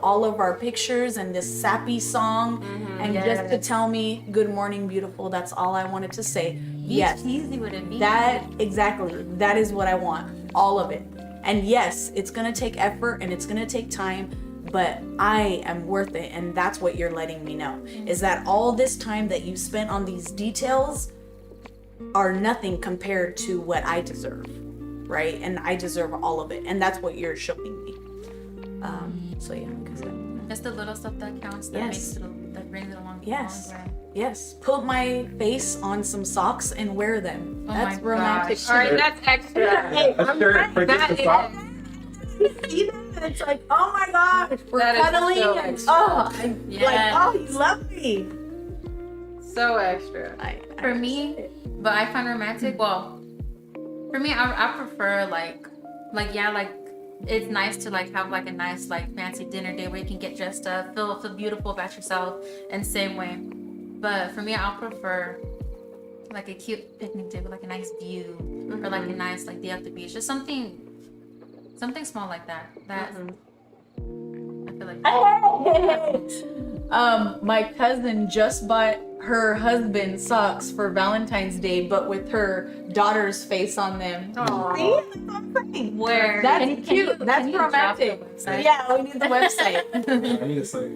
all of our pictures and this sappy song, and just to tell me, good morning, beautiful. That's all I wanted to say. Yes, cheesy would it be? that is what I want, all of it. And yes, it's gonna take effort and it's gonna take time. but I am worth it. And that's what you're letting me know, is that all this time that you spent on these details are nothing compared to what I deserve, right? And I deserve all of it. And that's what you're showing me. So yeah, because It's the little stuff that counts, that Yes. makes it, that brings it along. Yes. A long way. yes, put my face on some socks and wear them. Oh That's my romantic gosh. All shit. right, that's extra. Hey, A shirt for just the top. See that? It's like, oh my gosh, we're That is cuddling. so and, extra. like, oh, you love me. So extra. For me, but I find romantic. Well, for me, I prefer like it's nice to like have like a nice like fancy dinner date where you can get dressed up, feel beautiful about yourself, and same way. But for me, I'll prefer like a cute picnic date with like a nice view, or like a nice like day at the beach, just something small like that. That I feel like. My cousin just bought her husband socks for Valentine's Day, but with her daughter's face on them. Aw. See? That's what I'm saying. Where That's can you- cute. can That's you drop the romantic. website? Yeah, we need the website. I need a site.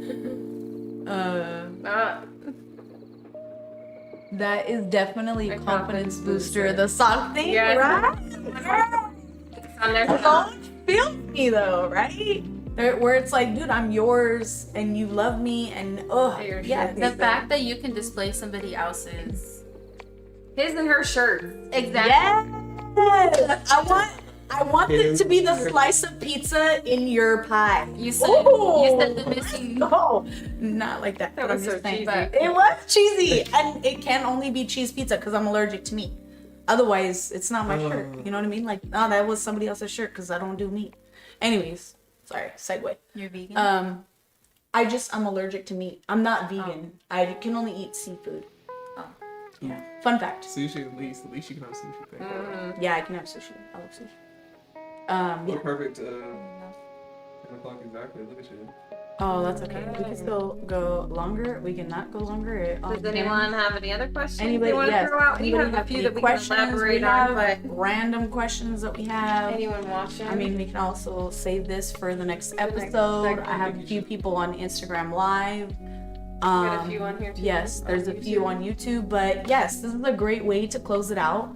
That is definitely a A confidence confidence booster. booster. The sock thing, Yes. right? It's on there. So feels me though, right? Where it's like, dude, I'm yours and you love me, and Your yeah. shit. The fact that you can display somebody else's. His and her shirts. Exactly. Yes! I want it to be the slice of pizza in your pie. You said Ooh. the missing. No, not like that. That but was I'm so just saying. cheesy. But it was cheesy, and it can only be cheese pizza because I'm allergic to meat. Otherwise, it's not my shirt. You know what I mean? Like, oh, that was somebody else's shirt because I don't do meat. Anyways, sorry, segue. You're vegan. I'm allergic to meat. I'm not vegan. I can only eat seafood. Oh. Yeah. Fun fact. Sushi, at least you can have sushi. Thing. Yeah, I can have sushi. I love sushi. Yeah. What perfect 10 o'clock exactly. Look at you. Oh, that's okay. We can still go longer. We can not go longer. It all Does depends. anyone have any other questions Anybody? they want to Yes. throw out? We Anybody have a few any that we can questions elaborate we on, have? but Random questions that we have. anyone watching? I mean, we can also save this for the next episode. segment. I have a few people on Instagram Live. got a few on here too. Yes, there's a on few YouTube. on YouTube, but yes, this is a great way to close it out.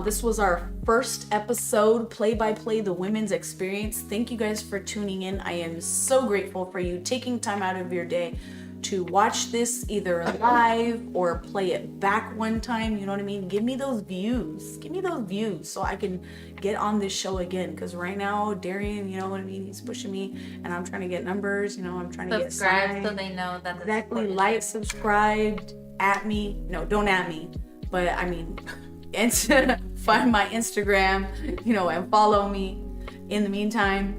This was our first episode, play-by-play, the women's experience. Thank you guys for tuning in. I am so grateful for you taking time out of your day to watch this either live or play it back one time. You know what I mean? Give me those views. Give me those views so I can get on this show again. Because right now, Darian, you know what I mean? He's pushing me and I'm trying to get numbers. You know, I'm trying to get Subscribe so signed. they know that. the Exactly. support is Like, there. subscribed, at me. No, don't at me. But I mean, and find my Instagram, you know, and follow me. In the meantime,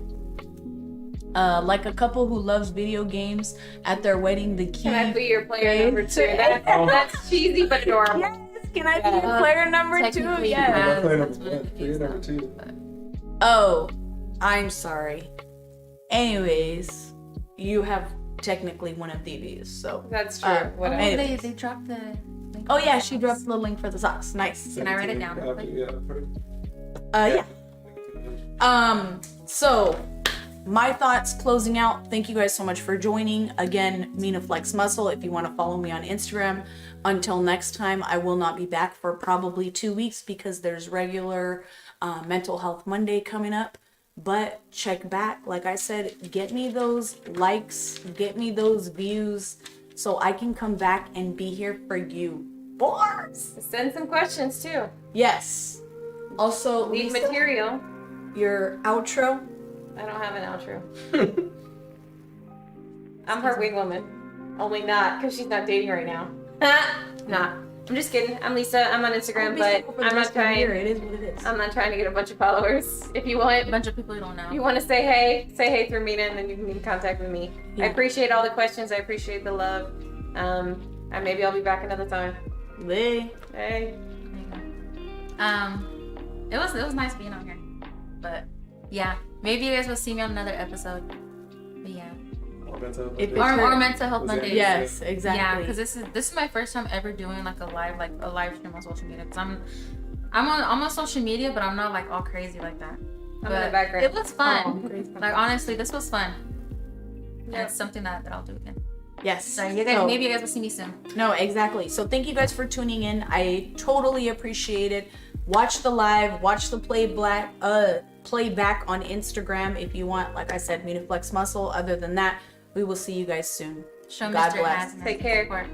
like a couple who loves video games at their wedding, the key. Can I be your player Okay. number 2? That's cheesy but adorable. Yes, can I be your player number 2? Technically, Yes. yeah. I'm playing that's number what one. it You're is number now. 2. Oh, I'm sorry. Anyways, you have technically one of these, so. That's true. Oh, Whatever. Anyways. they dropped the. link Oh on yeah, the she socks. dropped the link for the socks. Nice. Can I write it down real quick? Yeah. Perfect. Yeah. So my thoughts closing out. Thank you guys so much for joining. Again, MinaFlexMuscle, if you want to follow me on Instagram. Until next time, I will not be back for probably 2 weeks because there's regular Mental Health Monday coming up. But check back. Like I said, get me those likes, get me those views so I can come back and be here for you. Boys! Send some questions too. Yes. Also, Leave Lisa, material. your outro. I don't have an outro. I'm her wing woman. Only not because she's not dating right now. Nah. I'm just kidding. I'm Lisa. I'm on Instagram, but I'm not trying. It is what it is. I'm not trying to get a bunch of followers. If you want, A bunch of people you don't know. you want to say hey through Mina, and then you can get in contact with me. Yeah. I appreciate all the questions. I appreciate the love. And maybe I'll be back another time. Lee. Hey. It was nice being on here, but yeah, maybe you guys will see me on another episode. But yeah, If or her- Mental Health Was it- Mondays. Yes, Yeah, exactly. because this is my first time ever doing like a live stream on social media. Because I'm on social media, but I'm not like all crazy like that. I'm in But the background. It was fun. Oh, crazy. Like honestly, this was fun. And it's something that I'll do again. Yes. So maybe you guys will see me soon. No, exactly. So thank you guys for tuning in. I totally appreciate it. Watch the live, watch the playback on Instagram if you want. Like I said, MinaFlexMuscle. Other than that, we will see you guys soon. Show God Mr. bless. Asman Take care. support.